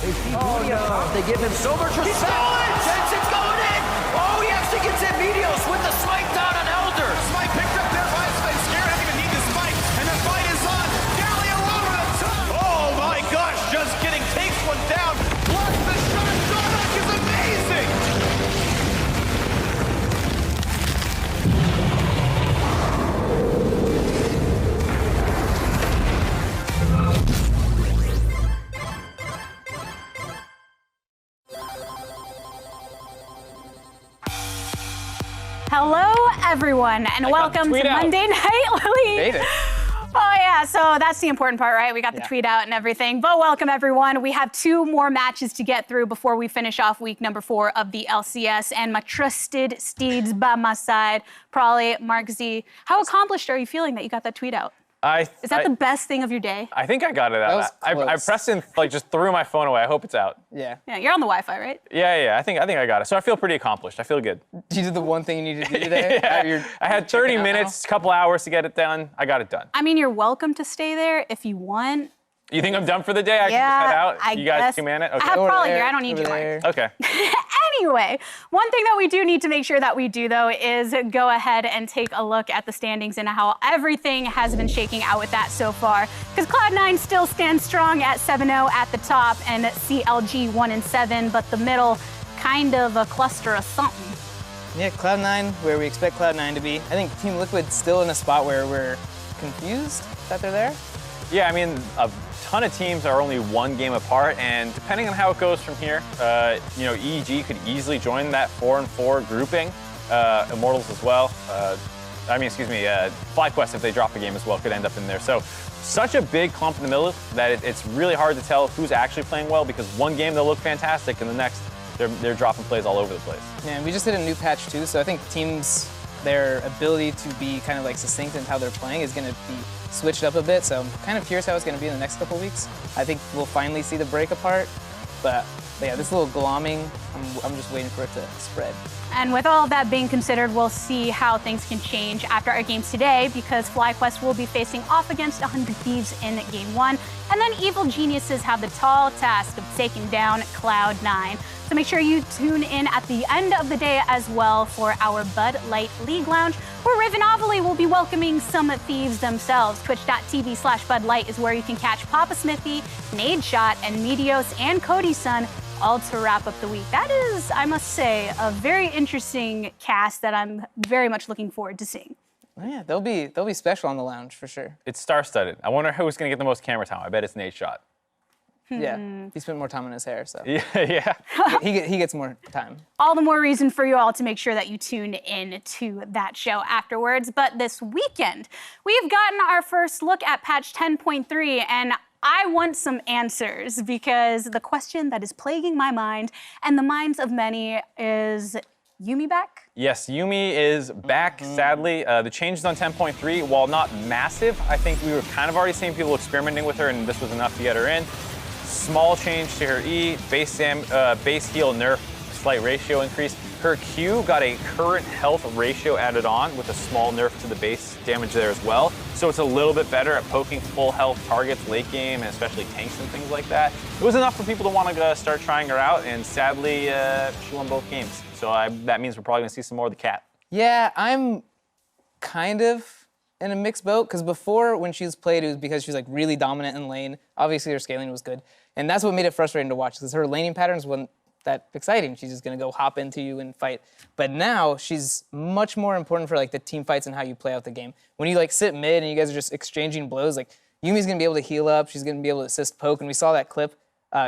Oh, no. They give him so much respect. Jensen's going in. Oh, he actually gets in. Medios with the smite down on Elder. Smite picked up there by Spike. Scare doesn't even need the spike. And the fight is on. Gallium over the top. Oh, my gosh. Just kidding. Takes one down. Blocks the shot. Darmok is amazing. Hello, everyone, and welcome to Monday Night Lily. Made it. Oh, yeah, so that's the important part, right? We got the tweet out and everything. But welcome, everyone. We have 2 more matches to get through before we finish off week number 4 of the LCS. And my trusted steeds by my side, Prolly, Mark Z. How accomplished are you feeling that you got that tweet out? Is that the best thing of your day? I think I got it out. I pressed and just threw my phone away. I hope it's out. Yeah, you're on the Wi-Fi, right? Yeah. I think I got it. So I feel pretty accomplished. I feel good. You did the one thing you needed to do today? Yeah. I had 30 minutes, a couple hours to get it done. I got it done. I mean, you're welcome to stay there if you want. You think I'm done for the day? I can just head out? You guys two-man it? Okay. I have Prolly here. I don't need you, Mark. Okay. Anyway, one thing that we do need to make sure that we do, though, is go ahead and take a look at the standings and how everything has been shaking out with that so far. Because Cloud9 still stands strong at 7-0 at the top and CLG 1-7, but the middle kind of a cluster of something. Yeah, Cloud9, where we expect Cloud9 to be. I think Team Liquid's still in a spot where we're confused that they're there. Yeah, I mean, a ton of teams are only 1 game apart, and depending on how it goes from here, EEG could easily join that 4-4 grouping. Immortals as well. FlyQuest, if they drop a game as well, could end up in there. So, such a big clump in the middle that it's really hard to tell who's actually playing well, because one game they'll look fantastic, and the next they're dropping plays all over the place. Yeah, and we just hit a new patch too, so I think teams, their ability to be kind of like succinct in how they're playing is going to be switched up a bit, so I'm kind of curious how it's going to be in the next couple weeks. I think we'll finally see the break apart, but yeah, this little glomming, I'm just waiting for it to spread. And with all of that being considered, we'll see how things can change after our games today, because FlyQuest will be facing off against 100 Thieves in Game 1, and then Evil Geniuses have the tall task of taking down Cloud9. So make sure you tune in at the end of the day as well for our Bud Light League Lounge, where Raven Ovally will be welcoming some Thieves themselves. Twitch.tv/Bud Light is where you can catch Papa Smithy, Nadeshot, and Medios and Cody's son, all to wrap up the week. That is, I must say, a very interesting cast that I'm very much looking forward to seeing. Oh, yeah, they'll be special on the lounge for sure. It's star-studded. I wonder who's going to get the most camera time. I bet it's Nadeshot. Yeah, he spent more time on his hair, so. Yeah. he gets more time. All the more reason for you all to make sure that you tune in to that show afterwards. But this weekend, we've gotten our first look at patch 10.3, and I want some answers, because the question that is plaguing my mind and the minds of many is, Yuumi back? Yes, Yuumi is back, sadly. The changes on 10.3, while not massive, I think we were kind of already seeing people experimenting with her, and this was enough to get her in. Small change to her E, base heal nerf, slight ratio increase. Her Q got a current health ratio added on with a small nerf to the base damage there as well. So it's a little bit better at poking full health targets late game, and especially tanks and things like that. It was enough for people to want to start trying her out, and sadly, she won both games. So that means we're probably going to see some more of the cat. Yeah, I'm kind of in a mixed boat, because before, when she was played, it was because she was like really dominant in lane. Obviously, her scaling was good. And that's what made it frustrating to watch, because her laning patterns weren't that exciting. She's just going to go hop into you and fight. But now, she's much more important for like the team fights and how you play out the game. When you like sit mid and you guys are just exchanging blows, like Yuumi's going to be able to heal up, she's going to be able to assist poke, and we saw that clip.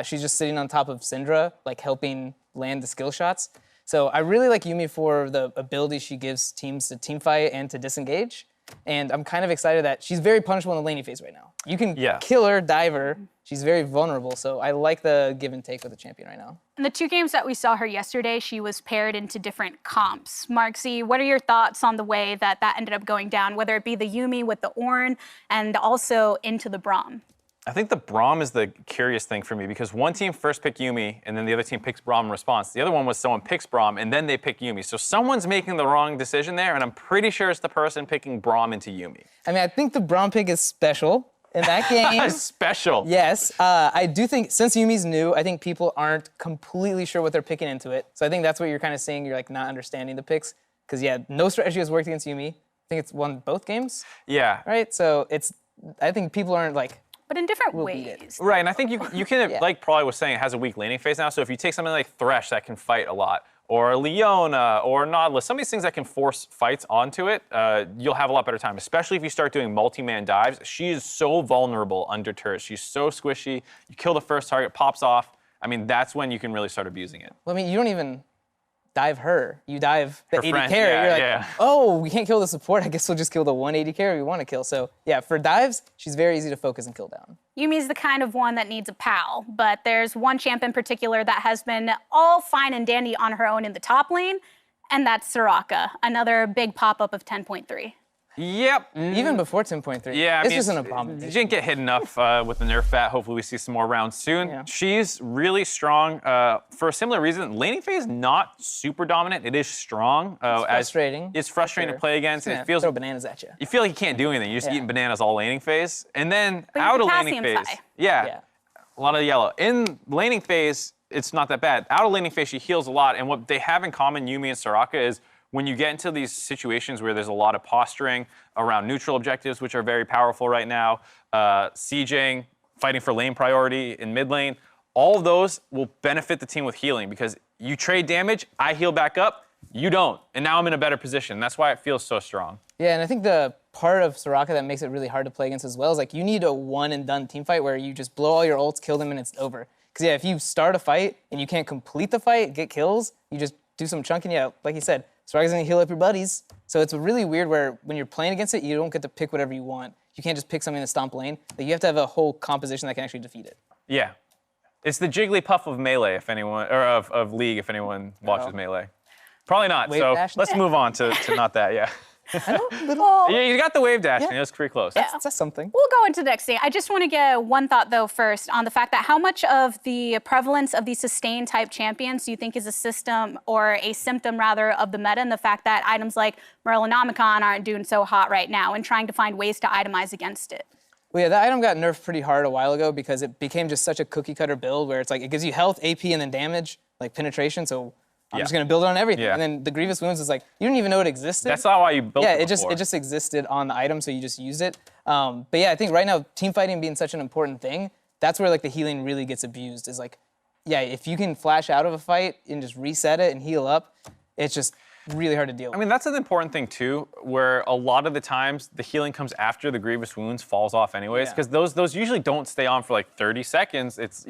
She's just sitting on top of Syndra, like helping land the skill shots. So I really like Yuumi for the ability she gives teams to team fight and to disengage. And I'm kind of excited that she's very punishable in the laning phase right now. You can kill her, dive her. She's very vulnerable, so I like the give and take with the champion right now. In the 2 games that we saw her yesterday, she was paired into different comps. Mark Z, what are your thoughts on the way that ended up going down, whether it be the Yuumi with the Ornn and also into the Braum? I think the Braum is the curious thing for me, because one team first picked Yuumi and then the other team picks Braum in response. The other one was someone picks Braum and then they pick Yuumi. So someone's making the wrong decision there, and I'm pretty sure it's the person picking Braum into Yuumi. I mean, I think the Braum pick is special, In that game, Special. yes, I do think since Yumi's new, I think people aren't completely sure what they're picking into it. So I think that's what you're kind of saying. You're like not understanding the picks because no strategy has worked against Yumi. I think it's won both games, Yeah. right? So I think people aren't like. But in different beat it. ways. Right, and I think you can, Yeah. like Probably was saying, it has a weak laning phase now. So if you take something like Thresh that can fight a lot, or Leona, or Nautilus, some of these things that can force fights onto it, you'll have a lot better time, especially if you start doing multi-man dives. She is so vulnerable under turret. She's so squishy. You kill the first target, pops off. I mean, that's when you can really start abusing it. Well, I mean, you don't even dive her. You dive the Her 80 friend, carry. yeah, You're like, yeah. oh, we can't kill the support. I guess we'll just kill the 180 carry we want to kill. So yeah, for dives, she's very easy to focus and kill down. Yumi's the kind of one that needs a pal, but there's one champ in particular that has been all fine and dandy on her own in the top lane, and that's Soraka, another big pop-up of 10.3. Yep. Even before 10.3. Yeah, I it's mean, just an She abomination. didn't get hit enough with the nerf fat. Hopefully we see some more rounds soon. Yeah. She's really strong for a similar reason. Laning phase not super dominant. It is strong. It's frustrating. It's frustrating for to play against. sure. It Yeah, feels throw bananas at you. you feel like you can't do anything. You're just Yeah. eating bananas all laning phase, and then But your out of laning potassium's phase, high. Yeah. a lot of yellow. In laning phase, it's not that bad. Out of laning phase, she heals a lot, and what they have in common, Yumi and Soraka, is when you get into these situations where there's a lot of posturing around neutral objectives, which are very powerful right now, sieging, fighting for lane priority in mid lane, all of those will benefit the team with healing because you trade damage, I heal back up, you don't, and now I'm in a better position. That's why it feels so strong. Yeah, and I think the part of Soraka that makes it really hard to play against as well is like you need a one and done team fight where you just blow all your ults, kill them, and it's over. Because yeah, if you start a fight and you can't complete the fight, get kills, you just do some chunking. Yeah, like you said, Soraka's gonna heal up your buddies. So it's really weird where when you're playing against it, you don't get to pick whatever you want. You can't just pick something to stomp lane. Like you have to have a whole composition that can actually defeat it. Yeah. It's the Jigglypuff of Melee, if anyone, or of League, if anyone watches Melee. Probably not, Wave so dash? let's move on to not that, yeah. Well, Yeah, you got the wave dash, Yeah. and it was pretty close. That's something. we'll go into the next thing. I just want to get one thought, though, first on the fact that how much of the prevalence of these sustained type champions do you think is a system or a symptom, rather, of the meta and the fact that items like Morellonomicon aren't doing so hot right now and trying to find ways to itemize against it? Well, yeah, that item got nerfed pretty hard a while ago because it became just such a cookie cutter build where it's like it gives you health, AP, and then damage, like penetration. So I'm Yeah. just gonna build it on everything. Yeah. And then the Grievous Wounds is like you didn't even know it existed. That's not why you built Yeah, it it before. just existed on the item, so you just used it. But yeah, I think right now team fighting being such an important thing, that's where like the healing really gets abused. Is like, yeah, if you can flash out of a fight and just reset it and heal up, it's just really hard to deal with. I mean, that's an important thing too, where a lot of the times the healing comes after the Grievous Wounds falls off anyways, Yeah. because those usually don't stay on for like 30 seconds. It's,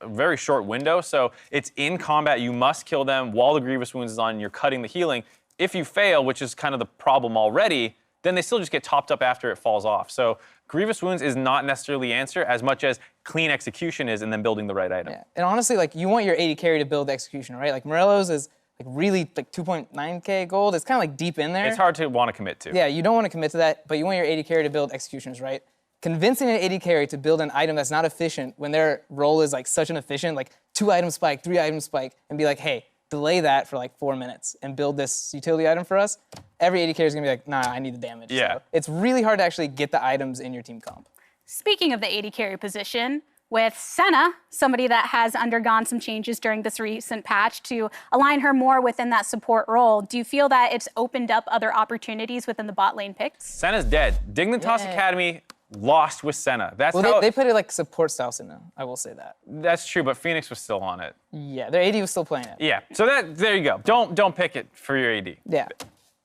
a very short window, so it's in combat, you must kill them while the Grievous Wounds is on, and you're cutting the healing. If you fail, which is kind of the problem already, then they still just get topped up after it falls off. So Grievous Wounds is not necessarily the answer as much as clean execution is and then building the right item. Yeah. And honestly, like you want your 80 carry to build execution, right? Like Morello's is like really like 2.9k gold. It's kind of like deep in there. It's hard to want to commit to. Yeah, you don't want to commit to that, but you want your 80 carry to build executions, right? Convincing an 80 carry to build an item that's not efficient when their role is like such an efficient, like 2 item spike, 3 item spike, and be like, hey, delay that for like 4 minutes and build this utility item for us. Every 80 carry is gonna be like, nah, I need the damage. Yeah. So it's really hard to actually get the items in your team comp. Speaking of the 80 carry position, with Senna, somebody that has undergone some changes during this recent patch to align her more within that support role, do you feel that it's opened up other opportunities within the bot lane picks? Senna's dead. Dignitas Yeah. Academy lost with Senna. That's Well, how. they played it like support style Senna, I will say that. That's true, but Phoenix was still on it. Yeah, their AD was still playing it. Yeah. So there you go. Don't pick it for your AD. Yeah,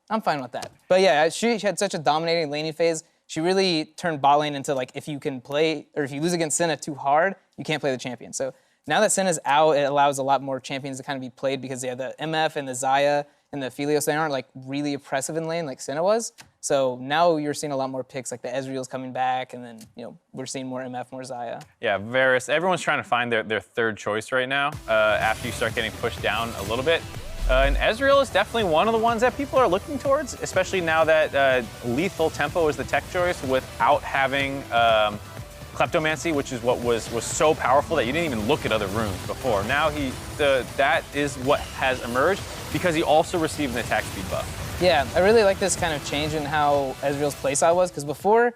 I'm fine with that. But yeah, she had such a dominating laning phase. She really turned bot lane into like if you can play or if you lose against Senna too hard, you can't play the champion. So now that Senna's out, it allows a lot more champions to kind of be played because they have the MF and the Xayah and the Aphelios. They aren't like really oppressive in lane like Senna was. So now you're seeing a lot more picks like the Ezreal's coming back, and then we're seeing more MF, more Xayah. Yeah, Varus. Everyone's trying to find their third choice right now after you start getting pushed down a little bit. And Ezreal is definitely one of the ones that people are looking towards, especially now that Lethal Tempo is the tech choice without having Kleptomancy, which is what was so powerful that you didn't even look at other runes before. Now that is what has emerged because he also received an attack speed buff. Yeah, I really like this kind of change in how Ezreal's playstyle was, because before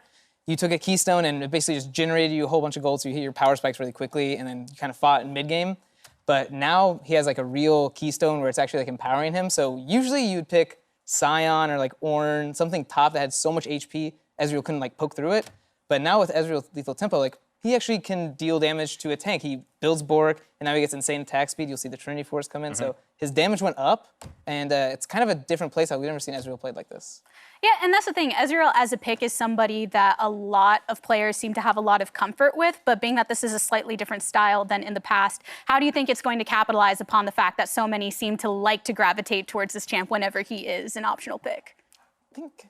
you took a keystone and it basically just generated you a whole bunch of gold, so you hit your power spikes really quickly, and then you kind of fought in mid-game. But now he has like a real keystone where it's actually like empowering him. So usually you'd pick Scion or like Ornn, something top that had so much HP, Ezreal couldn't like poke through it. But now with Ezreal Lethal Tempo, like he actually can deal damage to a tank. He builds Bork, and now he gets insane attack speed. You'll see the Trinity Force come in. So his damage went up, and it's kind of a different playstyle. We've never seen Ezreal played like this. Yeah, and that's the thing. Ezreal as a pick is somebody that a lot of players seem to have a lot of comfort with, but being that this is a slightly different style than in the past, how do you think it's going to capitalize upon the fact that so many seem to like to gravitate towards this champ whenever he is an optional pick? I think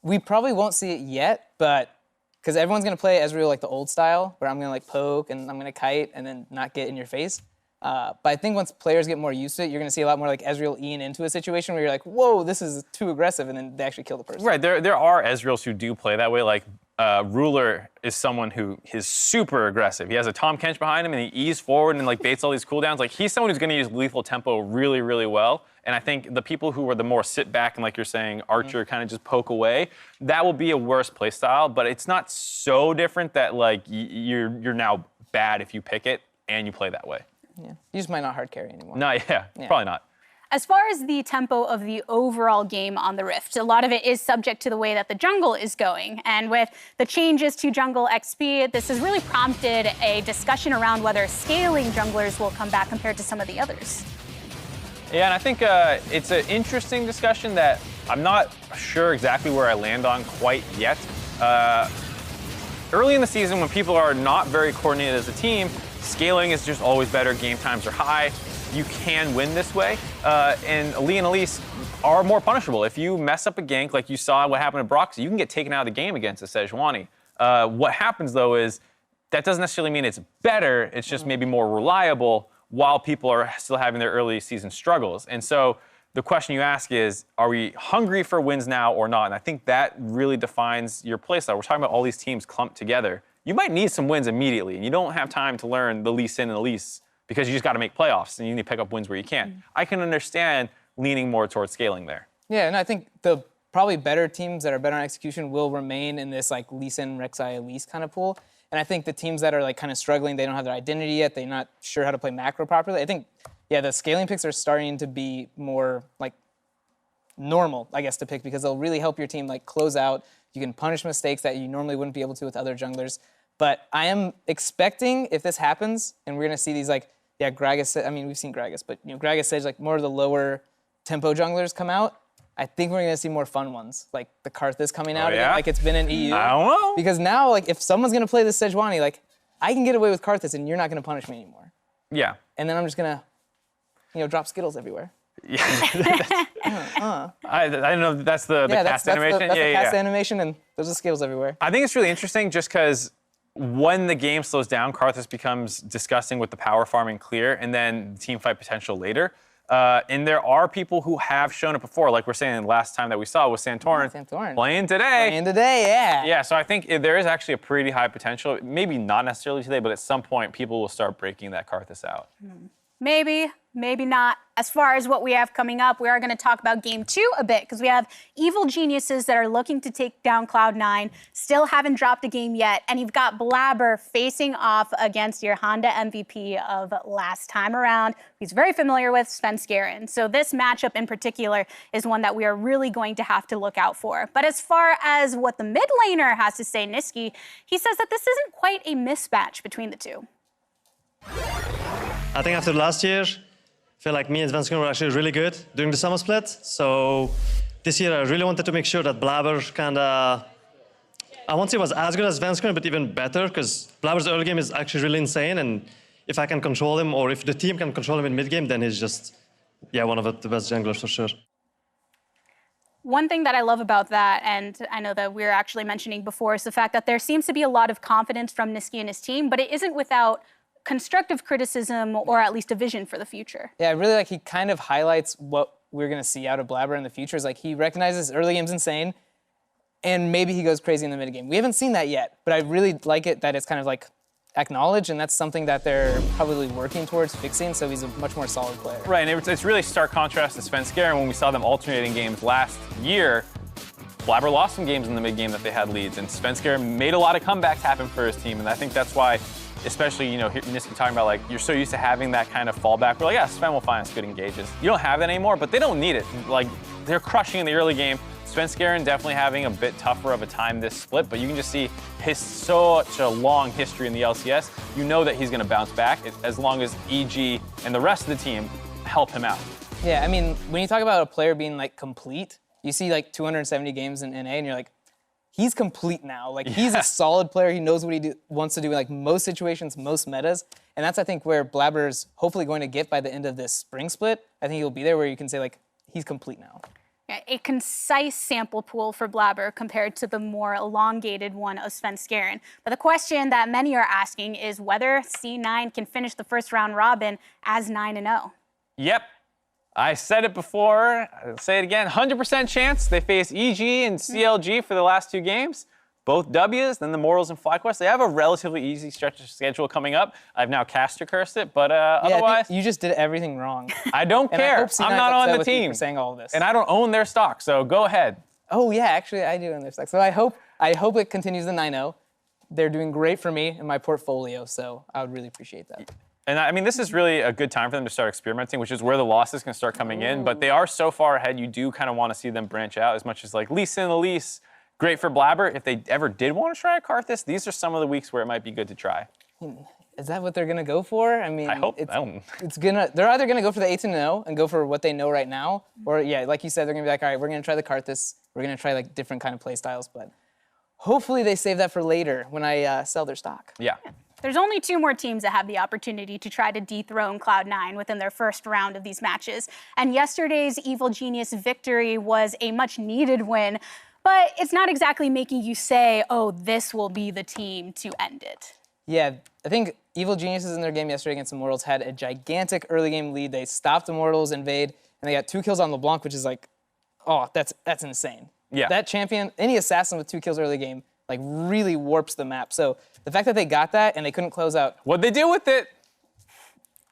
we probably won't see it yet, but because everyone's gonna play Ezreal like the old style, where I'm gonna like poke and I'm gonna kite and then not get in your face. But I think once players get more used to it, you're gonna see a lot more like Ezreal Ian into a situation where you're like, whoa, this is too aggressive, and then they actually kill the person. Right, there are Ezreals who do play that way. Like Ruler is someone who is super aggressive. He has a Tahm Kench behind him, and he eases forward and like baits all these cooldowns. Like he's someone who's gonna use lethal tempo really, really well. And I think the people who are the more sit back and like you're saying, Archer kind of just poke away, that will be a worse play style. But it's not so different that like you're now bad if you pick it and you play that way. Yeah, you just might not hard carry anymore. No, yeah, probably not. As far as the tempo of the overall game on the Rift, a lot of it is subject to the way that the jungle is going. And with the changes to jungle XP, this has really prompted a discussion around whether scaling junglers will come back compared to some of the others. Yeah, and I think it's an interesting discussion that I'm not sure exactly where I land on quite yet. Early in the season, when people are not very coordinated as a team, scaling is just always better, game times are high. You can win this way, and Ali and Elise are more punishable. If you mess up a gank, like you saw what happened to Broxy, you can get taken out of the game against a Sejuani. What happens, though, is that doesn't necessarily mean it's better, it's just maybe more reliable while people are still having their early season struggles. And so the question you ask is, are we hungry for wins now or not? And I think that really defines your playstyle. We're talking about all these teams clumped together. You might need some wins immediately, and you don't have time to learn the Lee Sin and the Elise because you just got to make playoffs, and you need to pick up wins where you can. I can understand leaning more towards scaling there. Yeah, and I think the probably better teams that are better on execution will remain in this like Lee Sin, Rek'Sai, Elise kind of pool. And I think the teams that are like kind of struggling, they don't have their identity yet, they're not sure how to play macro properly. I think, yeah, the scaling picks are starting to be more like normal, I guess, to pick because they'll really help your team like close out. You can punish mistakes that you normally wouldn't be able to with other junglers. But I am expecting if this happens, and we're gonna see these like, yeah, Gragas, I mean, we've seen Gragas, but you know, Gragas says like more of the lower tempo junglers come out. I think we're gonna see more fun ones, like the Karthus coming out again, like it's been in EU. I don't know. Because now, like, if someone's gonna play this Sejuani, like, I can get away with Karthus and you're not gonna punish me anymore. Yeah. And then I'm just gonna, you know, drop Skittles everywhere. Yeah. I didn't know that's the cast animation. That's the cast animation, and there's the Skittles everywhere. I think it's really interesting just because when the game slows down, Karthus becomes disgusting with the power farming clear, and then the team fight potential later. And there are people who have shown it before, like we're saying last time that we saw with Santorin. Santorin. Playing today. Playing today, yeah. Yeah, so I think there is actually a pretty high potential. Maybe not necessarily today, but at some point people will start breaking that Karthus out. Maybe, maybe not. As far as what we have coming up, we are going to talk about Game 2 a bit because we have Evil Geniuses that are looking to take down Cloud9, still haven't dropped a game yet, and you've got Blabber facing off against your Honda MVP of last time around. He's very familiar with Svenskeren. So this matchup in particular is one that we are really going to have to look out for. But as far as what the mid laner has to say, Nisqy, he says that this isn't quite a mismatch between the two. I think after last year, I feel like me and Svenskeren were actually really good during the summer split. So this year I really wanted to make sure that Blabber kinda, I won't say was as good as Svenskeren, but even better, because Blabber's early game is actually really insane, and if I can control him, or if the team can control him in mid game, then he's just, yeah, one of the best junglers for sure. One thing that I love about that, and I know that we were actually mentioning before, is the fact that there seems to be a lot of confidence from Nisqy and his team, but it isn't without constructive criticism or at least a vision for the future. Yeah, I really like he kind of highlights what we're gonna see out of Blabber in the future. Is like he recognizes early game's insane, and maybe he goes crazy in the mid game. We haven't seen that yet, but I really like it that it's kind of like acknowledged, and that's something that they're probably working towards fixing, so he's a much more solid player. Right, and it's really stark contrast to Svenskeren when we saw them alternating games last year. Blabber lost some games in the mid-game that they had leads, and Svenskeren made a lot of comebacks happen for his team, and I think that's why, especially, you know, Nisqy talking about, like, you're so used to having that kind of fallback. We're like, yeah, Sven will find us good engages. You don't have that anymore, but they don't need it. Like, they're crushing in the early game. Svenskeren definitely having a bit tougher of a time this split, but you can just see such a long history in the LCS. You know that he's going to bounce back as long as EG and the rest of the team help him out. Yeah, I mean, when you talk about a player being like complete, you see like 270 games in NA and you're like, he's complete now. Like, he's a solid player. He knows what he wants to do in like most situations, most metas. And that's, I think, where Blabber's hopefully going to get by the end of this spring split. I think he'll be there where you can say, like, he's complete now. A concise sample pool for Blabber compared to the more elongated one of Svenskeren. But the question that many are asking is whether C9 can finish the first round robin as 9-0. Yep. I said it before, I'll say it again, 100% chance. They face EG and CLG for the last 2 games. Both W's, then the Mortals and FlyQuest. They have a relatively easy stretch of schedule coming up. I've now caster cursed it, but otherwise, you just did everything wrong. I don't And I care. hope C9's I'm not on upset the with you team. for saying all of this. And I don't own their stock, so go ahead. Oh yeah, actually I do in their stack. So I hope it continues the 9-0. They're doing great for me in my portfolio, so I would really appreciate that. And I mean, this is really a good time for them to start experimenting, which is where the losses can start coming in. But they are so far ahead, you do kind of want to see them branch out as much as like Lee Sin, Elise. Great for Blabber. If they ever did want to try a Karthus, these are some of the weeks where it might be good to try. Is that what they're gonna go for? I mean, I hope. they're either gonna go for the 18-0 and go for what they know right now, or yeah, like you said, they're gonna be like, all right, we're gonna try the Karthus. We're gonna try like different kind of play styles, but hopefully they save that for later when I sell their stock. Yeah. There's only 2 more teams that have the opportunity to try to dethrone Cloud9 within their first round of these matches. And yesterday's Evil Genius victory was a much needed win, but it's not exactly making you say, oh, this will be the team to end it. Yeah, I think Evil Geniuses in their game yesterday against Immortals had a gigantic early game lead. They stopped Immortals invade, and they got 2 kills on LeBlanc, which is like, oh, that's insane. Yeah. That champion, any assassin with 2 kills early game, like really warps the map. So the fact that they got that and they couldn't close out, What'd they do with it?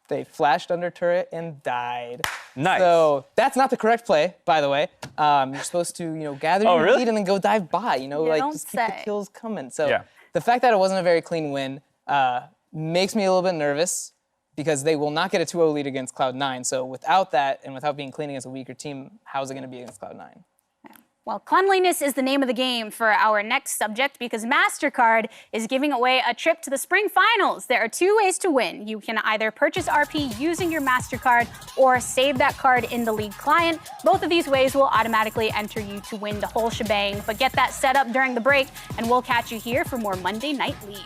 they flashed under turret and died. Nice. So that's not the correct play, by the way. You're supposed to, gather your really? lead and then go dive by, like don't just keep the say. kills coming. So Yeah. the fact that it wasn't a very clean win makes me a little bit nervous because they will not get a 2-0 lead against Cloud9. So without that and without being clean against a weaker team, how is it going to be against Cloud9? Well, cleanliness is the name of the game for our next subject because MasterCard is giving away a trip to the spring finals. There are 2 ways to win. You can either purchase RP using your MasterCard or save that card in the league client. Both of these ways will automatically enter you to win the whole shebang. But get that set up during the break, and we'll catch you here for more Monday Night League.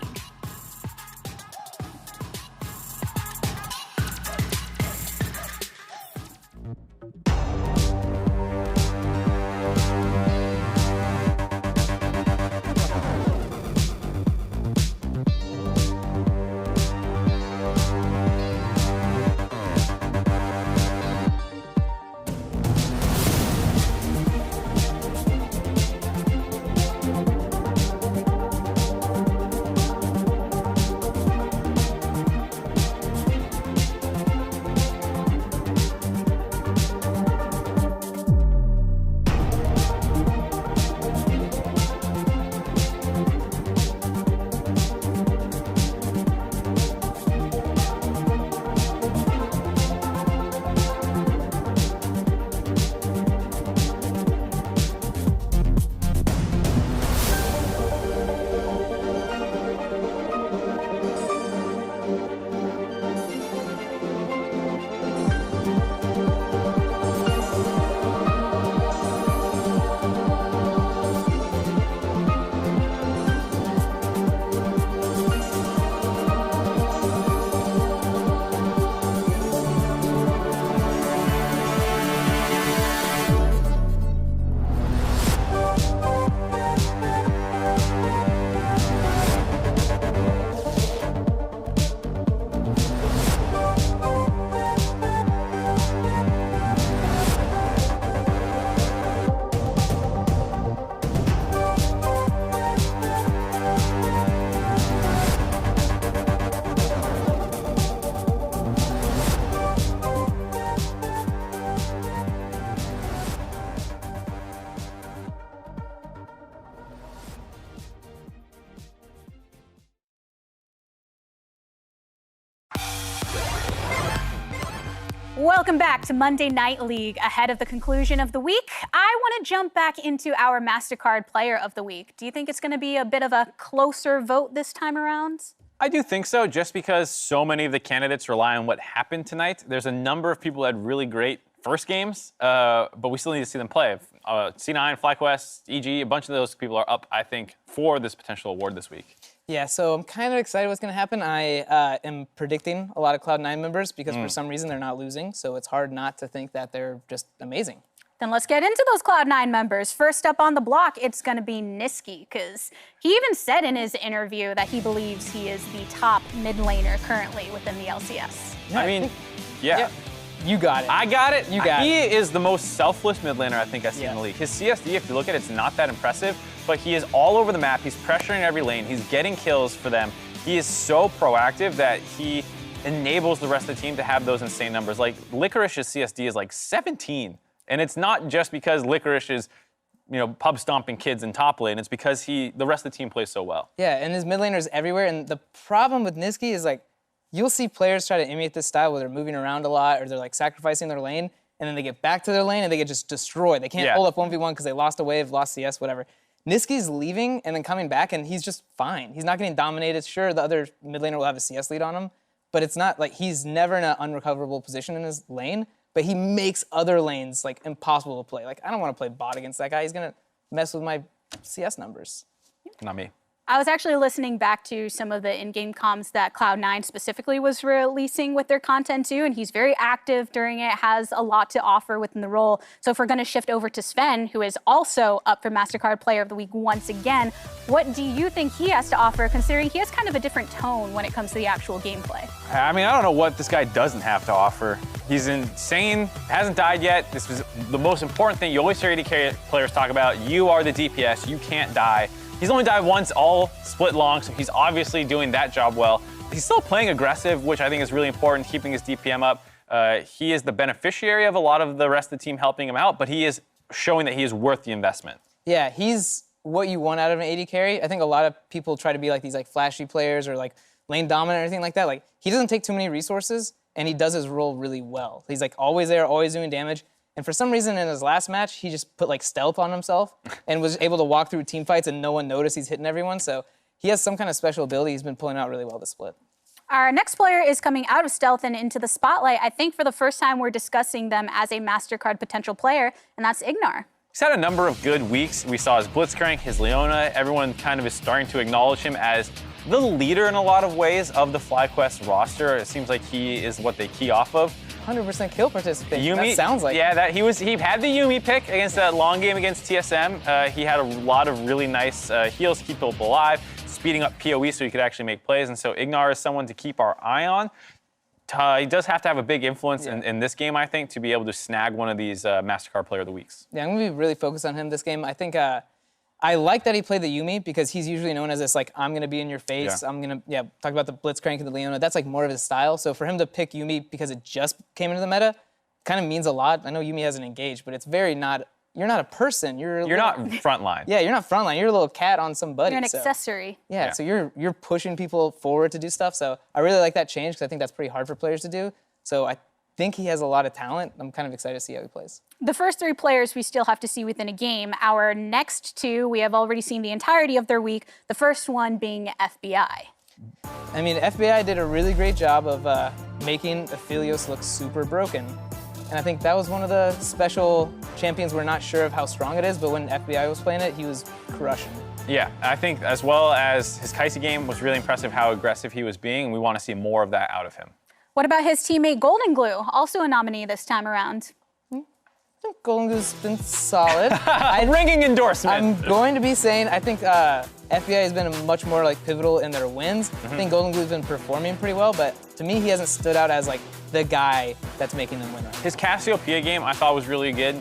Welcome back to Monday Night League. Ahead of the conclusion of the week, I want to jump back into our MasterCard Player of the Week. Do you think it's going to be a bit of a closer vote this time around? I do think so, just because so many of the candidates rely on what happened tonight. There's a number of people that had really great first games, but we still need to see them play. C9, FlyQuest, EG, a bunch of those people are up, I think, for this potential award this week. Yeah, so I'm kind of excited what's going to happen. I am predicting a lot of Cloud9 members because for some reason they're not losing, so it's hard not to think that they're just amazing. Then let's get into those Cloud9 members. First up on the block, it's going to be Nisqy, because he even said in his interview that he believes he is the top mid laner currently within the LCS. I mean, yeah. You got it. I got it. You got he it. is the most selfless mid laner I think I've seen in the league. His CSD, if you look at it, it's not that impressive, but he is all over the map. He's pressuring every lane. He's getting kills for them. He is so proactive that he enables the rest of the team to have those insane numbers. Like, Licorice's CSD is like 17, and it's not just because Licorice is, pub stomping kids in top lane. It's because the rest of the team plays so well. Yeah, and his mid laner is everywhere, and the problem with Nisqy is, like, you'll see players try to emulate this style where they're moving around a lot or they're like sacrificing their lane, and then they get back to their lane and they get just destroyed. They can't hold up 1v1 because they lost a wave, lost CS, whatever. Nisqy's leaving and then coming back, and he's just fine. He's not getting dominated. Sure, the other mid laner will have a CS lead on him, but it's not like he's never in an unrecoverable position in his lane, but he makes other lanes like impossible to play. Like, I don't want to play bot against that guy. He's gonna mess with my CS numbers. Not me. I was actually listening back to some of the in-game comms that Cloud9 specifically was releasing with their content too, and he's very active during it, has a lot to offer within the role. So if we're going to shift over to Sven, who is also up for MasterCard Player of the Week once again, what do you think he has to offer, considering he has kind of a different tone when it comes to the actual gameplay? I mean, I don't know what this guy doesn't have to offer. He's insane, hasn't died yet. This was the most important thing you always hear AD players talk about. You are the DPS, you can't die. He's only died once all split long, so he's obviously doing that job well. He's still playing aggressive, which I think is really important, keeping his DPM up. He is the beneficiary of a lot of the rest of the team helping him out, but he is showing that he is worth the investment. Yeah, he's what you want out of an AD carry. I think a lot of people try to be like these like flashy players or like lane dominant or anything like that. Like, he doesn't take too many resources, and he does his role really well. He's like always there, always doing damage. And for some reason in his last match, he just put like stealth on himself and was able to walk through team fights and no one noticed he's hitting everyone. So he has some kind of special ability he's been pulling out really well this split. Our next player is coming out of stealth and into the spotlight. I think for the first time we're discussing them as a MasterCard potential player, and that's Ignar. He's had a number of good weeks. We saw his Blitzcrank, his Leona. Everyone kind of is starting to acknowledge him as the leader in a lot of ways of the FlyQuest roster. It seems like he is what they key off of. 100% kill participation. Yuumi, that sounds like. Yeah, he had the Yuumi pick against that long game against TSM. He had a lot of really nice heals to keep people alive, speeding up PoE so he could actually make plays. And so Ignar is someone to keep our eye on. He does have to have a big influence in this game, I think, to be able to snag one of these MasterCard Player of the Weeks. Yeah, I'm going to be really focused on him this game. I think I like that he played the Yuumi because he's usually known as this, like, I'm going to be in your face. I'm going to, talk about the Blitzcrank and the Leona. That's, like, more of his style. So for him to pick Yuumi because it just came into the meta kind of means a lot. I know Yuumi hasn't engaged, but it's very not, you're not a person. You're not frontline. Yeah, you're not frontline. You're a little cat on some buddy. You're an accessory. Yeah, so you're pushing people forward to do stuff. So I really like that change because I think that's pretty hard for players to do. So I think he has a lot of talent. I'm kind of excited to see how he plays. The first three players we still have to see within a game. Our next two, we have already seen the entirety of their week. The first one being FBI. I mean, FBI did a really great job of making Aphelios look super broken. And I think that was one of the special champions we're not sure of how strong it is, but when FBI was playing it, he was crushing. Yeah, I think as well as his Kai'Sa game was really impressive how aggressive he was being, and we want to see more of that out of him. What about his teammate Golden Glue, also a nominee this time around? I think Golden Glue's been solid. Ringing endorsement. I'm going to be saying I think FBI has been much more like pivotal in their wins. I think Golden Glue's been performing pretty well, but to me he hasn't stood out as like the guy that's making them win. His Cassiopeia game I thought was really good.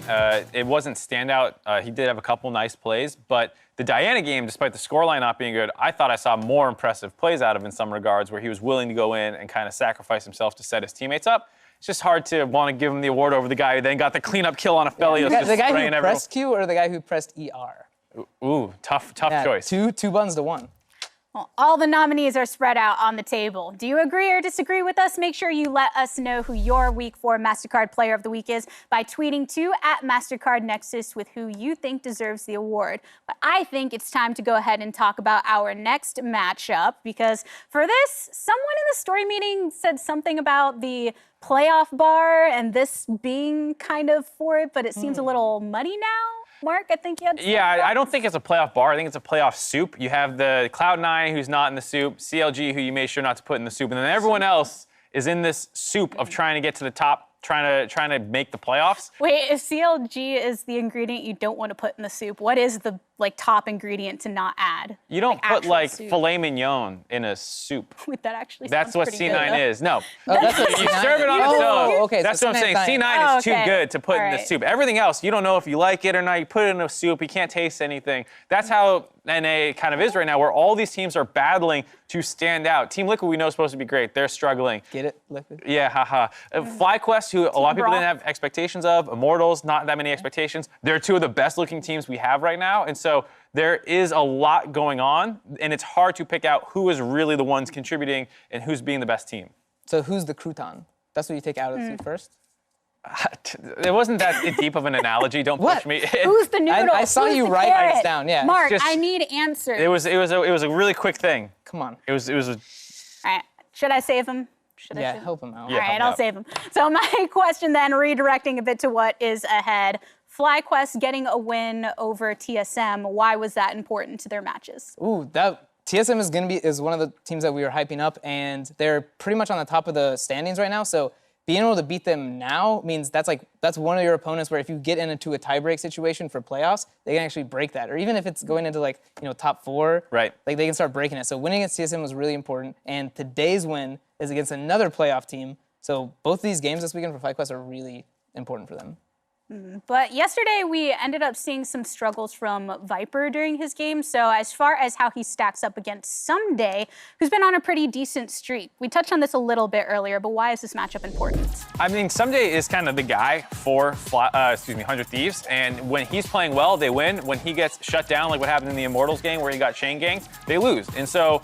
It wasn't standout. He did have a couple nice plays, but the Diana game, despite the scoreline not being good, I thought I saw more impressive plays out of in some regards where he was willing to go in and kind of sacrifice himself to set his teammates up. It's just hard to want to give him the award over the guy who then got the cleanup kill on Aphelios. The guy who pressed Q or the guy who pressed ER? Ooh, tough choice. Two buttons to one. Well, all the nominees are spread out on the table. Do you agree or disagree with us? Make sure you let us know who your Week 4 MasterCard Player of the Week is by tweeting to @MasterCardNexus with who you think deserves the award. But I think it's time to go ahead and talk about our next matchup, because for this, someone in the story meeting said something about the playoff bar and this being kind of for it, but it seems a little muddy now. Mark, I think you had Yeah, I don't think it's a playoff bar. I think it's a playoff soup. You have the Cloud9 who's not in the soup, CLG who you made sure not to put in the soup, and then everyone else is in this soup of trying to get to the top, trying to make the playoffs. Wait, if CLG is the ingredient you don't want to put in the soup, what is the top ingredient to not add? You don't put actual like soup. filet mignon in a soup. Wait, that actually That's sounds what pretty C9 good, is. No. That's what You C9 serve it on is. its own. Oh, okay. That's so what I'm saying. C9 is fine. C9 is too okay. good to put in the Alright. soup. Everything else, you don't know if you like it or not. You put it in a soup, you can't taste anything. That's how NA kind of is right now, where all these teams are battling to stand out. Team Liquid we know is supposed to be great. They're struggling. Get it, Liquid? Yeah, haha. FlyQuest, who a lot of people didn't have expectations of. Immortals, not that many expectations. They're two of the best looking teams we have right now. And so there is a lot going on, and it's hard to pick out who is really the ones contributing and who's being the best team. So who's the crouton? That's what you take out of the soup first? It wasn't that deep of an analogy. Don't What? push me. Who's the noodle? I saw Who's you the write carrot? this down, yeah. Mark, Just- I need answers. It was a really quick thing. Come on. It was a All right, should I save him? Should I Yeah, save him? help him out. Yeah. All right, help me I'll out. save him. So my question then, redirecting a bit to what is ahead. FlyQuest getting a win over TSM. Why was that important to their matches? Ooh, that TSM is one of the teams that we were hyping up, and they're pretty much on the top of the standings right now. So being able to beat them now means that's one of your opponents where if you get into a tiebreak situation for playoffs, they can actually break that. Or even if it's going into top 4, Right. Like they can start breaking it. So winning against TSM was really important, and today's win is against another playoff team. So both these games this weekend for FlyQuest are really important for them. But yesterday we ended up seeing some struggles from Viper during his game. So as far as how he stacks up against Someday, who's been on a pretty decent streak. We touched on this a little bit earlier, but why is this matchup important? I mean, Someday is kind of the guy for 100 Thieves, and when he's playing well, they win. When he gets shut down, like what happened in the Immortals game where he got chain ganged, they lose. And so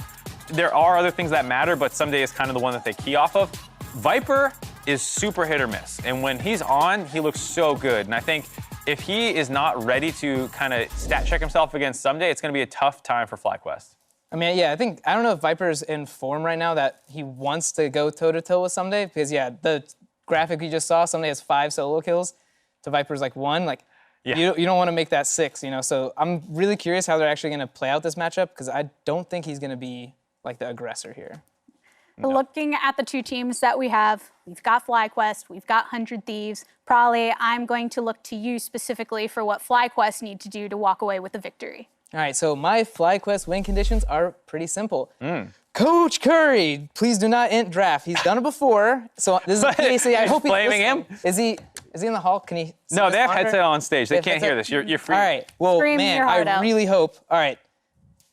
there are other things that matter, but Someday is kind of the one that they key off of. Viper is super hit or miss, and when he's on, he looks so good. And I think if he is not ready to kind of stat check himself against Someday, it's going to be a tough time for FlyQuest. I mean, yeah, I don't know if Viper's in form right now that he wants to go toe-to-toe with Someday, because, yeah, the graphic you just saw, Someday has 5 solo kills to Viper's 1. Yeah. You don't want to make that 6, So I'm really curious how they're actually going to play out this matchup, because I don't think he's going to be, the aggressor here. No. Looking at the two teams that we have, we've got FlyQuest, we've got 100 Thieves. Probably I'm going to look to you specifically for what FlyQuest need to do to walk away with the victory. All right, so my FlyQuest win conditions are pretty simple. Coach Curry, please do not int draft. He's done it before, so this is PAC. I hope he's blaming listening. him? Is he in the hall? Can he? see No, this they have monitor? headset on stage. They They have can't hear this. headset? You're free. All right. Well, Scream man, your heart I out. really hope. All right.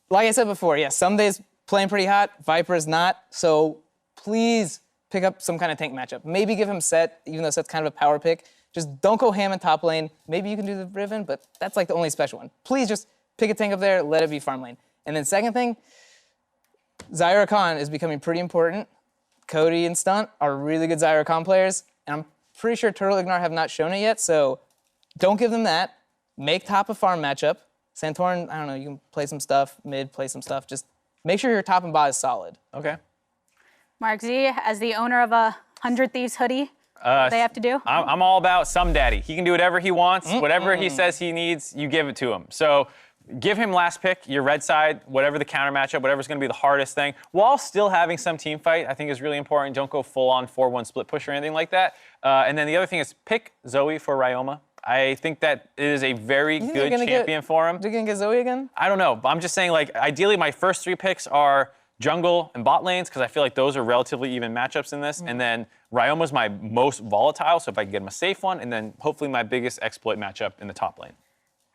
Like I said before, yeah, Someday's playing pretty hot. Viper's not. So please pick up some kind of tank matchup. Maybe give him Set, even though Set's kind of a power pick. Just don't go ham in top lane. Maybe you can do the Riven, but that's the only special one. Please just pick a tank up there, let it be farm lane. And then second thing, Zyra Khan is becoming pretty important. Cody and Stunt are really good Zyra Khan players, and I'm pretty sure Turtle Ignar have not shown it yet, so don't give them that. Make top a farm matchup. Santorin, I don't know, you can play some stuff, mid, play some stuff. Just make sure your top and bot is solid. Okay. Mark Z, as the owner of a 100 Thieves hoodie, what do they have to do? I'm all about Some Daddy. He can do whatever he wants. Whatever he says he needs, you give it to him. So give him last pick, your red side, whatever the counter matchup, whatever's going to be the hardest thing, while still having some team fight. I think is really important. Don't go full on 4-1 split push or anything like that. And then the other thing is pick Zoe for Ryoma. I think that it is a very good champion for him. Are you going to get Zoe again? I don't know. I'm just saying, ideally, my first 3 picks are jungle and bot lanes, because I feel like those are relatively even matchups in this. And then Ryoma's my most volatile, so if I can get him a safe one, and then hopefully my biggest exploit matchup in the top lane.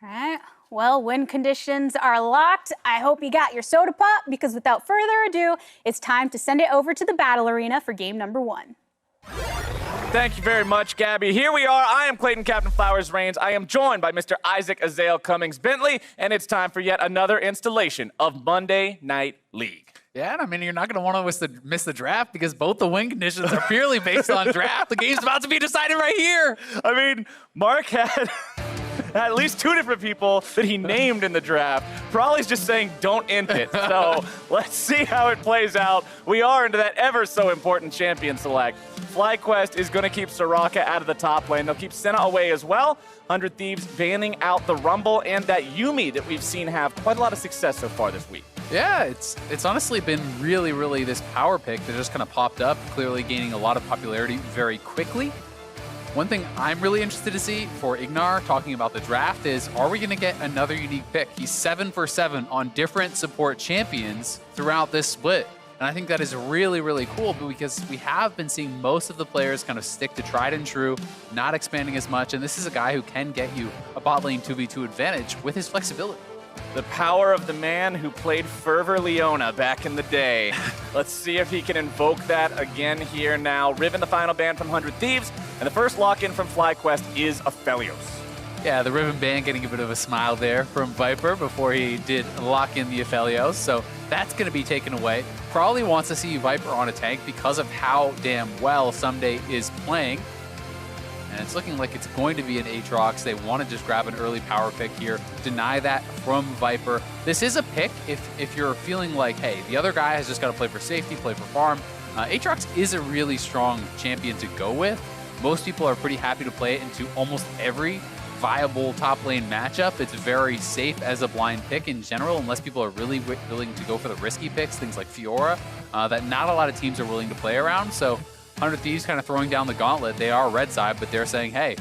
All right. Well, win conditions are locked. I hope you got your soda pop, because without further ado, it's time to send it over to the battle arena for game number 1. Thank you very much, Gabby. Here we are. I am Clayton Captain Flowers Reigns. I am joined by Mr. Isaac Azale Cummings Bentley, and it's time for yet another installation of Monday Night League. Yeah, and I mean, you're not going to want to miss the draft because both the win conditions are purely based on draft. The game's about to be decided right here. I mean, Mark had at least 2 different people that he named in the draft. Probably's just saying, don't end it. So let's see how it plays out. We are into that ever so important champion select. FlyQuest is going to keep Soraka out of the top lane. They'll keep Senna away as well. 100 Thieves banning out the Rumble and that Yuumi that we've seen have quite a lot of success so far this week. Yeah, it's honestly been really this power pick that just kind of popped up, clearly gaining a lot of popularity very quickly. One thing I'm really interested to see for Ignar, talking about the draft, is are we going to get another unique pick? He's 7 for 7 on different support champions throughout this split. And I think that is really cool because we have been seeing most of the players kind of stick to tried and true, not expanding as much. And this is a guy who can get you a bot lane 2v2 advantage with his flexibility. The power of the man who played Fervor Leona back in the day. Let's see if he can invoke that again here now. Riven, the final ban from 100 Thieves, and the first lock-in from FlyQuest is Aphelios. Yeah, the Riven ban getting a bit of a smile there from Viper before he did lock in the Aphelios, so that's going to be taken away. Probably wants to see Viper on a tank because of how damn well Someday is playing. And it's looking like it's going to be an Aatrox. They want to just grab an early power pick here. Deny that from Viper. This is a pick if you're feeling like, hey, the other guy has just got to play for safety, play for farm. Aatrox is a really strong champion to go with. Most people are pretty happy to play it into almost every viable top lane matchup. It's very safe as a blind pick in general, unless people are really willing to go for the risky picks, things like Fiora, that not a lot of teams are willing to play around. So 100 Thieves kind of throwing down the gauntlet. They are red side, but they're saying, hey,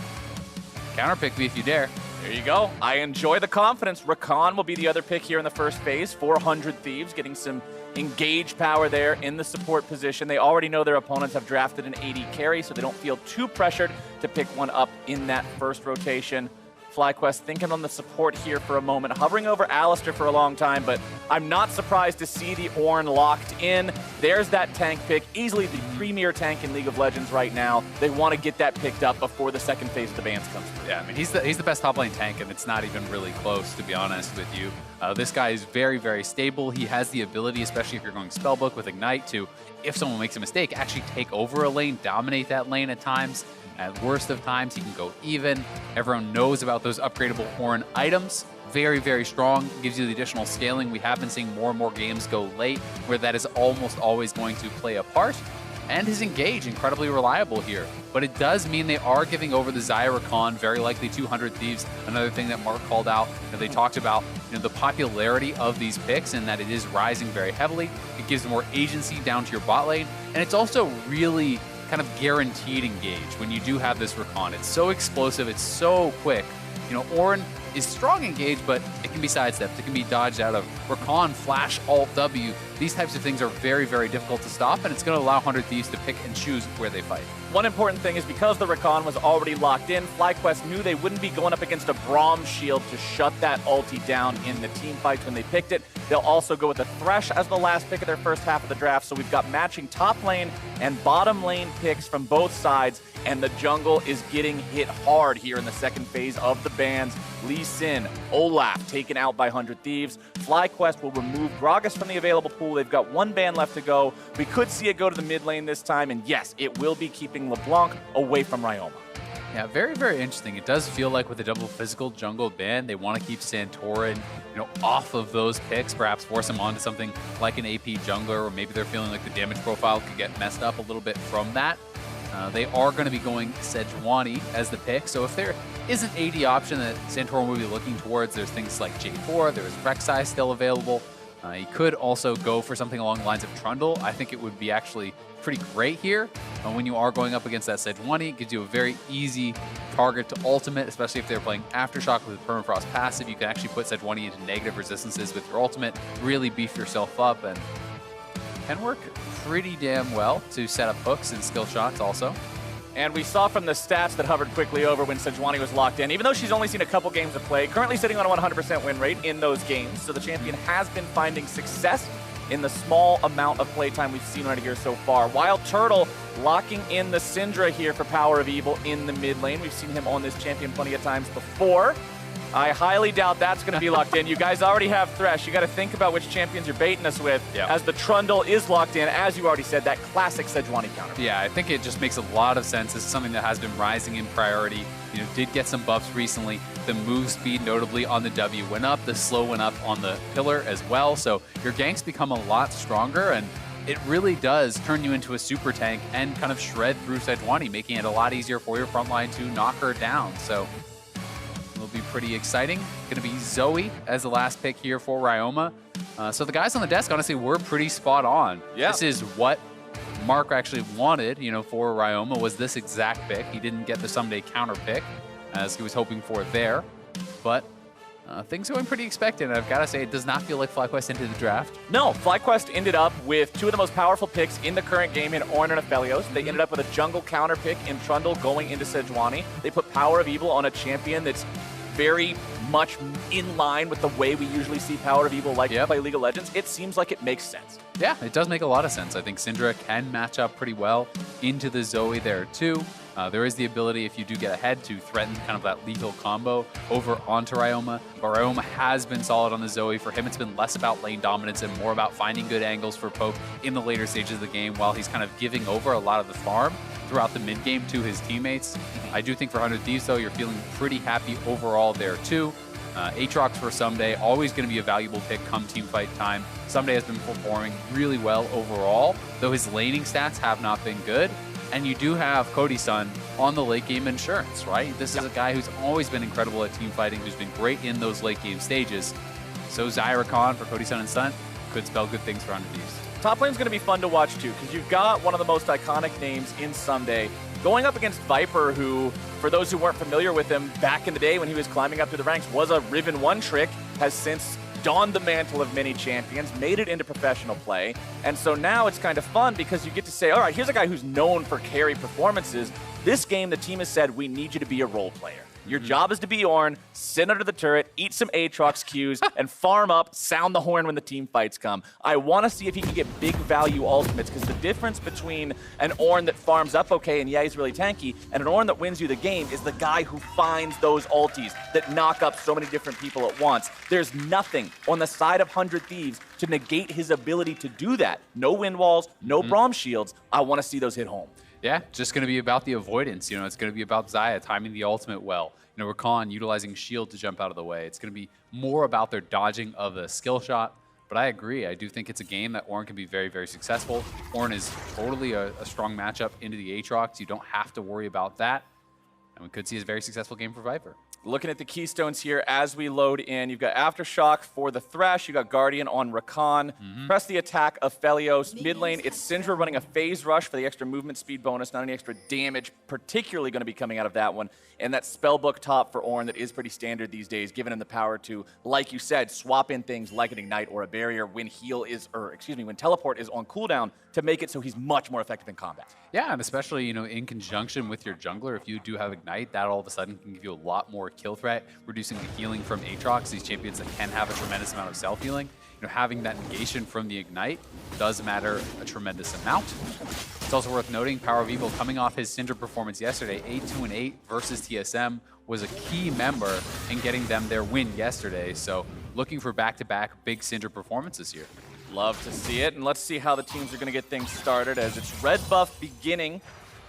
counterpick me if you dare. There you go. I enjoy the confidence. Rakan will be the other pick here in the first phase. 400 Thieves getting some engage power there in the support position. They already know their opponents have drafted an AD carry, so they don't feel too pressured to pick one up in that first rotation. FlyQuest thinking on the support here for a moment, hovering over Alistar for a long time, but I'm not surprised to see the Ornn locked in. There's that tank pick, easily the premier tank in League of Legends right now. They want to get that picked up before the second phase of the bans comes through. Yeah, I mean, he's the best top lane tank, and it's not even really close, to be honest with you. This guy is very stable. He has the ability, especially if you're going Spellbook with Ignite, to, if someone makes a mistake, actually take over a lane, dominate that lane at times. At worst of times, he can go even. Everyone knows about those upgradable Ornn items. Very strong. Gives you the additional scaling. We have been seeing more and more games go late, where that is almost always going to play a part. And his engage, incredibly reliable here. But it does mean they are giving over the Xayah Rakan, very likely 200 Thieves. Another thing that Mark called out, they talked about the popularity of these picks and that it is rising very heavily. It gives more agency down to your bot lane. And it's also really kind of guaranteed engage when you do have this Rakan. It's so explosive, it's so quick. Ornn is strong engage, but it can be sidestepped, it can be dodged out of. Rakan, flash, alt W, these types of things are very difficult to stop, and it's going to allow 100 Thieves to pick and choose where they fight. One important thing is because the Rakan was already locked in, FlyQuest knew they wouldn't be going up against a Braum shield to shut that ulti down in the team fights when they picked it. They'll also go with the Thresh as the last pick of their first half of the draft, so we've got matching top lane and bottom lane picks from both sides, and the jungle is getting hit hard here in the second phase of the bans. Lee Sin, Olaf taken out by 100 Thieves. FlyQuest will remove Gragas from the available pool. They've got one ban left to go. We could see it go to the mid lane this time, and yes, it will be keeping LeBlanc away from Ryoma. Yeah, very interesting. It does feel like with a double physical jungle ban, they want to keep Santorin, off of those picks, perhaps force him onto something like an AP jungler, or maybe they're feeling like the damage profile could get messed up a little bit from that. They are going to be going Sejuani as the pick, so if there is an AD option that Santorin will be looking towards, there's things like J4, there's Rek'Sai still available. He could also go for something along the lines of Trundle. I think it would be actually pretty great here. When you are going up against that Sejuani, it gives you a very easy target to ultimate, especially if they're playing Aftershock with Permafrost passive. You can actually put Sejuani into negative resistances with your ultimate, really beef yourself up, and can work pretty damn well to set up hooks and skill shots also. And we saw from the stats that hovered quickly over when Sejuani was locked in, even though she's only seen a couple games of play, currently sitting on a 100% win rate in those games, so the champion has been finding success in the small amount of playtime we've seen right here so far. Wild Turtle locking in the Syndra here for Power of Evil in the mid lane. We've seen him on this champion plenty of times before. I highly doubt that's going to be locked in. You guys already have Thresh. You got to think about which champions you're baiting us with, as the Trundle is locked in, as you already said, that classic Sejuani counter. Yeah, I think it just makes a lot of sense. This is something that has been rising in priority. You know, did get some buffs recently. The move speed, notably on the W, went up. The slow went up on the pillar as well. So your ganks become a lot stronger, and it really does turn you into a super tank and kind of shred through Sejuani, making it a lot easier for your front line to knock her down. So will be pretty exciting. Going to be Zoe as the last pick here for Ryoma. So the guys on the desk, honestly, were pretty spot on. Yeah. This is what Mark actually wanted, you know, for Ryoma, was this exact pick. He didn't get the someday counter pick as he was hoping for there, but things going pretty expected. I've got to say, it does not feel like FlyQuest entered the draft. No, FlyQuest ended up with two of the most powerful picks in the current game in Ornn and Aphelios. They ended up with a jungle counter pick in Trundle going into Sejuani. They put Power of Evil on a champion that's very much in line with the way we usually see Power of Evil like to play League of Legends. It seems like it makes sense. Yeah, it does make a lot of sense. I think Syndra can match up pretty well into the Zoe there too. There is the ability, if you do get ahead, to threaten kind of that lethal combo over onto Ryoma. But Ryoma has been solid on the Zoe. For him, it's been less about lane dominance and more about finding good angles for poke in the later stages of the game, while he's kind of giving over a lot of the farm throughout the mid game to his teammates. I do think for 100 Thieves, though, you're feeling pretty happy overall there too. Aatrox for Someday, always going to be a valuable pick come team fight time. Someday has been performing really well overall, though his laning stats have not been good. And you do have Cody-san on the late game insurance, right? This is a guy who's always been incredible at team fighting, who's been great in those late game stages. So Zyra Khan for Cody-san and Stunt could spell good things for 100 Thieves. Top lane's going to be fun to watch too, because you've got one of the most iconic names in Someday going up against Viper, who, for those who weren't familiar with him back in the day when he was climbing up through the ranks, was a Riven 1 trick, has since donned the mantle of many champions, made it into professional play. And so now it's kind of fun because you get to say, all right, here's a guy who's known for carry performances. This game, the team has said, we need you to be a role player. Your job is to be Ornn, sit under the turret, eat some Aatrox Qs, and farm up, sound the horn when the team fights come. I want to see if he can get big value ultimates, because the difference between an Ornn that farms up okay and yeah, he's really tanky, and an Ornn that wins you the game is the guy who finds those ultis that knock up so many different people at once. There's nothing on the side of 100 Thieves to negate his ability to do that. No wind walls, no Braum shields. I want to see those hit home. Yeah, just going to be about the avoidance. You know, it's going to be about Xayah timing the ultimate well. You know, Rakan utilizing shield to jump out of the way. It's going to be more about their dodging of the skill shot. But I agree. I do think it's a game that Ornn can be very, very successful. Ornn is totally a strong matchup into the Aatrox. You don't have to worry about that. And we could see a very successful game for Viper. Looking at the keystones here as we load in, you've got Aftershock for the Thresh, you've got Guardian on Rakan. Press the attack of Aphelios. Mid lane, it's Syndra running a phase rush for the extra movement speed bonus, not any extra damage, particularly going to be coming out of that one. And that Spellbook top for Ornn that is pretty standard these days, giving him the power to, like you said, swap in things like an Ignite or a Barrier when when Teleport is on cooldown to make it so he's much more effective in combat. Yeah, and especially, you know, in conjunction with your jungler, if you do have Ignite, that all of a sudden can give you a lot more kill threat, reducing the healing from Aatrox, these champions that can have a tremendous amount of self-healing. You know, having that negation from the Ignite does matter a tremendous amount. It's also worth noting, Power of Evil coming off his Syndra performance yesterday, 8-2-8 versus TSM, was a key member in getting them their win yesterday. So looking for back-to-back big Syndra performances here. Love to see it, and let's see how the teams are going to get things started as it's red buff beginning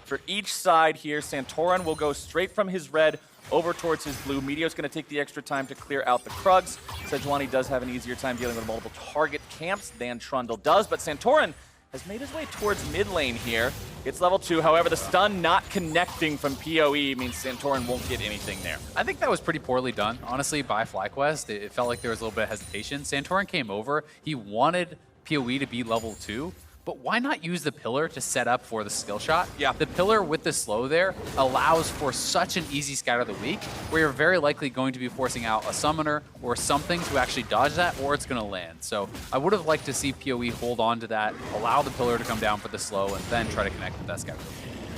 for each side here. Santorin will go straight from his red over towards his blue. Meteo's going to take the extra time to clear out the Krugs. Sejuani does have an easier time dealing with multiple target camps than Trundle does, but Santorin has made his way towards mid lane here. It's level 2, however, the stun not connecting from PoE means Santorin won't get anything there. I think that was pretty poorly done, honestly, by FlyQuest. It felt like there was a little bit of hesitation. Santorin came over. He wanted PoE to be level 2, but why not use the pillar to set up for the skill shot? Yeah. The pillar with the slow there allows for such an easy scatter of the weak, where you're very likely going to be forcing out a summoner or something to actually dodge that, or it's going to land. So I would have liked to see PoE hold on to that, allow the pillar to come down for the slow, and then try to connect with that scatter.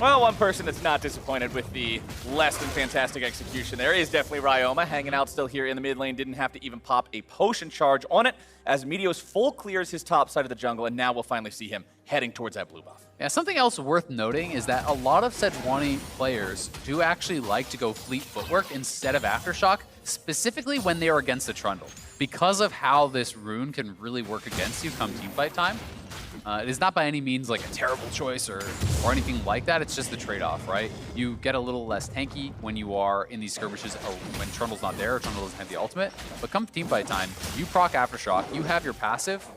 Well, one person that's not disappointed with the less than fantastic execution there is definitely Ryoma, hanging out still here in the mid lane. Didn't have to even pop a potion charge on it, as Meteos full clears his top side of the jungle, and now we'll finally see him heading towards that blue buff. Yeah, something else worth noting is that a lot of Sejuani players do actually like to go fleet footwork instead of Aftershock, specifically when they are against the Trundle. Because of how this rune can really work against you come teamfight time, it is not by any means like a terrible choice or anything like that. It's just the trade-off, right? You get a little less tanky when you are in these skirmishes when Trundle's not there or Trundle doesn't have the ultimate. But come teamfight time, you proc Aftershock, you have your passive,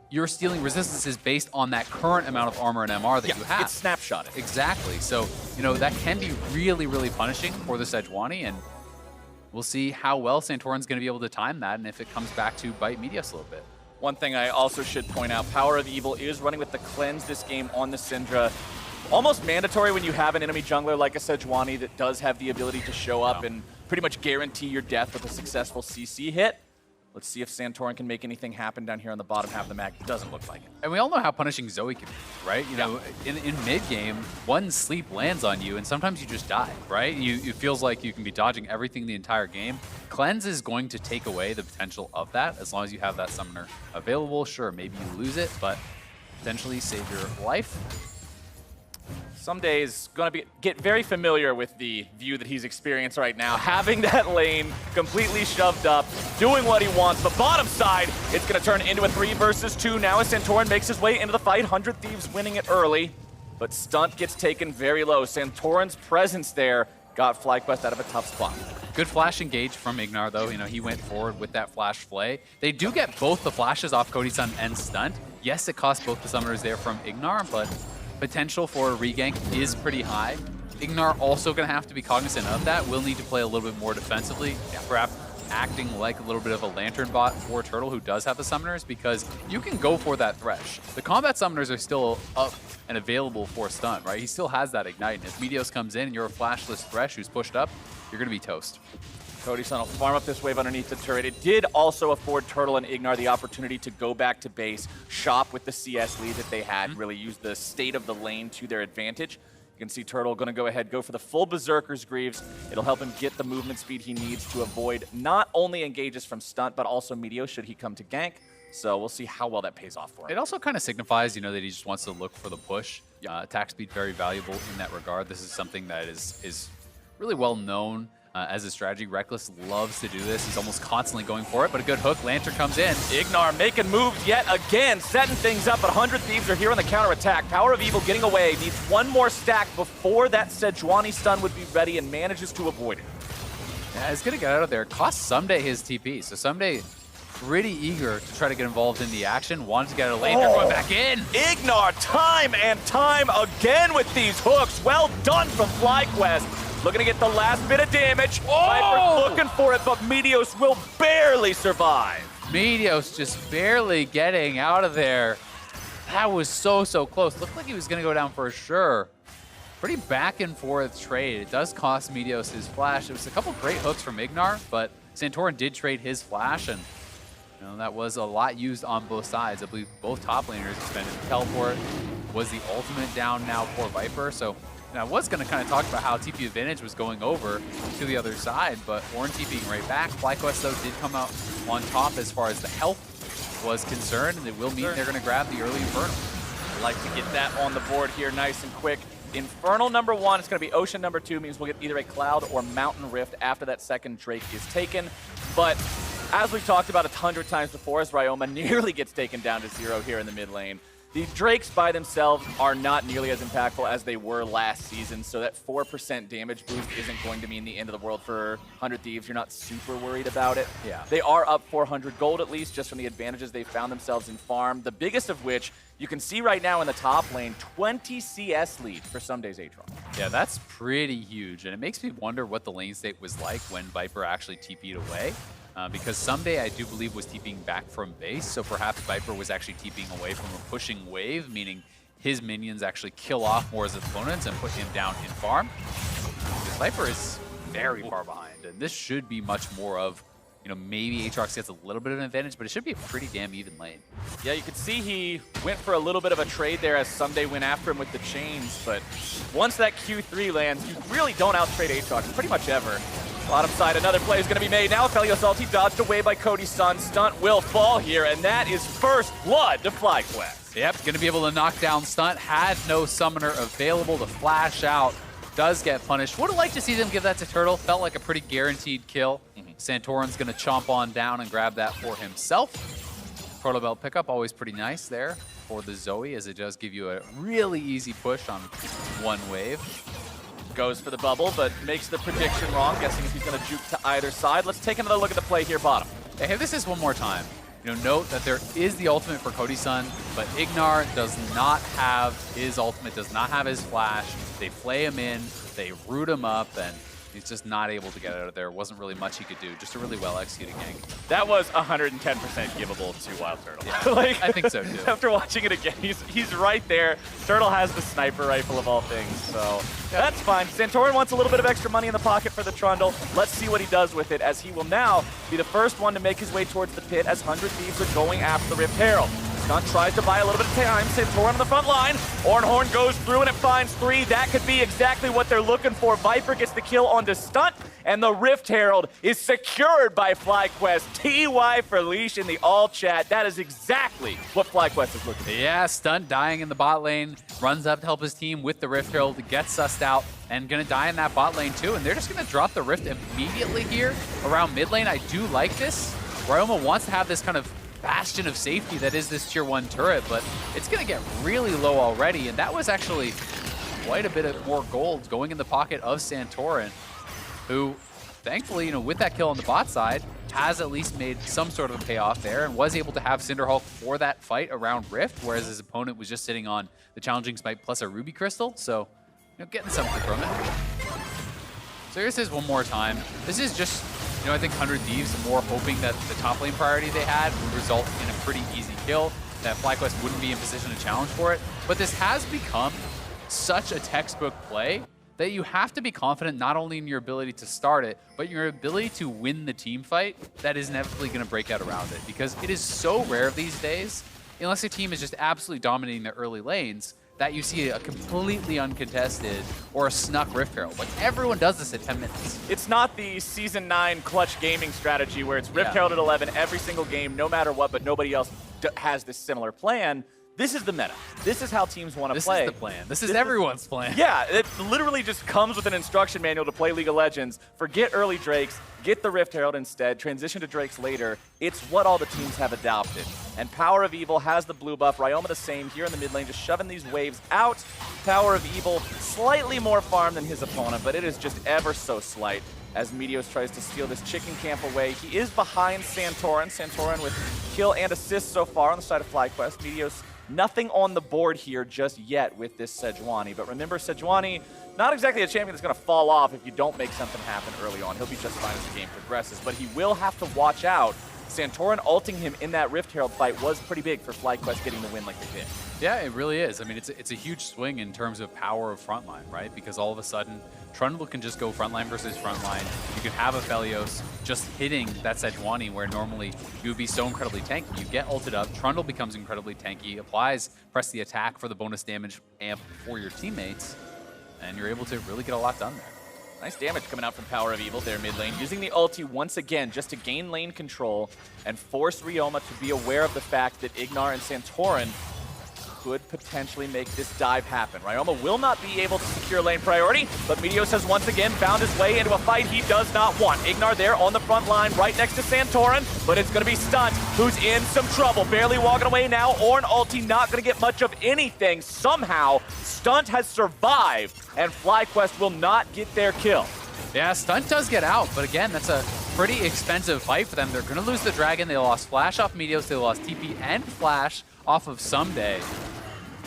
you're stealing resistances based on that current amount of armor and MR that you have. It's snapshotted. Exactly. So, you know, that can be really, really punishing for the Sejuani, and we'll see how well Santorin's going to be able to time that and if it comes back to bite Meteos a little bit. One thing I also should point out, Power of Evil is running with the cleanse this game on the Syndra. Almost mandatory when you have an enemy jungler like a Sejuani that does have the ability to show up and pretty much guarantee your death with a successful CC hit. Let's see if Santorin can make anything happen down here on the bottom half of the map. Doesn't look like it. And we all know how punishing Zoe can be, right? You know, in mid-game, one sleep lands on you, and sometimes you just die, right? It feels like you can be dodging everything the entire game. Cleanse is going to take away the potential of that, as long as you have that summoner available. Sure, maybe you lose it, but potentially save your life. Sumday's going to get very familiar with the view that he's experienced right now, having that lane completely shoved up, doing what he wants. The bottom side, it's going to turn into a 3 versus 2 now as Santorin makes his way into the fight. 100 Thieves winning it early, but Stunt gets taken very low. Santorin's presence there got FlyQuest out of a tough spot. Good flash engage from Ignar, though. You know, he went forward with that flash flay. They do get both the flashes off Kodi-san and Stunt. Yes, it costs both the summoners there from Ignar, but potential for a regank is pretty high. Ignar also going to have to be cognizant of that. Will need to play a little bit more defensively, perhaps acting like a little bit of a lantern bot for Turtle, who does have the summoners, because you can go for that Thresh. The combat summoners are still up and available for Stunt, right? He still has that ignite, and if Meteos comes in and you're a flashless Thresh who's pushed up, you're going to be toast. Kodi-san will farm up this wave underneath the turret. It did also afford Turtle and Ignar the opportunity to go back to base, shop with the CS lead that they had, really use the state of the lane to their advantage. You can see Turtle going to go ahead, go for the full Berserker's Greaves. It'll help him get the movement speed he needs to avoid not only engages from Stunt, but also Meteos should he come to gank. So we'll see how well that pays off for him. It also kind of signifies, you know, that he just wants to look for the push. Attack speed very valuable in that regard. This is something that is really well known as a strategy. Rekkles loves to do this. He's almost constantly going for it, but a good hook. Lantern comes in. Ignar making moves yet again, setting things up, but 100 Thieves are here on the counterattack. Power of Evil getting away, needs one more stack before that Sejuani stun would be ready and manages to avoid it. Yeah, he's going to get out of there. Cost Ssumday his TP, so Ssumday pretty eager to try to get involved in the action. Wanted to get a Lantern going back in. Ignar time and time again with these hooks. Well done from FlyQuest. Looking to get the last bit of damage. Viper's looking for it, but Meteos will barely survive. Meteos just barely getting out of there. That was so close. Looked like he was going to go down for sure. Pretty back and forth trade. It does cost Meteos his flash. It was a couple great hooks from Ignar, but Santorin did trade his flash, and you know, that was a lot used on both sides. I believe both top laners expended the teleport. Was the ultimate down now for Viper, so I was going to kind of talk about how TP advantage was going over to the other side, but Ornn TPing right back. FlyQuest, though, did come out on top as far as the health was concerned, and they will mean they're going to grab the early Infernal. I'd like to get that on the board here nice and quick. Infernal number 1, it's going to be Ocean number 2, means we'll get either a Cloud or Mountain Rift after that second Drake is taken. But as we've talked about 100 times before, as Ryoma nearly gets taken down to 0 here in the mid lane, the Drakes by themselves are not nearly as impactful as they were last season, so that 4% damage boost isn't going to mean the end of the world for 100 Thieves. You're not super worried about it. Yeah. They are up 400 gold at least, just from the advantages they found themselves in farm, the biggest of which you can see right now in the top lane, 20 CS lead for Ssumday's Atrium. Yeah, that's pretty huge, and it makes me wonder what the lane state was like when Viper actually TP'd away. Because Ssumday, I do believe, was TPing back from base, so perhaps Viper was actually TPing away from a pushing wave, meaning his minions actually kill off more of his opponents and put him down in farm. Because Viper is very far behind, and this should be much more of maybe Aatrox gets a little bit of an advantage, but it should be a pretty damn even lane. Yeah, you could see he went for a little bit of a trade there as Someday went after him with the chains, but once that Q3 lands, you really don't out-trade Aatrox pretty much ever. Bottom side, another play is going to be made. Now Aphelios ulti dodged away by Cody's son. Stunt will fall here, and that is first blood to FlyQuest. Yep, going to be able to knock down Stunt. Had no summoner available to flash out. Does get punished. Would have liked to see them give that to Turtle. Felt like a pretty guaranteed kill. Santorin's going to chomp on down and grab that for himself. Proto Belt pickup, always pretty nice there for the Zoe, as it does give you a really easy push on one wave. Goes for the bubble, but makes the prediction wrong, guessing if he's going to juke to either side. Let's take another look at the play here, bottom. Hey, this is one more time. Note that there is the ultimate for Cody's son, but Ignar does not have his ultimate, does not have his flash. They play him in, they root him up, and he's just not able to get out of there. Wasn't really much he could do. Just a really well-executed gank. That was 110% givable to Wild Turtle. Yeah, like, I think so, too. After watching it again, he's right there. Turtle has the sniper rifle of all things, so that's fine. Santorin wants a little bit of extra money in the pocket for the Trundle. Let's see what he does with it, as he will now be the first one to make his way towards the pit as 100 Thieves are going after the Rift Herald. Stunt tries to buy a little bit of time. Santorin on the front line. Ornhorn goes through and it finds 3. That could be exactly what they're looking for. Viper gets the kill onto Stunt, and the Rift Herald is secured by FlyQuest. TY for Leash in the all chat. That is exactly what FlyQuest is looking for. Yeah, Stunt dying in the bot lane. Runs up to help his team with the Rift Herald. Gets sussed out and going to die in that bot lane too. And they're just going to drop the Rift immediately here around mid lane. I do like this. Ryoma wants to have this kind of bastion of safety that is this tier 1 turret, but it's going to get really low already, and that was actually quite a bit of more gold going in the pocket of Santorin, who thankfully, with that kill on the bot side, has at least made some sort of a payoff there and was able to have Cinderhulk for that fight around Rift, whereas his opponent was just sitting on the challenging smite plus a Ruby Crystal, so getting something from it. So here's his one more time. This is just, I think 100 Thieves more hoping that the top lane priority they had would result in a pretty easy kill, that FlyQuest wouldn't be in position to challenge for it. But this has become such a textbook play that you have to be confident not only in your ability to start it, but your ability to win the team fight that is inevitably going to break out around it. Because it is so rare these days, unless a team is just absolutely dominating the early lanes, that you see a completely uncontested or a snuck Rift Herald. Like, everyone does this at 10 minutes. It's not the Season 9 clutch gaming strategy where it's Rift Herald at 11 every single game, no matter what, but nobody else has this similar plan. This is the meta. This is how teams want to play. This is the plan. This is everyone's plan. Yeah, it literally just comes with an instruction manual to play League of Legends. Forget early Drakes, get the Rift Herald instead, transition to Drakes later. It's what all the teams have adopted. And Power of Evil has the blue buff. Ryoma the same here in the mid lane, just shoving these waves out. Power of Evil, slightly more farm than his opponent, but it is just ever so slight as Meteos tries to steal this chicken camp away. He is behind Santorin. Santorin with kill and assist so far on the side of FlyQuest. Meteos nothing on the board here just yet with this Sejuani. But remember, Sejuani, not exactly a champion that's going to fall off if you don't make something happen early on. He'll be just fine as the game progresses. But he will have to watch out. Santorin ulting him in that Rift Herald fight was pretty big for FlyQuest getting the win like they did. Yeah, it really is. I mean, it's a huge swing in terms of power of frontline, right? Because all of a sudden, Trundle can just go frontline versus frontline. You can have Aphelios just hitting that Sejuani where normally you would be so incredibly tanky. You get ulted up, Trundle becomes incredibly tanky, applies, press the attack for the bonus damage amp for your teammates, and you're able to really get a lot done there. Nice damage coming out from Power of Evil there mid lane, using the ulti once again just to gain lane control and force Ryoma to be aware of the fact that Ignar and Santorin could potentially make this dive happen. Ryoma will not be able to secure lane priority, but Meteos has once again found his way into a fight he does not want. Ignar there on the front line right next to Santorin, but it's going to be Stunt, who's in some trouble. Barely walking away now. Ornn ulti not going to get much of anything. Somehow, Stunt has survived, and FlyQuest will not get their kill. Yeah, Stunt does get out, but again, that's a pretty expensive fight for them. They're going to lose the Dragon. They lost Flash off Meteos. They lost TP and Flash off of Someday.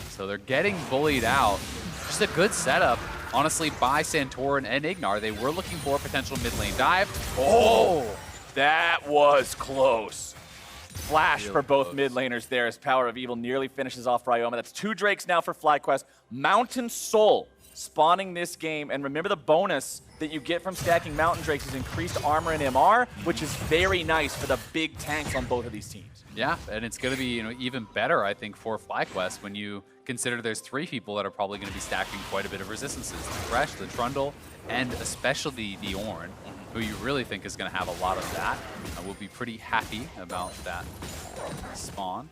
So they're getting bullied out. Just a good setup, honestly, by Santorin and Ignar. They were looking for a potential mid lane dive. Oh, that was close. Flash Really for both close. mid laners there as Power of Evil nearly finishes off Ryoma. That's 2 Drakes now for FlyQuest. Mountain Soul spawning this game. And remember, the bonus that you get from stacking Mountain Drakes is increased armor and MR, which is very nice for the big tanks on both of these teams. Yeah, and it's going to be even better, I think, for FlyQuest when you consider there's 3 people that are probably going to be stacking quite a bit of resistances. The Thresh, the Trundle, and especially the Ornn, who you really think is going to have a lot of that. We'll be pretty happy about that spawn.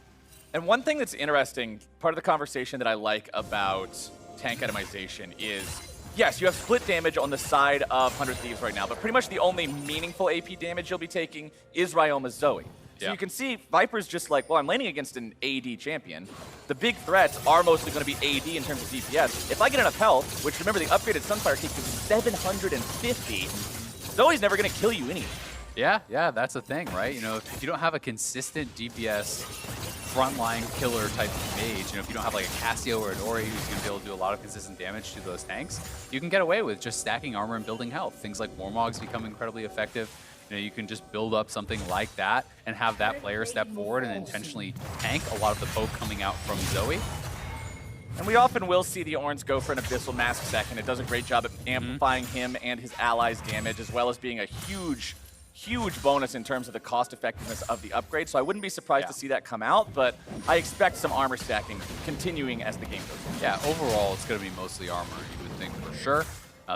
And one thing that's interesting, part of the conversation that I like about tank itemization is, yes, you have split damage on the side of 100 Thieves right now, but pretty much the only meaningful AP damage you'll be taking is Ryoma's Zoe. So you can see Viper's just like, well, I'm laning against an AD champion. The big threats are mostly going to be AD in terms of DPS. If I get enough health, which remember the upgraded Sunfire Cape gives 750, Zoe's never going to kill you anyway. Yeah, that's the thing, right? If you don't have a consistent DPS frontline killer type of mage, if you don't have like a Cassio or an Ori who's going to be able to do a lot of consistent damage to those tanks, you can get away with just stacking armor and building health. Things like Warmogs become incredibly effective. You can just build up something like that and have that player step forward and intentionally tank a lot of the poke coming out from Zoe. And we often will see the Ornns go for an Abyssal Mask second. It does a great job at amplifying him and his allies' damage, as well as being a huge bonus in terms of the cost effectiveness of the upgrade. So I wouldn't be surprised to see that come out, but I expect some armor stacking continuing as the game goes on. Yeah, overall it's going to be mostly armor, you would think for sure.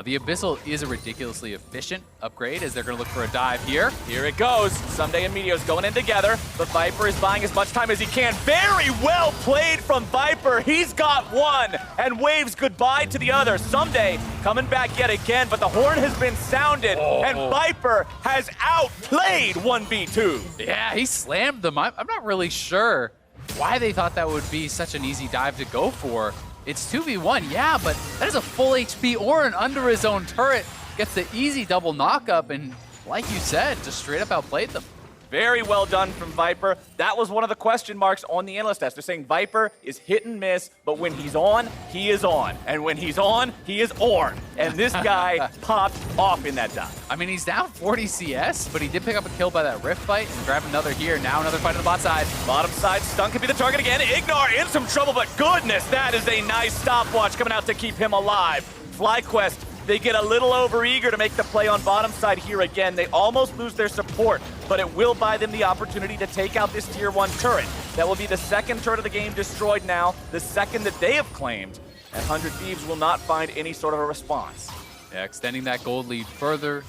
The Abyssal is a ridiculously efficient upgrade as they're going to look for a dive here. Here it goes. Someday and Meteos going in together, but Viper is buying as much time as he can. Very well played from Viper. He's got one and waves goodbye to the other. Someday coming back yet again, but the horn has been sounded and Viper has outplayed 1v2. Yeah, he slammed them. I'm not really sure why they thought that would be such an easy dive to go for. It's 2v1, yeah, but that is a full HP Ornn under his own turret. Gets the easy double knockup, and like you said, just straight up outplayed them. Very well done from Viper. That was one of the question marks on the analyst test. They're saying Viper is hit and miss, but when he's on, he is on. And when he's on, he is Ornn. And this guy popped off in that dive. I mean, he's down 40 CS, but he did pick up a kill by that Rift fight and grab another here. Now another fight on the bot side. Bottom side, Stun could be the target again. Ignar in some trouble, but goodness, that is a nice stopwatch coming out to keep him alive. FlyQuest, they get a little overeager to make the play on bottom side here again. They almost lose their support, but it will buy them the opportunity to take out this tier 1 turret. That will be the second turret of the game destroyed now, the second that they have claimed, and 100 Thieves will not find any sort of a response. Yeah, extending that gold lead further.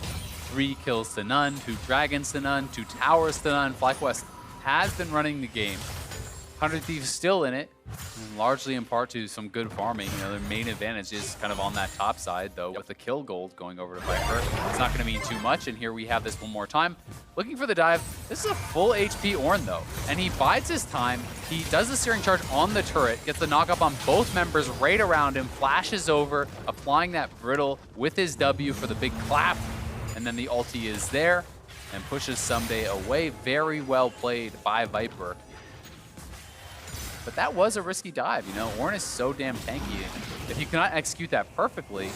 3 kills to none, 2 dragons to none, 2 towers to none. FlyQuest has been running the game. 100 Thieves still in it, largely in part to some good farming. Their main advantage is kind of on that top side, though, with the kill gold going over to Viper. It's not going to mean too much, and here we have this one more time. Looking for the dive. This is a full HP Ornn, though, and he bides his time. He does the Searing Charge on the turret, gets the knock-up on both members right around him, flashes over, applying that Brittle with his W for the big clap, and then the ulti is there and pushes Someday away. Very well played by Viper. But that was a risky dive, Ornn is so damn tanky. If you cannot execute that perfectly,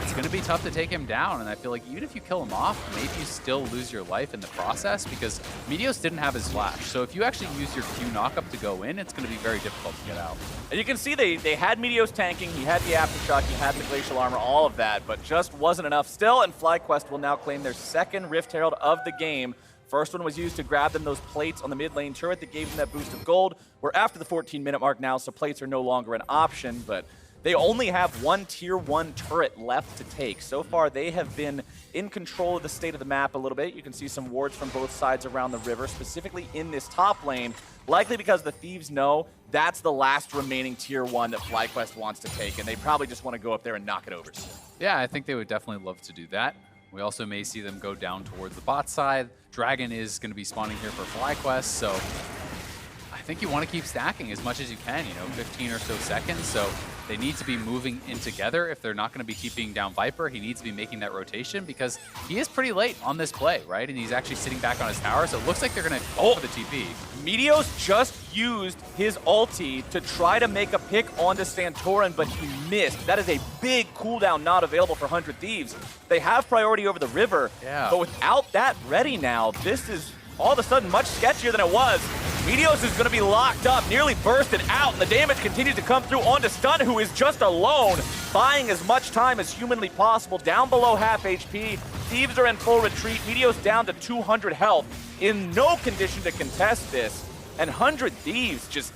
it's going to be tough to take him down. And I feel like even if you kill him off, maybe you still lose your life in the process because Meteos didn't have his flash. So if you actually use your Q knockup to go in, it's going to be very difficult to get out. And you can see they had Meteos tanking, he had the Aftershock, he had the Glacial Armor, all of that, but just wasn't enough still, and FlyQuest will now claim their second Rift Herald of the game. First one was used to grab them those plates on the mid lane turret that gave them that boost of gold. We're after the 14-minute mark now, so plates are no longer an option, but they only have one tier 1 turret left to take. So far, they have been in control of the state of the map a little bit. You can see some wards from both sides around the river, specifically in this top lane, likely because the Thieves know that's the last remaining tier 1 that FlyQuest wants to take, and they probably just want to go up there and knock it over. Yeah, I think they would definitely love to do that. We also may see them go down towards the bot side. Dragon is going to be spawning here for FlyQuest, so I think you want to keep stacking as much as you can, 15 or so seconds. So they need to be moving in together. If they're not going to be keeping down Viper, he needs to be making that rotation because he is pretty late on this play, right? And he's actually sitting back on his tower, so it looks like they're going to go for the TP. Meteos just used his ulti to try to make a pick onto Santorin, but he missed. That is a big cooldown not available for 100 Thieves. They have priority over the river, but without that ready now, this is all of a sudden much sketchier than it was. Meteos is going to be locked up, nearly bursted out, and the damage continues to come through onto Stun, who is just alone, buying as much time as humanly possible, down below half HP. Thieves are in full retreat. Meteos down to 200 health, in no condition to contest this, and 100 Thieves just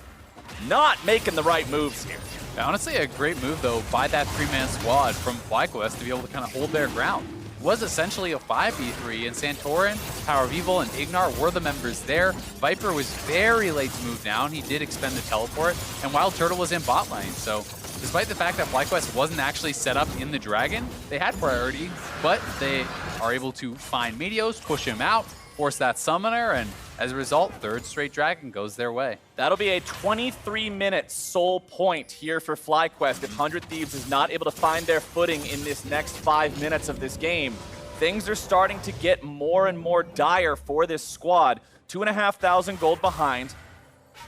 not making the right moves here. Yeah, honestly, a great move, though, by that 3-man squad from FlyQuest to be able to kind of hold their ground. It was essentially a 5v3, and Santorin, Power of Evil, and Ignar were the members there. Viper was very late to move down. He did expend the teleport, and Wild Turtle was in bot lane. So despite the fact that FlyQuest wasn't actually set up in the Dragon, they had priority, but they are able to find Meteos, push him out, force that summoner, and as a result, third straight Dragon goes their way. That'll be a 23-minute soul point here for FlyQuest if 100 Thieves is not able to find their footing in this next 5 minutes of this game. Things are starting to get more and more dire for this squad. 2,500 gold behind.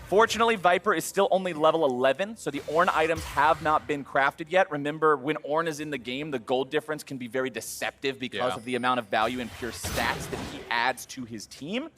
Fortunately, Viper is still only level 11, so the Ornn items have not been crafted yet. Remember, when Ornn is in the game, the gold difference can be very deceptive because of the amount of value and pure stats that he adds to his team.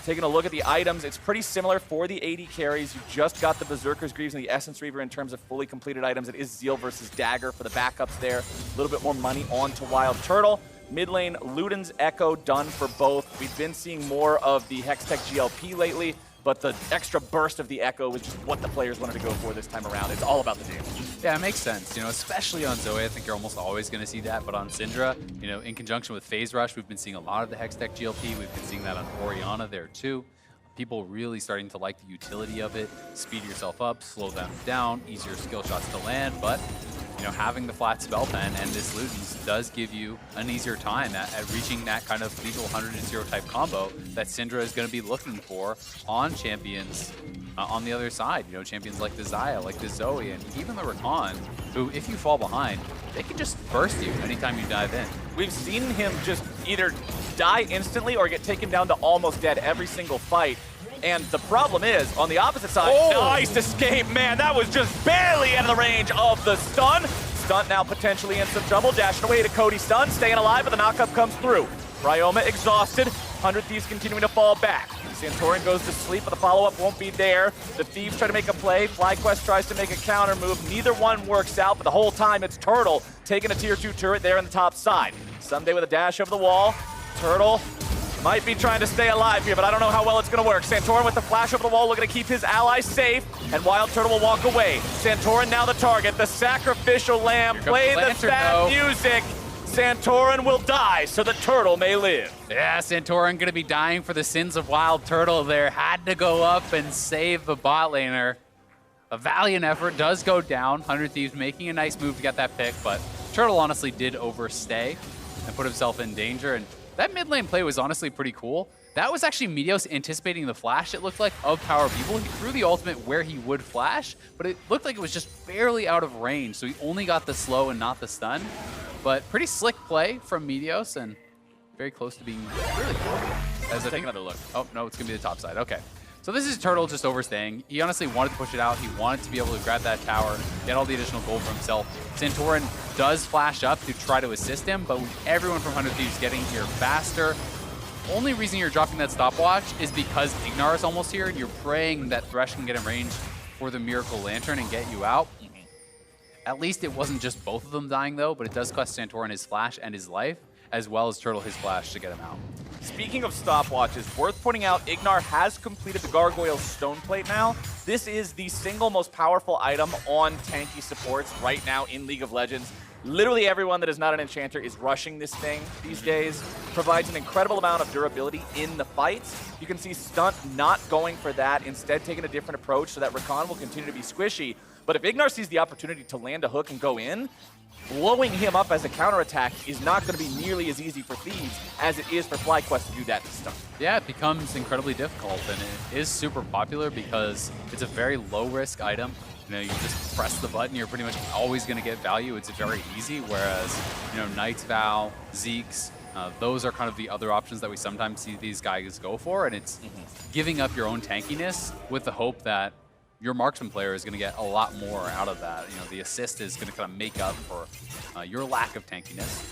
Taking a look at the items, it's pretty similar for the AD carries. You just got the Berserker's Greaves and the Essence Reaver in terms of fully completed items. It is Zeal versus Dagger for the backups there. A little bit more money onto Wild Turtle. Mid lane, Luden's Echo done for both. We've been seeing more of the Hextech GLP lately, but the extra burst of the Echo was just what the players wanted to go for this time around. It's all about the damage. Yeah, it makes sense. You know, especially on Zoe, I think you're almost always going to see that. But on Syndra, you know, in conjunction with Phase Rush, we've been seeing a lot of the Hextech GLP. We've been seeing that on Orianna there too. People really starting to like the utility of it. Speed yourself up, slow them down, easier skill shots to land. But, you know, having the flat spell pen and this Luden's does give you an easier time at reaching that kind of lethal 100-0 type combo that Syndra is going to be looking for on champions on the other side. You know, champions like the Xayah, like the Zoe, and even the Rakan, who, if you fall behind, they can just burst you anytime you dive in. We've seen him just either die instantly or get taken down to almost dead every single fight. And the problem is, on the opposite side, nice escape, man. That was just barely out of the range of the stun. Stunt now potentially in some trouble. Dashing away to Cody Stun, staying alive, but the knockup comes through. Ryoma exhausted. 100 Thieves continuing to fall back. Santorin goes to sleep, but the follow-up won't be there. The Thieves try to make a play. FlyQuest tries to make a counter move. Neither one works out, but the whole time it's Turtle taking a tier 2 turret there on the top side. Someday with a dash over the wall. Turtle might be trying to stay alive here, but I don't know how well it's going to work. Santorin with the flash over the wall, looking to keep his allies safe, and Wild Turtle will walk away. Santorin now the target, the sacrificial lamb. Play the sad music. Santorin will die so the Turtle may live. Yeah, Santorin going to be dying for the sins of Wild Turtle there. Had to go up and save the bot laner. A valiant effort does go down. 100 Thieves making a nice move to get that pick, but Turtle honestly did overstay and put himself in danger. And that mid lane play was honestly pretty cool. That was actually Meteos anticipating the flash, it looked like, of Power of Evil. He threw the ultimate where he would flash, but it looked like it was just barely out of range, so he only got the slow and not the stun. But pretty slick play from Meteos, and very close to being really cool. Let's take another look. Oh, no, it's going to be the top side. Okay. So this is Turtle just overstaying. He honestly wanted to push it out. He wanted to be able to grab that tower, get all the additional gold for himself. Santorin does flash up to try to assist him, but with everyone from 100 Thieves getting here faster, only reason you're dropping that stopwatch is because Ignar is almost here, and you're praying that Thresh can get in range for the Miracle Lantern and get you out. At least it wasn't just both of them dying, though, but it does cost Santorin his flash and his life, as well as Turtle his flash to get him out. Speaking of stopwatches, worth pointing out, Ignar has completed the Gargoyle Stone Plate now. This is the single most powerful item on tanky supports right now in League of Legends. Literally everyone that is not an enchanter is rushing this thing these days. Provides an incredible amount of durability in the fights. You can see Stunt not going for that, instead taking a different approach so that Rakan will continue to be squishy. But if Ignar sees the opportunity to land a hook and go in, blowing him up as a counterattack is not going to be nearly as easy for Thieves as it is for FlyQuest to do that to Stunt. Yeah, it becomes incredibly difficult, and it is super popular because it's a very low-risk item. You know, you just press the button, you're pretty much always going to get value. It's very easy, whereas, you know, Knight's Vow, Zeke's, those are kind of the other options that we sometimes see these guys go for, and it's giving up your own tankiness with the hope that your marksman player is going to get a lot more out of that. You know, the assist is going to kind of make up for your lack of tankiness.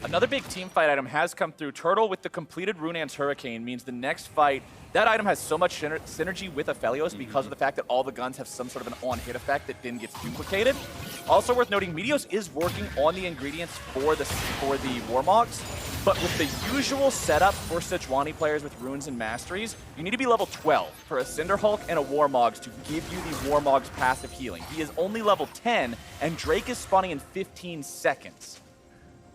Another big team fight item has come through. Turtle with the completed Runaan's Hurricane means the next fight, that item has so much synergy with Aphelios because of the fact that all the guns have some sort of an on-hit effect that then gets duplicated. Also worth noting, Meteos is working on the ingredients for the Warmogs, but with the usual setup for Sejuani players with runes and masteries, you need to be level 12 for a Cinderhulk and a Warmogs to give you the Warmogs passive healing. He is only level 10, and Drake is spawning in 15 seconds.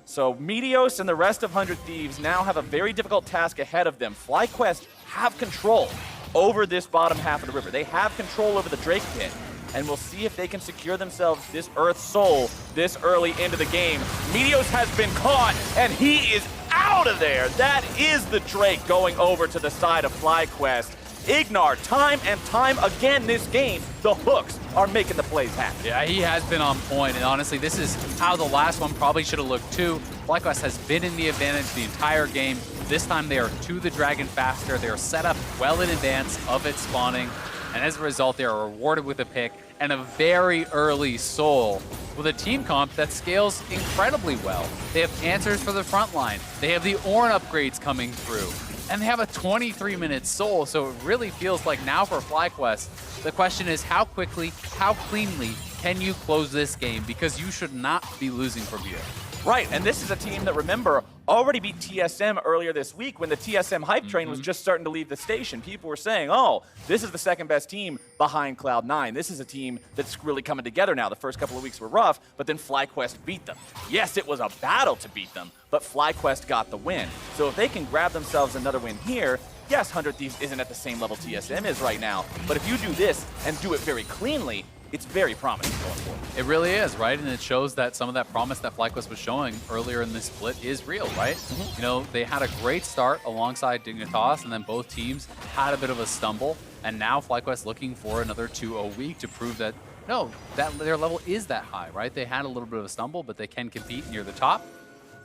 So Meteos and the rest of 100 Thieves now have a very difficult task ahead of them. FlyQuest have control over this bottom half of the river. They have control over the Drake pit, and we'll see if they can secure themselves this Earth Soul this early into the game. Meteos has been caught, and he is out of there. That is the Drake going over to the side of FlyQuest. Ignar, time and time again this game, the hooks are making the plays happen. Yeah, he has been on point, and honestly, this is how the last one probably should have looked too. FlyQuest has been in the advantage the entire game. This time they are to the dragon faster. They are set up well in advance of it spawning, and as a result, they are rewarded with a pick and a very early soul with a team comp that scales incredibly well. They have answers for the front line. They have the Ornn upgrades coming through. And they have a 23-minute soul, so it really feels like now for FlyQuest, the question is how quickly, how cleanly can you close this game? Because you should not be losing from here. Right, and this is a team that, remember, already beat TSM earlier this week when the TSM hype train was just starting to leave the station. People were saying, oh, this is the second best team behind Cloud9. This is a team that's really coming together now. The first couple of weeks were rough, but then FlyQuest beat them. Yes, it was a battle to beat them, but FlyQuest got the win. So if they can grab themselves another win here, yes, 100 Thieves isn't at the same level TSM is right now, but if you do this and do it very cleanly, it's very promising going forward. It really is, right? And it shows that some of that promise that FlyQuest was showing earlier in this split is real, right? You know, they had a great start alongside Dignitas, and then both teams had a bit of a stumble, and now FlyQuest looking for another 2-0 week to prove that, no, that their level is that high, right? They had a little bit of a stumble, but they can compete near the top.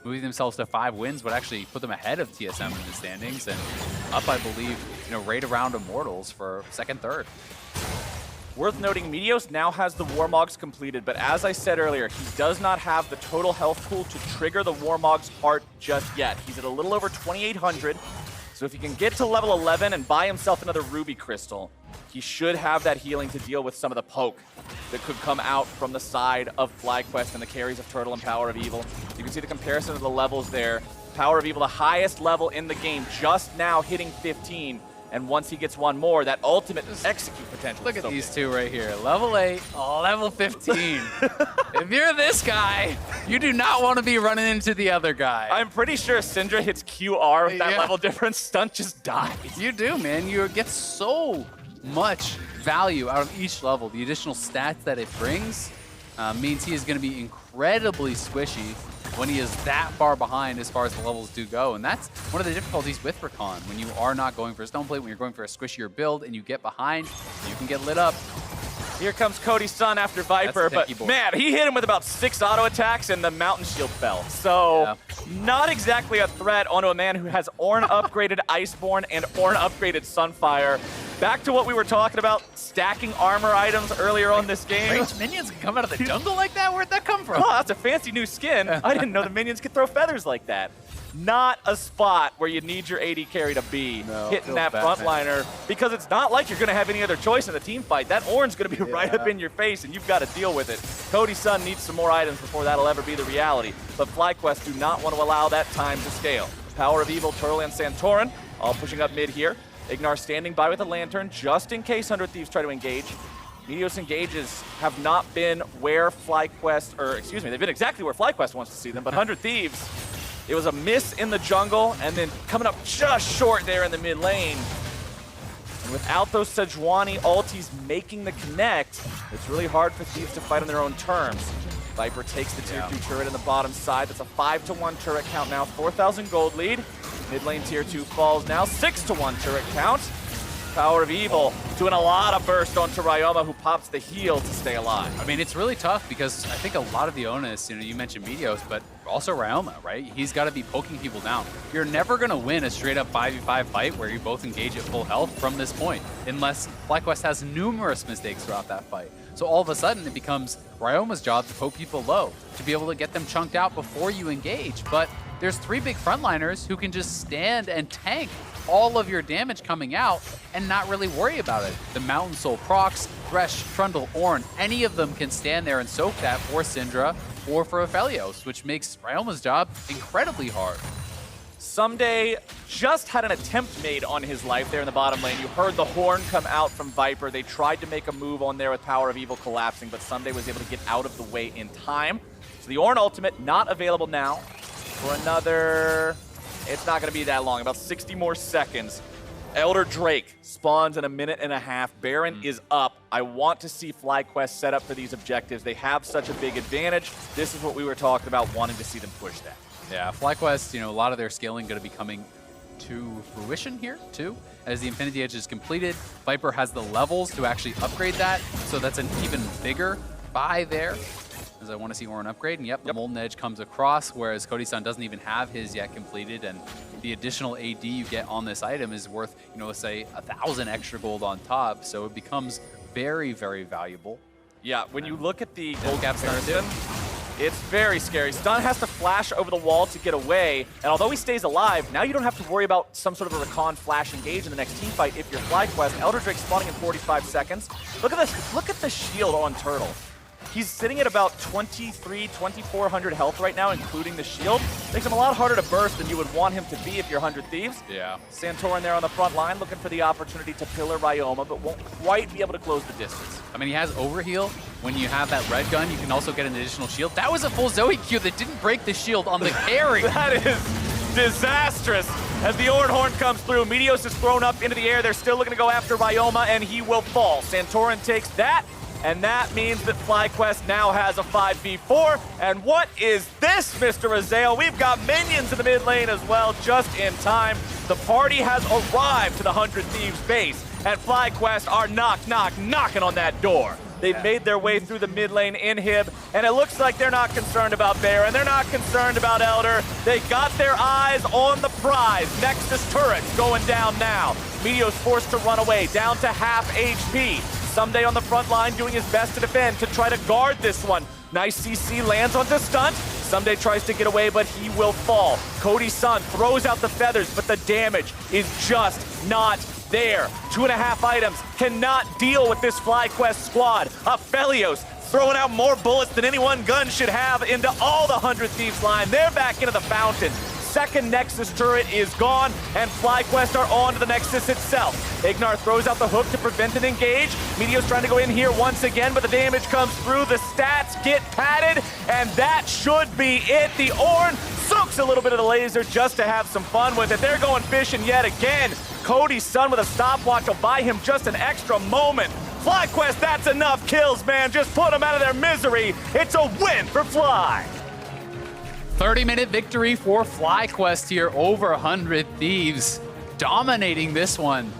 Moving themselves to 5 wins would actually put them ahead of TSM in the standings, and up, I believe, you know, right around Immortals for second, third. Worth noting, Meteos now has the Warmogs completed, but as I said earlier, he does not have the total health pool to trigger the Warmog's heart just yet. He's at a little over 2,800, so if he can get to level 11 and buy himself another Ruby Crystal, he should have that healing to deal with some of the poke that could come out from the side of FlyQuest and the carries of Turtle and Power of Evil. You can see the comparison of the levels there. Power of Evil, the highest level in the game, just now hitting 15. And once he gets one more, that ultimate execute potential. Look at these two right here. Level 8, level 15. If you're this guy, you do not want to be running into the other guy. I'm pretty sure Syndra hits QR with that level difference. Stunt just dies. You do, man. You get so much value out of each level. The additional stats that it brings means he is going to be incredibly squishy when he is that far behind as far as the levels do go. And that's one of the difficulties with Rakan. When you are not going for a Stoneplate, when you're going for a squishier build and you get behind, you can get lit up. Here comes Cody's son after Viper, but man, he hit him with about 6 auto attacks and the Mountain Shield fell. So not exactly a threat onto a man who has Ornn upgraded Iceborne and Ornn upgraded Sunfire. Back to what we were talking about, stacking armor items earlier on this game. Ranged minions can come out of the jungle like that? Where'd that come from? Oh, that's a fancy new skin. I didn't know the minions could throw feathers like that. Not a spot where you need your AD carry to be hitting that frontliner, because it's not like you're going to have any other choice in the team fight. That Ornn's going to be right up in your face, and you've got to deal with it. Cody's son needs some more items before that'll ever be the reality, but FlyQuest do not want to allow that time to scale. Power of Evil, Turtle, and Santorin all pushing up mid here. Ignar standing by with a lantern just in case 100 Thieves try to engage. Meteos engages have not been where FlyQuest, or excuse me, they've been exactly where FlyQuest wants to see them, but 100 Thieves, it was a miss in the jungle and then coming up just short there in the mid lane. And without those Sejuani ultis making the connect, it's really hard for Thieves to fight on their own terms. Viper takes the tier 2 turret in the bottom side. That's a 5-to-1 turret count now, 4,000 gold lead. Mid lane tier 2 falls now, 6-to-1 turret count. Power of Evil doing a lot of burst onto Ryoma, who pops the heal to stay alive. I mean, it's really tough because I think a lot of the onus, you know, you mentioned Meteos, but also Ryoma, right? He's got to be poking people down. You're never going to win a straight-up 5v5 fight where you both engage at full health from this point, unless FlyQuest has numerous mistakes throughout that fight. So all of a sudden, it becomes Ryoma's job to poke people low, to be able to get them chunked out before you engage. But there's 3 big frontliners who can just stand and tank all of your damage coming out and not really worry about it. The Mountain Soul procs, Thresh, Trundle, Ornn, any of them can stand there and soak that for Syndra or for Aphelios, which makes Ryoma's job incredibly hard. Ssumday just had an attempt made on his life there in the bottom lane. You heard the horn come out from Viper. They tried to make a move on there with Power of Evil collapsing, but Ssumday was able to get out of the way in time. So the Ornn ultimate not available now for another, it's not going to be that long, about 60 more seconds. Elder Drake spawns in a minute and a half. Baron is up. I want to see FlyQuest set up for these objectives. They have such a big advantage. This is what we were talking about, wanting to see them push that. Yeah, FlyQuest, a lot of their scaling going to be coming to fruition here, too. As the Infinity Edge is completed, Viper has the levels to actually upgrade that, so that's an even bigger buy there. As I want to see Ornn upgrade, and the Molten Edge comes across, whereas Cody-san doesn't even have his yet completed, and the additional AD you get on this item is worth, let's say 1,000 extra gold on top, so it becomes very, very valuable. Yeah, when you look at the gold gap stun too. It's very scary. Stun has to flash over the wall to get away, and although he stays alive, now you don't have to worry about some sort of a Rakan flash engage in the next team fight if you're FlyQuest. Elder Drake spawning in 45 seconds. Look at this. Look at the shield on Turtle. He's sitting at about 2,400 health right now, including the shield. Makes him a lot harder to burst than you would want him to be if you're 100 Thieves. Yeah. Santorin there on the front line, looking for the opportunity to pillar Ryoma, but won't quite be able to close the distance. I mean, he has overheal. When you have that red gun, you can also get an additional shield. That was a full Zoe Q that didn't break the shield on the carry. That is disastrous. As the Ornn Horn comes through, Meteos is thrown up into the air. They're still looking to go after Ryoma, and he will fall. Santorin takes that. And that means that FlyQuest now has a 5v4. And what is this, Mr. Azael? We've got minions in the mid lane as well, just in time. The party has arrived to the 100 Thieves base, and FlyQuest are knocking on that door. They've made their way through the mid lane inhib, and it looks like they're not concerned about Baron. They're not concerned about Elder. They got their eyes on the prize. Nexus turrets going down now. Meteos forced to run away, down to half HP. Ssumday on the front line doing his best to defend, to try to guard this one. Nice CC lands onto Stunt. Ssumday tries to get away, but he will fall. Cody-san throws out the feathers, but the damage is just not there. 2.5 items cannot deal with this FlyQuest squad. Aphelios throwing out more bullets than any one gun should have into all the 100 Thieves line. They're back into the fountain. Second Nexus turret is gone, and FlyQuest are on to the Nexus itself. Ignar throws out the hook to prevent an engage. Meteos trying to go in here once again, but the damage comes through. The stats get padded, and that should be it. The Ornn soaks a little bit of the laser just to have some fun with it. They're going fishing yet again. Cody-san with a stopwatch will buy him just an extra moment. FlyQuest, that's enough kills, man. Just put them out of their misery. It's a win for Fly. 30-minute victory for FlyQuest here over 100 Thieves. Dominating this one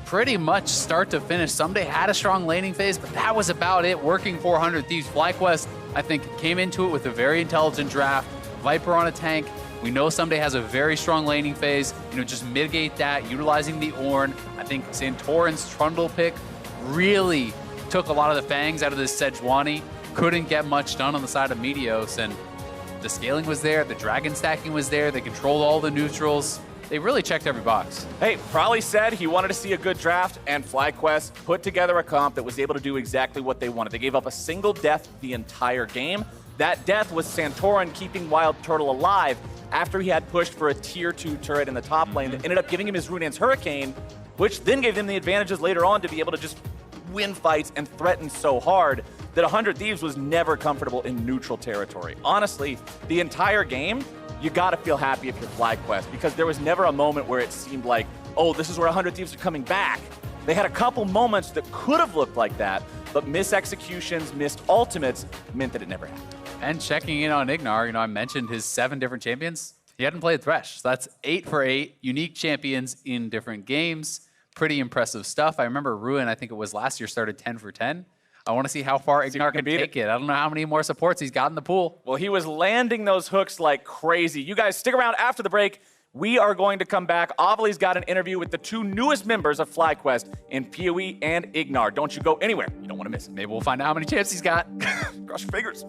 pretty much start to finish. Ssumday had a strong laning phase, but that was about it. Working for 100 Thieves. FlyQuest, I think, came into it with a very intelligent draft. Viper on a tank. We know Ssumday has a very strong laning phase. Just mitigate that, utilizing the Ornn. I think Santorin's Trundle pick really took a lot of the fangs out of this Sejuani. Couldn't get much done on the side of Meteos, and the scaling was there, the dragon stacking was there, they controlled all the neutrals. They really checked every box. Hey, Prolly said he wanted to see a good draft, and FlyQuest put together a comp that was able to do exactly what they wanted. They gave up a single death the entire game. That death was Santorin keeping Wild Turtle alive after he had pushed for a tier 2 turret in the top lane that ended up giving him his Runedanc's Hurricane, which then gave him the advantages later on to be able to just win fights and threaten so hard that 100 Thieves was never comfortable in neutral territory. Honestly, the entire game, you gotta feel happy if you're FlyQuest, because there was never a moment where it seemed like, oh, this is where 100 Thieves are coming back. They had a couple moments that could have looked like that, but misexecutions, missed ultimates meant that it never happened. And checking in on Ignar, I mentioned his 7 different champions. He hadn't played Thresh, so that's 8 for 8 unique champions in different games. Pretty impressive stuff. I remember Ruin, I think it was last year, started 10 for 10. I want to see how far Ignar can take it. I don't know how many more supports he's got in the pool. Well, he was landing those hooks like crazy. You guys stick around after the break. We are going to come back. Avali's got an interview with the two newest members of FlyQuest in PoE and Ignar. Don't you go anywhere. You don't want to miss it. Maybe we'll find out how many champs he's got. Cross your fingers.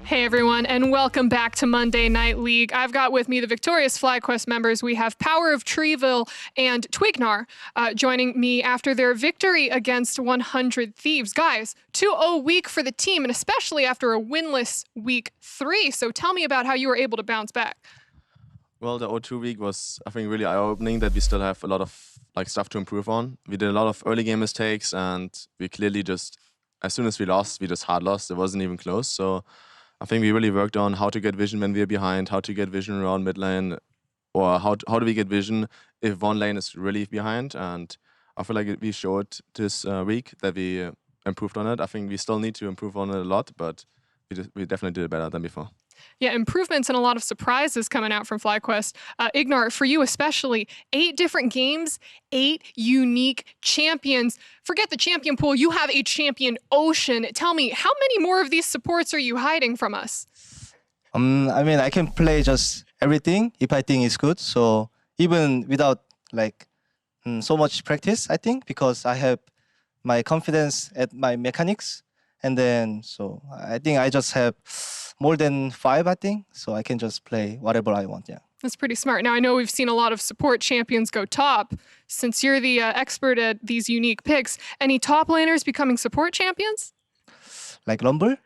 Hey everyone, and welcome back to Monday Night League. I've got with me the victorious FlyQuest members. We have Power of Treeville and Twignar joining me after their victory against 100 Thieves. Guys, 2-0 week for the team, and especially after a winless week 3. So tell me about how you were able to bounce back. Well, the 0-2 week was, I think, really eye-opening that we still have a lot of stuff to improve on. We did a lot of early game mistakes, and we clearly just, as soon as we lost, we just hard lost. It wasn't even close. So I think we really worked on how to get vision when we're behind, how to get vision around mid lane, or how do we get vision if one lane is really behind. And I feel like we showed this week that we improved on it. I think we still need to improve on it a lot, but we definitely did it better than before. Yeah, improvements and a lot of surprises coming out from FlyQuest. Ignar, for you especially, 8 different games, 8 unique champions. Forget the champion pool, you have a champion ocean. Tell me, how many more of these supports are you hiding from us? I mean, I can play just everything if I think it's good. So even without so much practice, I think, because I have my confidence at my mechanics. And then, so I think I just have more than 5, I think. So I can just play whatever I want, yeah. That's pretty smart. Now, I know we've seen a lot of support champions go top. Since you're the expert at these unique picks, any top laners becoming support champions? Like Rumble?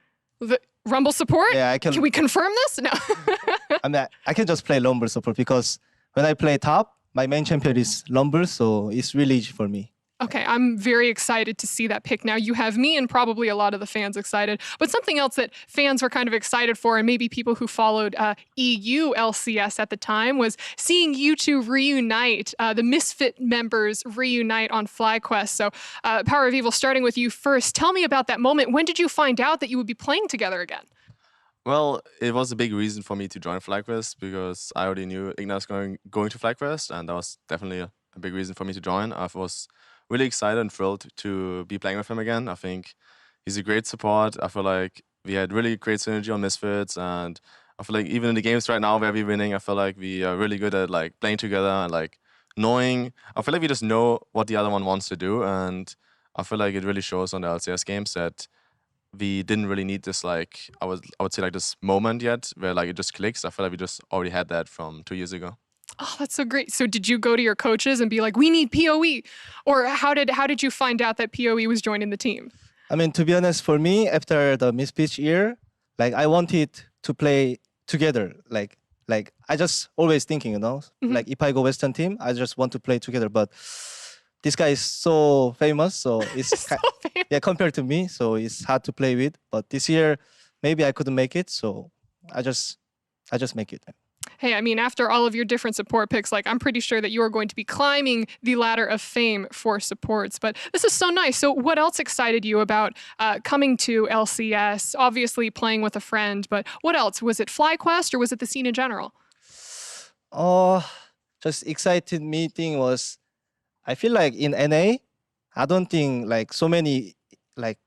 The Rumble support? Yeah, I can. Can we confirm this? No. I mean, I can just play Rumble support because when I play top, my main champion is Rumble, so it's really easy for me. Okay, I'm very excited to see that pick now. You have me and probably a lot of the fans excited. But something else that fans were kind of excited for, and maybe people who followed EU LCS at the time, was seeing you two reunite, the Misfit members reunite on FlyQuest. So, Power of Evil, starting with you first, tell me about that moment. When did you find out that you would be playing together again? Well, it was a big reason for me to join FlyQuest because I already knew Ignaz going to FlyQuest, and that was definitely a big reason for me to join. I was really excited and thrilled to be playing with him again. I think he's a great support. I feel like we had really great synergy on Misfits, and I feel like even in the games right now where we're winning, I feel like we are really good at like playing together and like knowing. I feel like we just know what the other one wants to do, and I feel like it really shows on the LCS games that we didn't really need this like I would say like this moment yet where like it just clicks. I feel like we just already had that from 2 years ago. Oh, that's so great. So did you go to your coaches and be like, we need PoE? Or how did you find out that PoE was joining the team? I mean, to be honest, for me, after the Misfits year, like I wanted to play together. Like I just always thinking, you know, like if I go Western team, I just want to play together. But this guy is so famous, so it's yeah, compared to me, so it's hard to play with. But this year, maybe I couldn't make it, so I just make it. Hey, I mean, after all of your different support picks, like I'm pretty sure that you are going to be climbing the ladder of fame for supports. But this is so nice. So what else excited you about coming to LCS? Obviously playing with a friend, but what else? Was it FlyQuest or was it the scene in general? Just excited me thing was, I feel like in NA, I don't think like so many like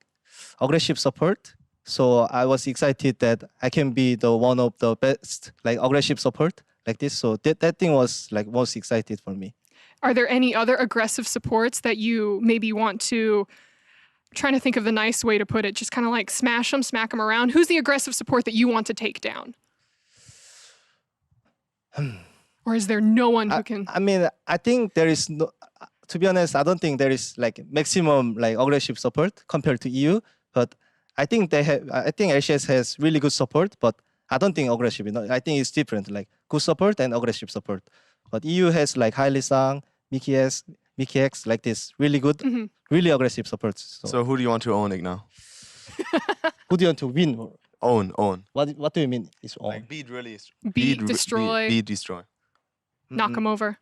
aggressive support. So I was excited that I can be the one of the best like aggressive support like this. So that thing was like most excited for me. Are there any other aggressive supports that you maybe want to, I'm trying to think of the nice way to put it, just kind of like smack them around? Who's the aggressive support that you want to take down? Or is there no one who can? I mean, I think there is no, to be honest, I don't think there is like maximum like aggressive support compared to EU, but I think LCS has really good support, but I don't think aggressive. You know, I think it's different, like good support and aggressive support. But EU has like Hailey Sang, Mickey X, like this really good, really aggressive support. So who do you want to own, Igna? Who do you want to win? Own. What do you mean? Is own? Like beat really. Beat, destroy. Beat, destroy. Knock him over.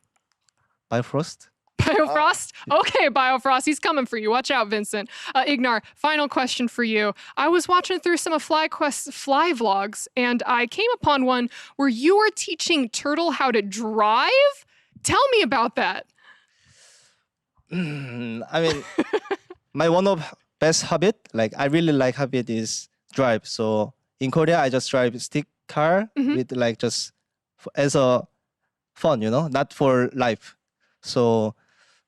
Bifrost? Biofrost? Okay, Biofrost, he's coming for you. Watch out, Vincent. Ignar, final question for you. I was watching through some of FlyQuest's fly vlogs, and I came upon one where you were teaching Turtle how to drive? Tell me about that. I mean, my one of best habit, like I really like habit is drive. So in Korea, I just drive stick car with like just as a fun, you know, not for life. So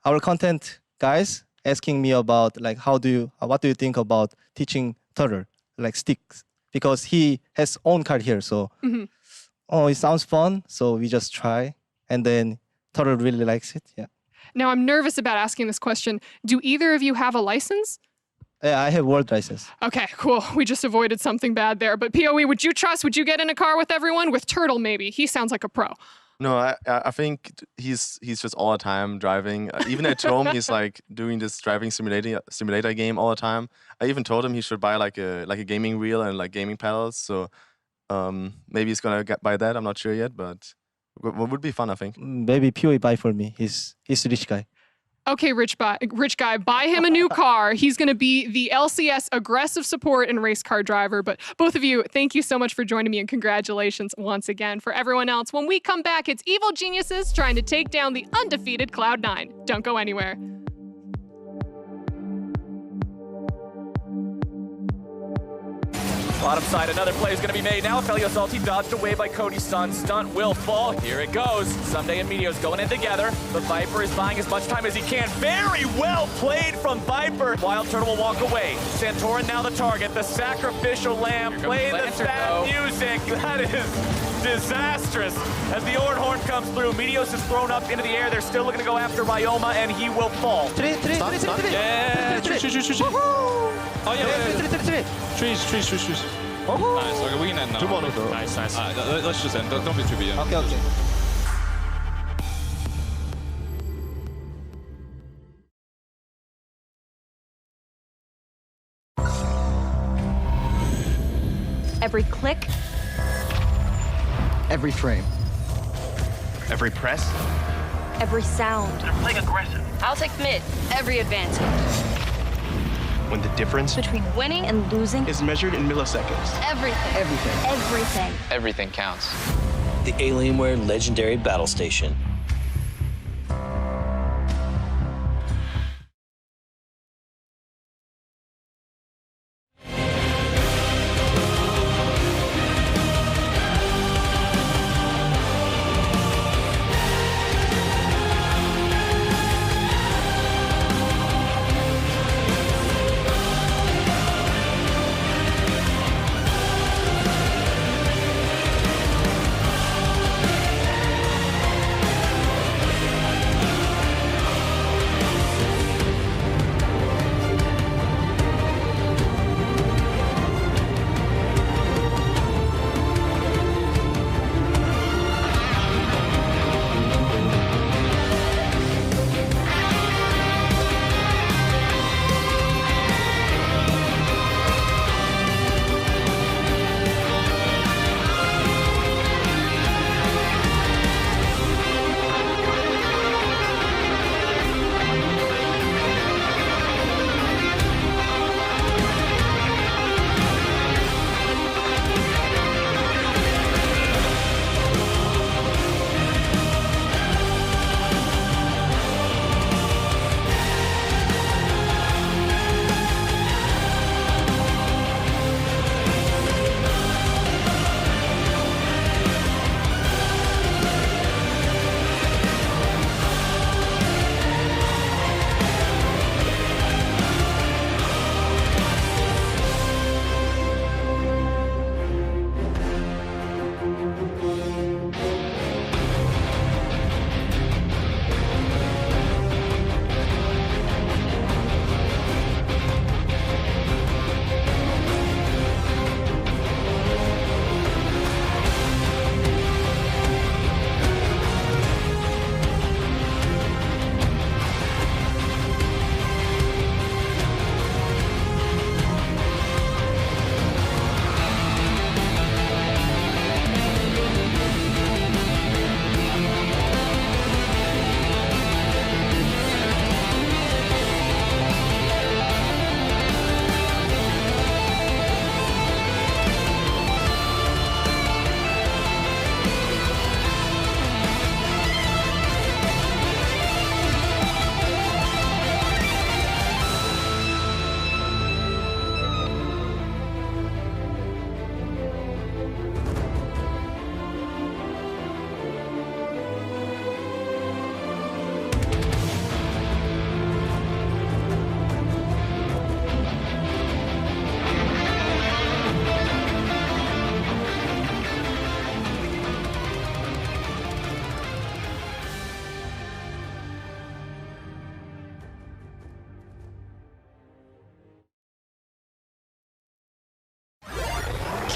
our content guys asking me about like what do you think about teaching Turtle like sticks, because he has own car here. So it sounds fun. So we just try, and then Turtle really likes it. Yeah. Now I'm nervous about asking this question. Do either of you have a license? Yeah, I have world license. Okay, cool. We just avoided something bad there. But PoE, would you get in a car with everyone? With Turtle, maybe. He sounds like a pro. No, I think he's just all the time driving. Even at home, he's like doing this driving simulator game all the time. I even told him he should buy like a gaming wheel and like gaming pedals. So maybe he's gonna buy that. I'm not sure yet, but what would be fun, I think. Maybe PoE buy for me. He's a rich guy. Okay, rich guy, buy him a new car. He's going to be the LCS aggressive support and race car driver. But both of you, thank you so much for joining me, and congratulations once again. For everyone else, when we come back, it's Evil Geniuses trying to take down the undefeated Cloud9. Don't go anywhere. Bottom side, another play is going to be made now. Felio Salty dodged away by Cody's son. Stunt will fall. Here it goes. Someday and Meteos going in together. The Viper is buying as much time as he can. Very well played from Viper. Wild Turtle will walk away. Santorin now the target. The sacrificial lamb. Play the sad music. That is disastrous. As the Ord Horn comes through, Meteos is thrown up into the air. They're still looking to go after Ryoma, and he will fall. Yeah, trees. Nice, okay, we can end now. Nice. Let's just end. Don't be too big. Okay. Every click. Every frame. Every press. Every sound. They're playing aggressive. I'll take mid. Every advantage. When the difference Between winning and losing. is measured in milliseconds. Everything. Everything. Everything. Everything counts. The Alienware Legendary Battle Station.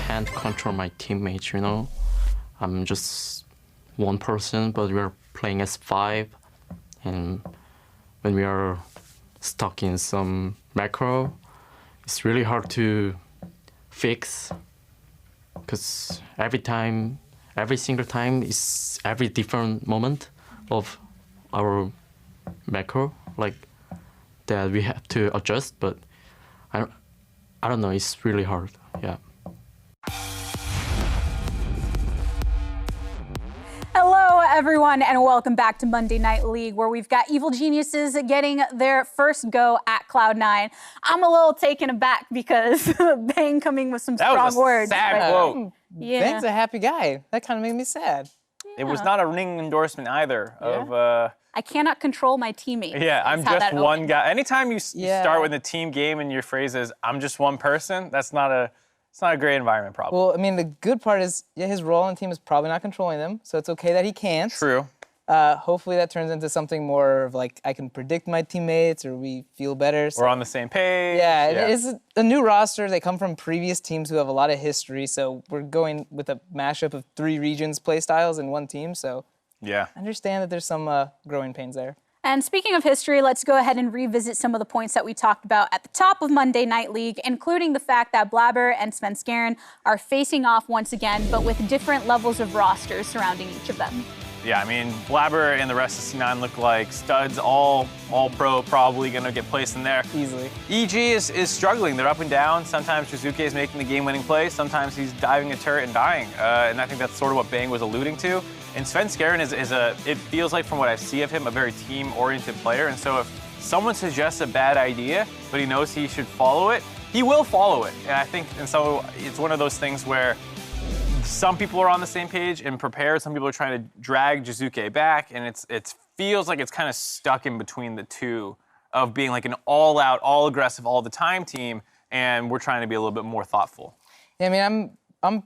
Can't control my teammates, you know. I'm just one person, but we're playing as 5, and when we are stuck in some macro, it's really hard to fix, because every single time is every different moment of our macro, like that we have to adjust, but I don't know, it's really hard, yeah. Hello, everyone, and welcome back to Monday Night League, where we've got Evil Geniuses getting their first go at Cloud9. I'm a little taken aback because Bang coming with some strong words. That was a sad quote. Yeah. Bang's a happy guy. That kind of made me sad. It was not a ringing endorsement either of... I cannot control my teammates. Yeah, I'm just one guy. Anytime you start with a team game and your phrase is, I'm just one person, it's not a great environment, probably. Well, I mean, the good part is, his role on the team is probably not controlling them, so it's okay that he can't. True. Hopefully that turns into something more of like, I can predict my teammates, or we feel better. So. We're on the same page. Yeah, it's a new roster. They come from previous teams who have a lot of history, so we're going with a mashup of 3 regions play styles in one team, so. Yeah. I understand that there's some growing pains there. And speaking of history, let's go ahead and revisit some of the points that we talked about at the top of Monday Night League, including the fact that Blabber and Svenskeren are facing off once again, but with different levels of rosters surrounding each of them. Yeah, I mean, Blabber and the rest of C9 look like studs, all pro, probably going to get placed in there. Easily. EG is struggling. They're up and down. Sometimes Jizuke is making the game-winning play. Sometimes he's diving a turret and dying. And I think that's sort of what Bang was alluding to. And Svenskeren it feels like from what I see of him, a very team-oriented player. And so if someone suggests a bad idea, but he knows he should follow it, he will follow it. And so it's one of those things where some people are on the same page and prepared. Some people are trying to drag Jizuke back, and it feels like it's kind of stuck in between the two of being like an all-out, all-aggressive, all-the-time team, and we're trying to be a little bit more thoughtful. Yeah, I mean, I'm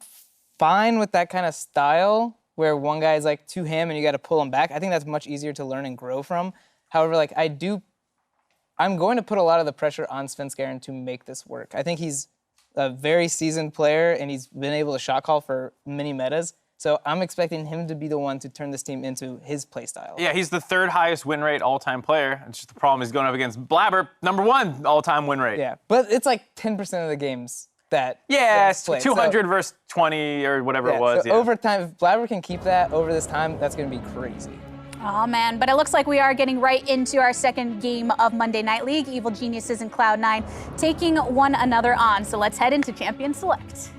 fine with that kind of style where one guy is like too him and you got to pull him back. I think that's much easier to learn and grow from. However, like I'm going to put a lot of the pressure on Svenskeren to make this work. I think he's a very seasoned player, and he's been able to shot call for many metas. So I'm expecting him to be the one to turn this team into his play style. Yeah, he's the third highest win rate all-time player. It's just the problem is going up against Blabber, #1 all-time win rate. Yeah, but it's like 10% of the games that. Yeah, it's 200 versus 20 or whatever it was. So over time, if Blabber can keep that over this time, that's going to be crazy. Oh man, but it looks like we are getting right into our second game of Monday Night League. Evil Geniuses and Cloud9 taking one another on. So let's head into Champion Select.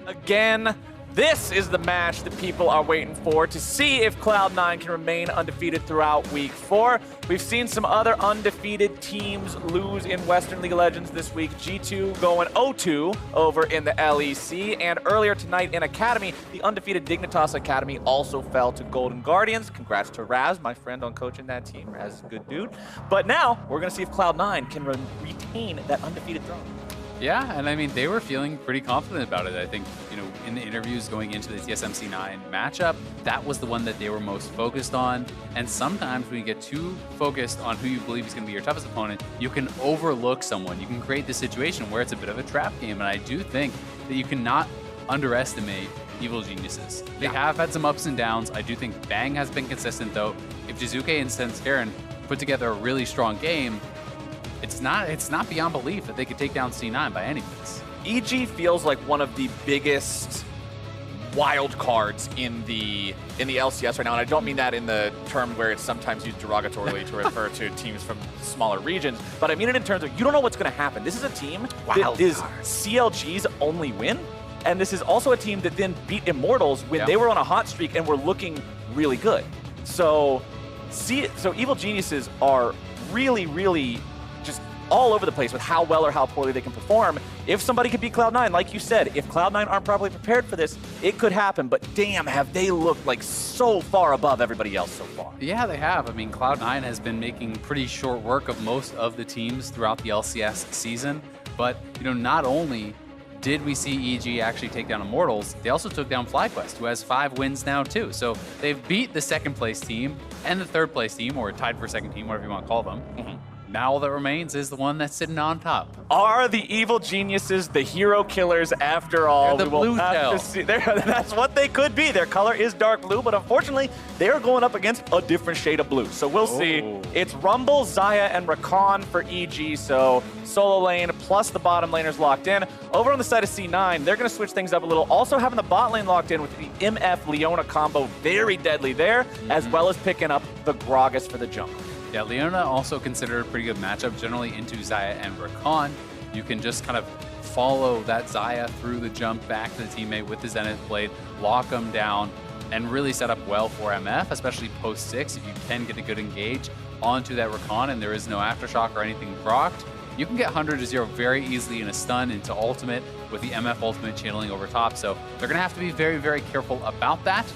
Again, this is the match that people are waiting for to see if Cloud9 can remain undefeated throughout Week 4. We've seen some other undefeated teams lose in Western League of Legends this week. G2 going 0-2 over in the LEC, and earlier tonight in Academy, the undefeated Dignitas Academy also fell to Golden Guardians. Congrats to Raz, my friend on coaching that team. Raz is a good dude. But now, we're going to see if Cloud9 can retain that undefeated throne. Yeah, and I mean, they were feeling pretty confident about it. I think, in the interviews going into the TSMC9 matchup, that was the one that they were most focused on. And sometimes when you get too focused on who you believe is going to be your toughest opponent, you can overlook someone. You can create this situation where it's a bit of a trap game. And I do think that you cannot underestimate Evil Geniuses. They have had some ups and downs. I do think Bang has been consistent, though. If Jizuke and Svenskeren put together a really strong game, it's not beyond belief that they could take down C9 by any means. EG feels like one of the biggest wild cards in the LCS right now, and I don't mean that in the term where it's sometimes used derogatorily to refer to teams from smaller regions, but I mean it in terms of you don't know what's going to happen. This is a team that is CLG's only win, and this is also a team that then beat Immortals when they were on a hot streak and were looking really good. So Evil Geniuses are really, really just all over the place with how well or how poorly they can perform. If somebody could beat Cloud9, like you said, if Cloud9 aren't properly prepared for this, it could happen, but damn, have they looked like so far above everybody else so far. Yeah, they have. I mean, Cloud9 has been making pretty short work of most of the teams throughout the LCS season, but, not only did we see EG actually take down Immortals, they also took down FlyQuest, who has 5 wins now too. So they've beat the second place team and the third place team, or tied for second team, whatever you want to call them. Now all that remains is the one that's sitting on top. Are the Evil Geniuses the hero killers after all? They're the blue tail. That's what they could be. Their color is dark blue, but unfortunately, they're going up against a different shade of blue. So we'll see. It's Rumble, Xayah, and Rakan for EG. So solo lane plus the bottom laners locked in. Over on the side of C9, they're going to switch things up a little. Also having the bot lane locked in with the MF Leona combo, very deadly there, as well as picking up the Gragas for the jungle. Yeah, Leona also considered a pretty good matchup, generally into Xayah and Rakan. You can just kind of follow that Xayah through the jump back to the teammate with the Zenith Blade, lock them down, and really set up well for MF, especially post 6. If you can get a good engage onto that Rakan and there is no Aftershock or anything procced, you can get 100-0 very easily in a stun into ultimate with the MF ultimate channeling over top. So they're going to have to be very, very careful about that.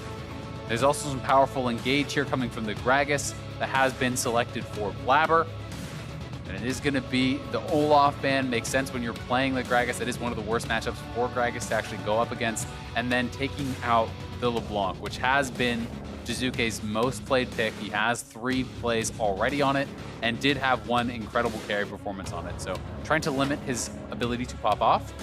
There's also some powerful engage here coming from the Gragas that has been selected for Blabber. And it is going to be the Olaf ban. Makes sense when you're playing the Gragas. That is one of the worst matchups for Gragas to actually go up against. And then taking out the LeBlanc, which has been Jizuke's most played pick. He has 3 plays already on it and did have 1 incredible carry performance on it. So trying to limit his ability to pop off.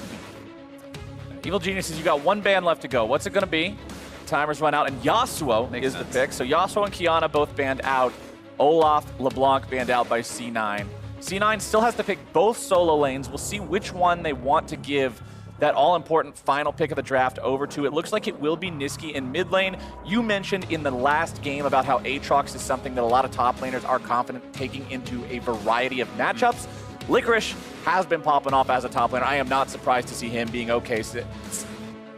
Evil Geniuses, you got 1 ban left to go. What's it going to be? Timers run out, and Yasuo is the pick. So Yasuo and Kiana both banned out. Olaf, LeBlanc banned out by C9. C9 still has to pick both solo lanes. We'll see which one they want to give that all-important final pick of the draft over to. It looks like it will be Nisqy in mid lane. You mentioned in the last game about how Aatrox is something that a lot of top laners are confident taking into a variety of matchups. Licorice has been popping off as a top laner. I am not surprised to see him being okay.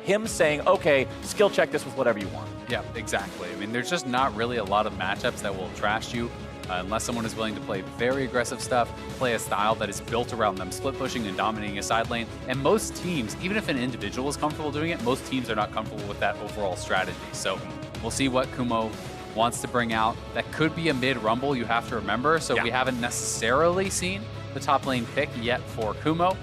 Him saying, okay, skill check this with whatever you want. Yeah, exactly. I mean, there's just not really a lot of matchups that will trash you unless someone is willing to play very aggressive stuff, play a style that is built around them split pushing and dominating a side lane. And most teams, even if an individual is comfortable doing it, most teams are not comfortable with that overall strategy. So we'll see what Kumo wants to bring out. That could be a mid-rumble, you have to remember. So we haven't necessarily seen the top lane pick yet for Kumo.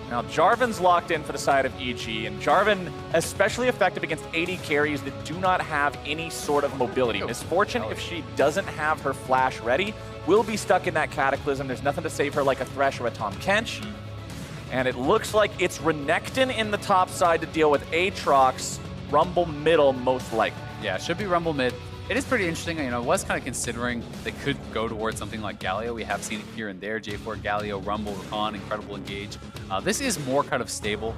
Now, Jarvan's locked in for the side of EG, and Jarvan especially effective against AD carries that do not have any sort of mobility. Misfortune, if she doesn't have her flash ready, will be stuck in that Cataclysm. There's nothing to save her like a Thresh or a Tahm Kench. And it looks like it's Renekton in the top side to deal with Aatrox, Rumble middle most likely. Yeah, should be Rumble mid. It is pretty interesting. You know, I was kind of considering they could go towards something like Galio. We have seen it here and there. J4, Galio, Rumble, Rakan, incredible engage. This is more kind of stable.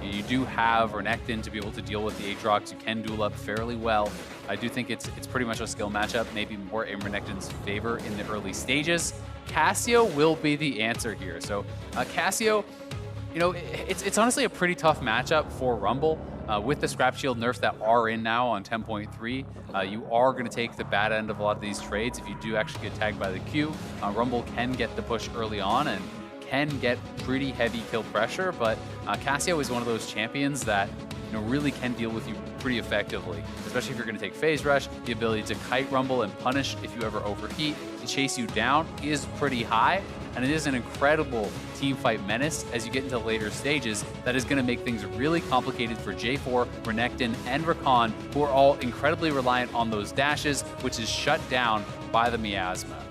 You do have Renekton to be able to deal with the Aatrox. You can duel up fairly well. I do think it's pretty much a skill matchup, maybe more in Renekton's favor in the early stages. Cassio will be the answer here. So Cassio, you know, it's honestly a pretty tough matchup for Rumble. With the Scrap Shield nerfs that are in now on 10.3, you are going to take the bad end of a lot of these trades. If you do actually get tagged by the Q, Rumble can get the push early on and can get pretty heavy kill pressure, but Cassio is one of those champions that really can deal with you pretty effectively, especially if you're going to take Phase Rush. The ability to kite Rumble and punish if you ever overheat, to chase you down is pretty high, and it is an incredible team fight menace as you get into later stages that is going to make things really complicated for J4, Renekton, and Rakan, who are all incredibly reliant on those dashes, which is shut down by the Miasma.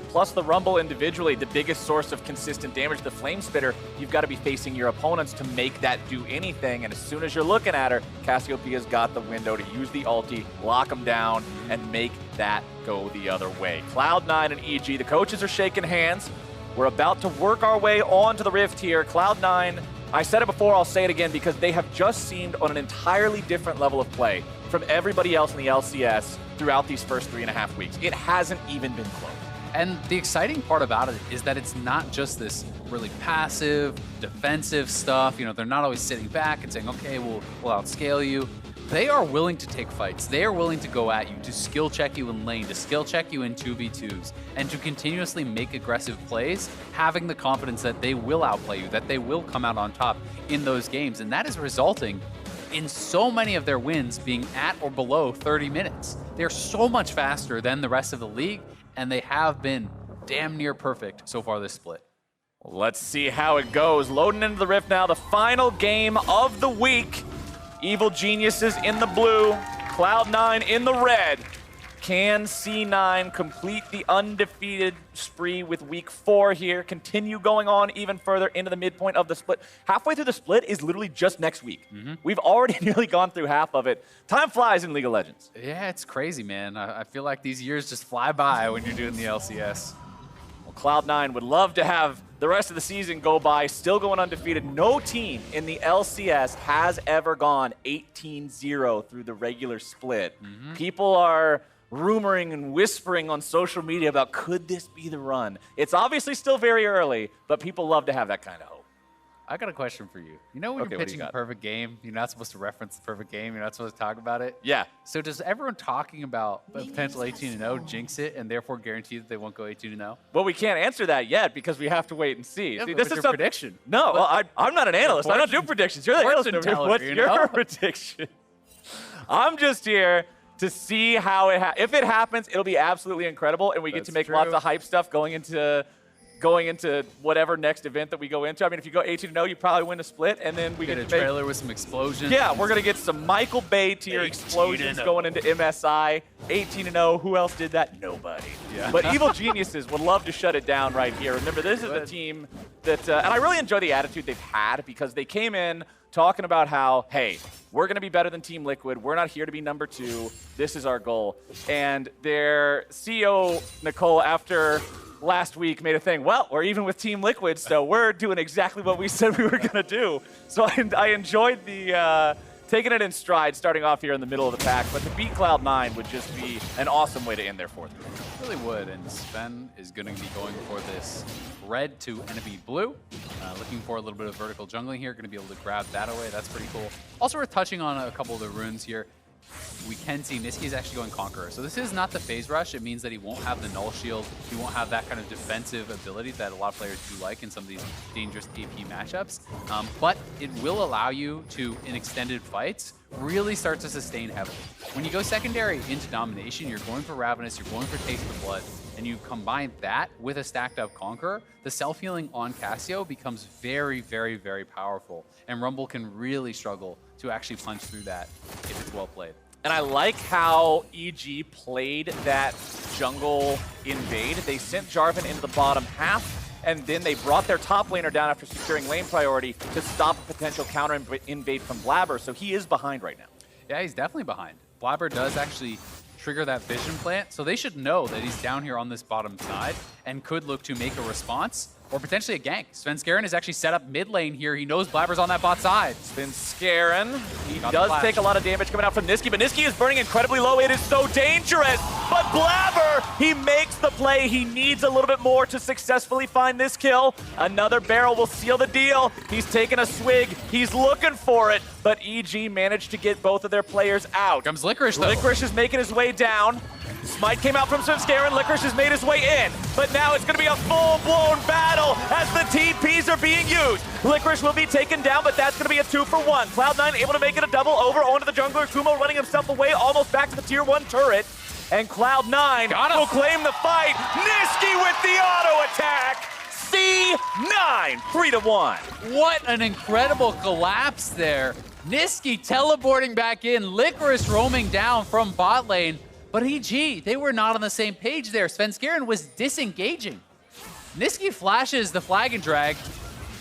Plus the Rumble individually, the biggest source of consistent damage, the Flame Spitter, you've got to be facing your opponents to make that do anything. And as soon as you're looking at her, Cassiopeia's got the window to use the ulti, lock them down, and make that go the other way. Cloud9 and EG, the coaches are shaking hands. We're about to work our way on to the Rift here. Cloud9, I said it before, I'll say it again, because they have just seemed on an entirely different level of play from everybody else in the LCS throughout these first 3.5 weeks. It hasn't even been close. And the exciting part about it is that it's not just this really passive, defensive stuff. You know, they're not always sitting back and saying, okay, we'll outscale you. They are willing to take fights. They are willing to go at you, to skill check you in lane, to skill check you in 2v2s, and to continuously make aggressive plays, having the confidence that they will outplay you, that they will come out on top in those games. And that is resulting in so many of their wins being at or below 30 minutes. They're so much faster than the rest of the league, and they have been damn near perfect so far this split. Let's see how it goes. Loading into the Rift now, the final game of the week. Evil Geniuses in the blue, Cloud9 in the red. Can C9 complete the undefeated spree with week 4 here? Continue going on even further into the midpoint of the split. Halfway through the split is literally just next week. We've already nearly gone through half of it. Time flies in League of Legends. Yeah, it's crazy, man. I feel like these years just fly by when you're doing the LCS. Well, Cloud9 would love to have the rest of the season go by, still going undefeated. No team in the LCS has ever gone 18-0 through the regular split. People are rumoring and whispering on social media about, could this be the run? It's obviously still very early, but people love to have that kind of hope. I got a question for you. You know when you're pitching a perfect game, you're not supposed to reference the perfect game, you're not supposed to talk about it? Yeah. So does everyone talking about a potential 18-0 jinx it and therefore guarantee that they won't go 18-0 Well, we can't answer that yet because we have to wait and see. Yeah, See, this is your prediction. No, well, I'm not an analyst. I don't do predictions. You're the analyst. What's your prediction? I'm just here to see how if it happens, it'll be absolutely incredible, and we get to make lots of hype stuff going into whatever next event that we go into. I mean, if you go 18-0, you probably win a split, and then we get a trailer with some explosions. Yeah, we're gonna get some Michael Bay tier explosions going into MSI. 18-0. Who else did that? Nobody. Yeah. But Evil Geniuses would love to shut it down right here. Remember, this is a team that, and I really enjoy the attitude they've had because they came in talking about how, hey, we're going to be better than Team Liquid. We're not here to be number 2. This is our goal. And their CEO, Nicole, after last week made a thing, well, we're even with Team Liquid, so we're doing exactly what we said we were going to do. So I enjoyed the taking it in stride starting off here in the middle of the pack, but to beat Cloud9 would just be an awesome way to end their 4th. It really would, and Sven is going to be going for this red to enemy blue. Looking for a little bit of vertical jungling here, going to be able to grab that away. That's pretty cool. Also, we're touching on a couple of the runes here. We can see Nisqy is actually going Conqueror. So this is not the phase rush. It means that he won't have the null shield. He won't have that kind of defensive ability that a lot of players do like in some of these dangerous AP matchups. But it will allow you to, in extended fights, really start to sustain heavily. When you go secondary into domination, you're going for Ravenous, you're going for Taste of Blood, and you combine that with a stacked up Conqueror, the self-healing on Cassio becomes very, very, very powerful. And Rumble can really struggle to actually punch through that if it's well played. And I like how EG played that jungle invade. They sent Jarvan into the bottom half, and then they brought their top laner down after securing lane priority to stop a potential counter invade from Blabber. So he is behind right now. Yeah, he's definitely behind. Blabber does actually trigger that vision plant, so they should know that he's down here on this bottom side and could look to make a response or potentially a gank. Svenskeren is actually set up mid lane here. He knows Blabber's on that bot side. Svenskeren, he does take a lot of damage coming out from Nisqy, but Nisqy is burning incredibly low. It is so dangerous, but Blabber, he makes the play. He needs a little bit more to successfully find this kill. Another barrel will seal the deal. He's taking a swig. He's looking for it, but EG managed to get both of their players out. Comes Licorice, though. Licorice is making his way down. Smite came out from Svenskeren, Licorice has made his way in, but now it's going to be a full-blown battle as the TPs are being used. Licorice will be taken down, but that's going to be a 2-for-1. Cloud9 able to make it a double over onto the jungler. Kumo running himself away, almost back to the tier 1 turret, and Cloud9 will claim the fight. Nisqy with the auto attack. C9, 3-1. What an incredible collapse there. Nisqy teleporting back in, Licorice roaming down from bot lane. But EG, they were not on the same page there. Svenskeren was disengaging. Nisqy flashes the flag and drag,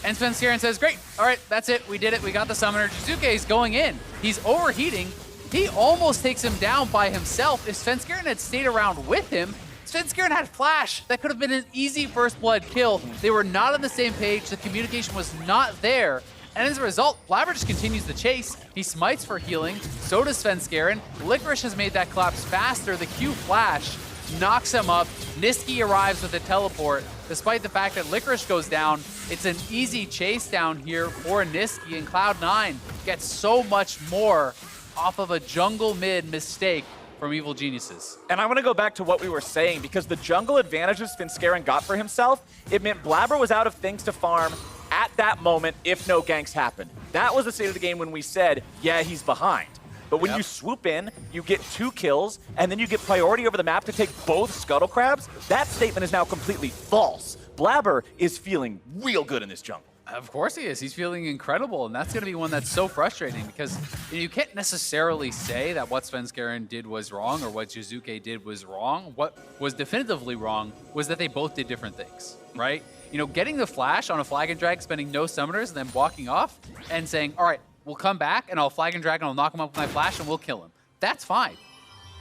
and Svenskeren says, great, all right, that's it, we did it, we got the summoner. Jizuke is going in. He's overheating. He almost takes him down by himself. If Svenskeren had stayed around with him, Svenskeren had flash. That could have been an easy first blood kill. They were not on the same page. The communication was not there. And as a result, Blabber just continues the chase. He smites for healing, so does Svenskeren. Licorice has made that collapse faster. The Q flash knocks him up. Nisqy arrives with a teleport. Despite the fact that Licorice goes down, it's an easy chase down here for Nisqy, and Cloud9 gets so much more off of a jungle mid mistake from Evil Geniuses. And I want to go back to what we were saying, because the jungle advantages Svenskeren got for himself, it meant Blabber was out of things to farm at that moment if no ganks happened. That was the state of the game when we said, yeah, he's behind. But when you swoop in, you get 2 kills, and then you get priority over the map to take both Scuttle Crabs, that statement is now completely false. Blabber is feeling real good in this jungle. Of course he is. He's feeling incredible, and that's going to be one that's so frustrating because you can't necessarily say that what Svenskeren did was wrong or what Jizuke did was wrong. What was definitively wrong was that they both did different things, right? You know, getting the flash on a flag and drag, spending no summoners, and then walking off and saying, all right, we'll come back and I'll flag and drag and I'll knock him up with my flash and we'll kill him. That's fine.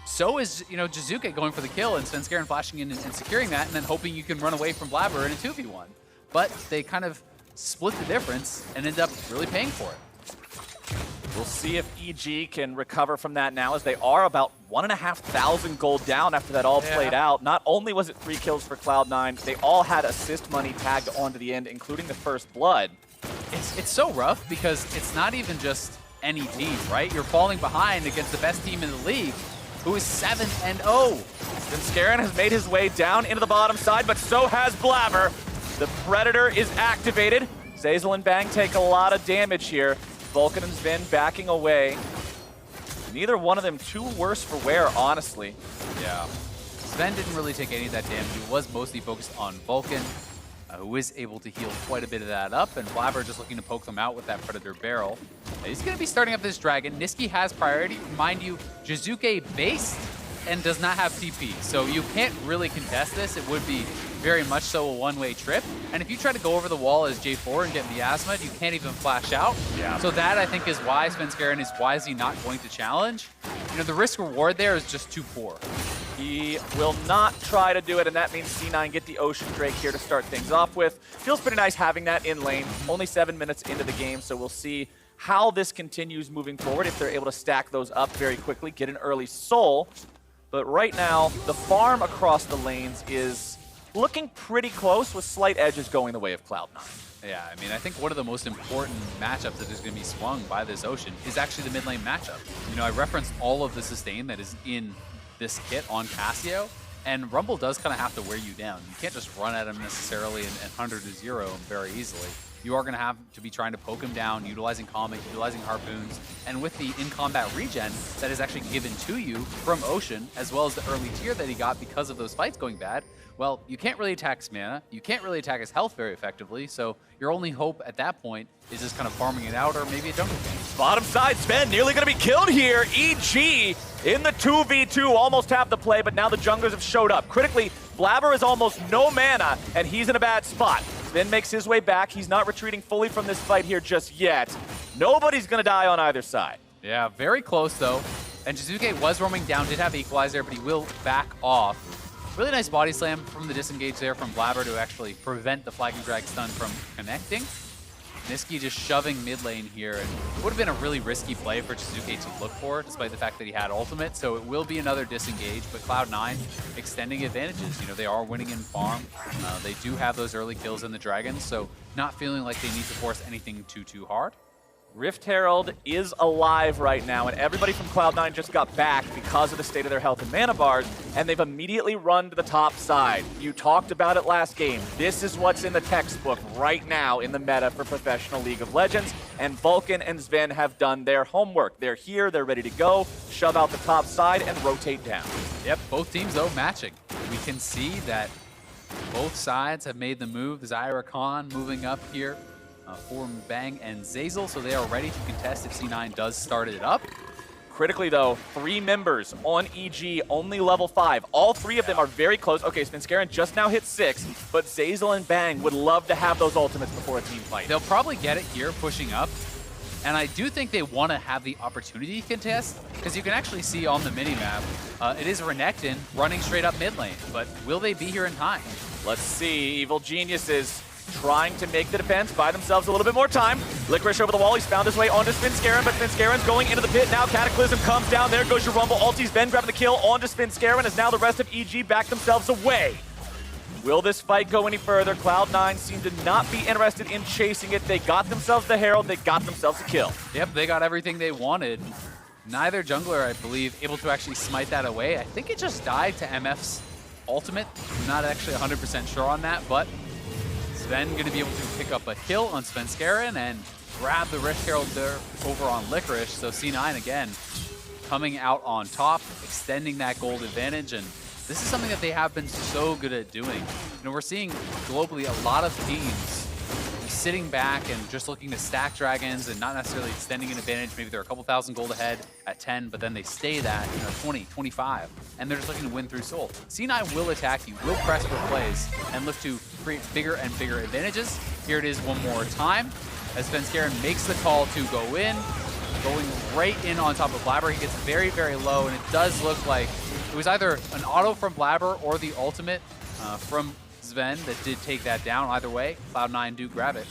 So is, you know, Jizuke going for the kill and Svenskeren flashing in and securing that and then hoping you can run away from Blabber in a 2v1. But they kind of split the difference and end up really paying for it. We'll see if EG can recover from that now, as they are about 1,500 gold down after that all played out. Not only was it 3 kills for Cloud9, they all had assist money tagged onto the end, including the first blood. It's so rough because it's not even just any team, right? You're falling behind against the best team in the league, who is 7-0. Svenskeren has made his way down into the bottom side, but so has Blabber. The Predator is activated. Zeyzal and Bang take a lot of damage here. Vulcan and Sven backing away. Neither one of them too worse for wear, honestly. Yeah. Sven didn't really take any of that damage. He was mostly focused on Vulcan, who is able to heal quite a bit of that up, and Blabber just looking to poke them out with that Predator barrel. He's going to be starting up this Dragon. Nisqy has priority. Mind you, Jizuke based and does not have TP, so you can't really contest this. It would be very much so a one-way trip. And if you try to go over the wall as J4 and get miasma, you can't even flash out. Yeah. So that, I think, is why Svenskeren is wisely not going to challenge. You know, the risk-reward there is just too poor. He will not try to do it, and that means C9 get the Ocean Drake here to start things off with. Feels pretty nice having that in lane. Only 7 minutes into the game, so we'll see how this continues moving forward, if they're able to stack those up very quickly, get an early soul. But right now, the farm across the lanes is looking pretty close, with slight edges going the way of Cloud9. Yeah, I mean, I think one of the most important matchups that is going to be swung by this Ocean is actually the mid lane matchup. You know, I referenced all of the sustain that is in this kit on Cassio, and Rumble does kind of have to wear you down. You can't just run at him necessarily and 100 to 0 very easily. You are going to have to be trying to poke him down, utilizing Comic, utilizing Harpoons, and with the in-combat regen that is actually given to you from Ocean, as well as the early tier that he got because of those fights going bad, well, you can't really attack his mana, you can't really attack his health very effectively, so your only hope at that point is just kind of farming it out, or maybe a jungle game. Bottom side, Sven nearly going to be killed here. EG in the 2v2, almost have the play, but now the junglers have showed up. Critically, Blabber is almost no mana, and he's in a bad spot. Sven makes his way back. He's not retreating fully from this fight here just yet. Nobody's going to die on either side. Yeah, very close though. And Jizuke was roaming down, did have Equalizer, but he will back off. Really nice body slam from the disengage there from Blabber to actually prevent the Flag and Drag stun from connecting. Niski just shoving mid lane here, and it would have been a really risky play for Jizuke to look for, despite the fact that he had ultimate, so it will be another disengage, but Cloud9 extending advantages. You know, they are winning in farm. They do have those early kills in the Dragons, so not feeling like they need to force anything too hard. Rift Herald is alive right now, and everybody from Cloud9 just got back because of the state of their health and mana bars, and they've immediately run to the top side. You talked about it last game. This is what's in the textbook right now in the meta for Professional League of Legends, and Vulcan and Sven have done their homework. They're here, they're ready to go, shove out the top side, and rotate down. Yep, both teams, though, matching. We can see that both sides have made the move. Zyra Khan moving up here for Bang and Zeyzal, so they are ready to contest if C9 does start it up. Critically, though, 3 members on EG, only level 5. All 3 of them are very close. Okay, Svenskeren just now hit 6, but Zeyzal and Bang would love to have those ultimates before a team fight. They'll probably get it here, pushing up. And I do think they want to have the opportunity to contest, because you can actually see on the minimap, it is Renekton running straight up mid lane, but will they be here in time? Let's see. Evil Geniuses trying to make the defense, buy themselves a little bit more time. Licorice over the wall, he's found his way onto Svenskeren, but Svenskeren's going into the pit now. Cataclysm comes down, there goes your Rumble. Ulti's been grabbing the kill onto Svenskeren, as now the rest of EG back themselves away. Will this fight go any further? Cloud9 seem to not be interested in chasing it. They got themselves the Herald, they got themselves a kill. Yep, they got everything they wanted. Neither jungler, I believe, able to actually smite that away. I think it just died to MF's ultimate. I'm not actually 100% sure on that, but Sven going to be able to pick up a kill on Svenskeren and grab the Rift Herald there over on Licorice. So C9 again coming out on top, extending that gold advantage, and this is something that they have been so good at doing. You know, we're seeing globally a lot of teams sitting back and just looking to stack dragons and not necessarily extending an advantage. Maybe they're a couple thousand gold ahead at 10, but then they stay that, 20, 25, and they're just looking to win through soul. C9 will attack you, will press for plays, and look to create bigger and bigger advantages. Here it is one more time, as Svenskeren makes the call to go in, going right in on top of Blabber. He gets very, very low, and it does look like it was either an auto from Blabber or the ultimate from Sven that did take that down. Either way, Cloud9 do grab it.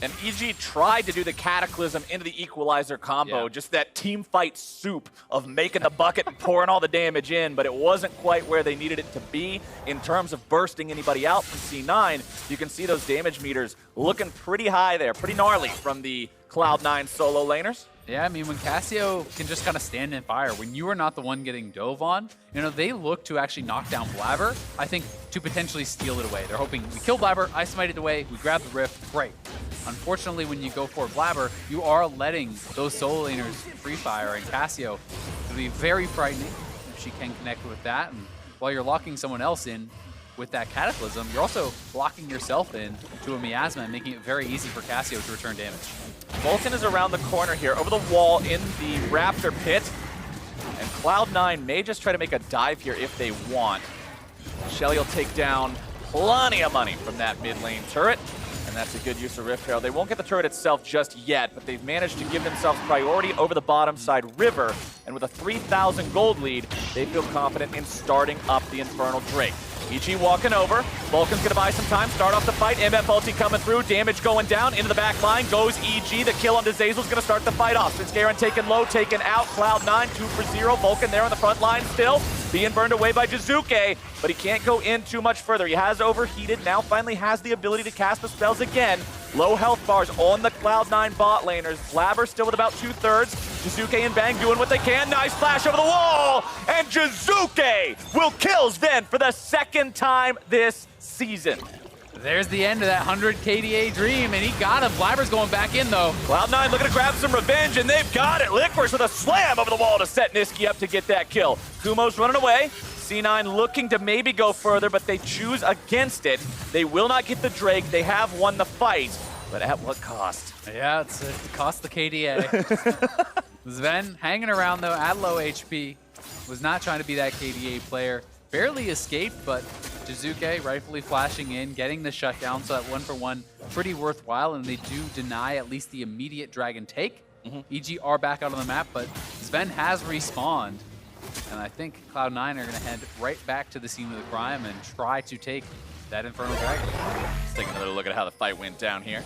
And EG tried to do the Cataclysm into the Equalizer combo, just that team fight soup of making the bucket and pouring all the damage in, but it wasn't quite where they needed it to be in terms of bursting anybody out from C9. You can see those damage meters looking pretty high there, pretty gnarly from the Cloud9 solo laners. Yeah, I mean, when Cassio can just kind of stand in fire, when you are not the one getting dove on, they look to actually knock down Blabber, I think, to potentially steal it away. They're hoping, we kill Blabber, I smite it away, we grab the Rift, great. Unfortunately, when you go for Blabber, you are letting those solo laners free fire, and Cassio will be very frightening if she can connect with that. And while you're locking someone else in with that Cataclysm, you're also locking yourself in to a miasma and making it very easy for Cassio to return damage. Vulcan is around the corner here, over the wall in the Raptor pit. And Cloud9 may just try to make a dive here if they want. Shelly will take down plenty of money from that mid lane turret. And that's a good use of Rift Herald. They won't get the turret itself just yet, but they've managed to give themselves priority over the bottom side river. And with a 3,000 gold lead, they feel confident in starting up the Infernal Drake. EG walking over. Vulcan's gonna buy some time, start off the fight. MF ulti coming through, damage going down. Into the back line goes EG. The kill on Azazel's gonna start the fight off. Svenskeren taken low, taken out. Cloud9, 2 for 0. Vulcan there on the front line still. Being burned away by Jizuke, but he can't go in too much further. He has overheated, now finally has the ability to cast the spells again. Low health bars on the Cloud9 bot laners. Blabber still with about 2/3. Jizuke and Bang doing what they can. Nice flash over the wall! And Jizuke will kill Zven for the second time this season. There's the end of that 100 KDA dream, and he got him. Blabber's going back in, though. Cloud9 looking to grab some revenge, and they've got it. Licorice with a slam over the wall to set Nisqy up to get that kill. Kumo's running away. C9 looking to maybe go further, but they choose against it. They will not get the Drake. They have won the fight, but at what cost? Yeah, it cost the KDA. Zven hanging around, though, at low HP. Was not trying to be that KDA player. Barely escaped, but Jizuke rightfully flashing in, getting the shutdown, so that 1-for-1 pretty worthwhile, and they do deny at least the immediate dragon take. EG are back out on the map, but Zven has respawned. And I think Cloud9 are going to head right back to the scene of the crime and try to take that Infernal Dragon. Let's take another look at how the fight went down here.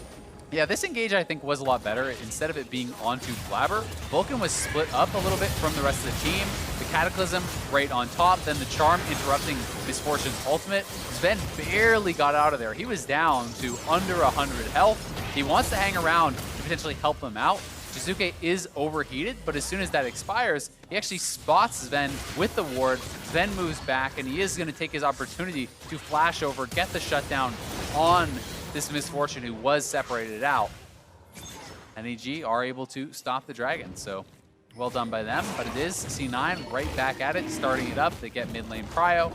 Yeah, this engage I think was a lot better. Instead of it being onto Blabber, Vulcan was split up a little bit from the rest of the team. The Cataclysm right on top, then the Charm interrupting Miss Fortune's ultimate. Zven barely got out of there. He was down to under 100 health. He wants to hang around to potentially help them out. Jizuke is overheated, but as soon as that expires, he actually spots Zven with the ward. Zven moves back, and he is going to take his opportunity to flash over, get the shutdown on this Miss Fortune who was separated out. And EG are able to stop the dragon, so well done by them. But it is C9 right back at it, starting it up. They get mid lane prio,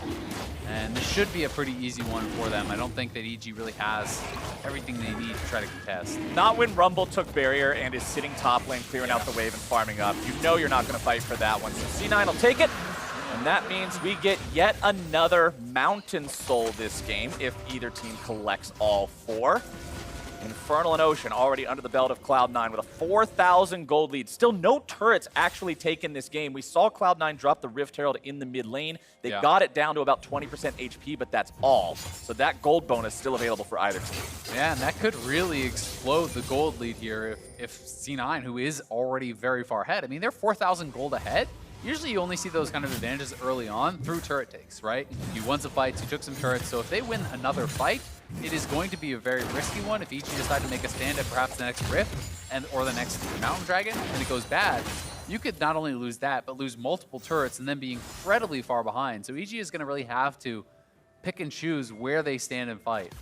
and this should be a pretty easy one for them. I don't think that EG really has everything they need to try to contest. Not when Rumble took barrier and is sitting top lane, clearing out the wave and farming up. You know you're not going to fight for that one. So C9 will take it, and that means we get yet another Mountain Soul this game if either team collects all 4. Infernal and Ocean already under the belt of Cloud9 with a 4,000 gold lead. Still no turrets actually taken this game. We saw Cloud9 drop the Rift Herald in the mid lane. They got it down to about 20% HP, but that's all. So that gold bonus still available for either team. Yeah, and that could really explode the gold lead here if C9, who is already very far ahead, I mean, they're 4,000 gold ahead. Usually you only see those kind of advantages early on through turret takes, right? You won some fights, you took some turrets, so if they win another fight, it is going to be a very risky one. If EG decide to make a stand at perhaps the next Rift or the next Mountain Dragon, and it goes bad, you could not only lose that, but lose multiple turrets and then be incredibly far behind. So EG is going to really have to pick and choose where they stand and fight.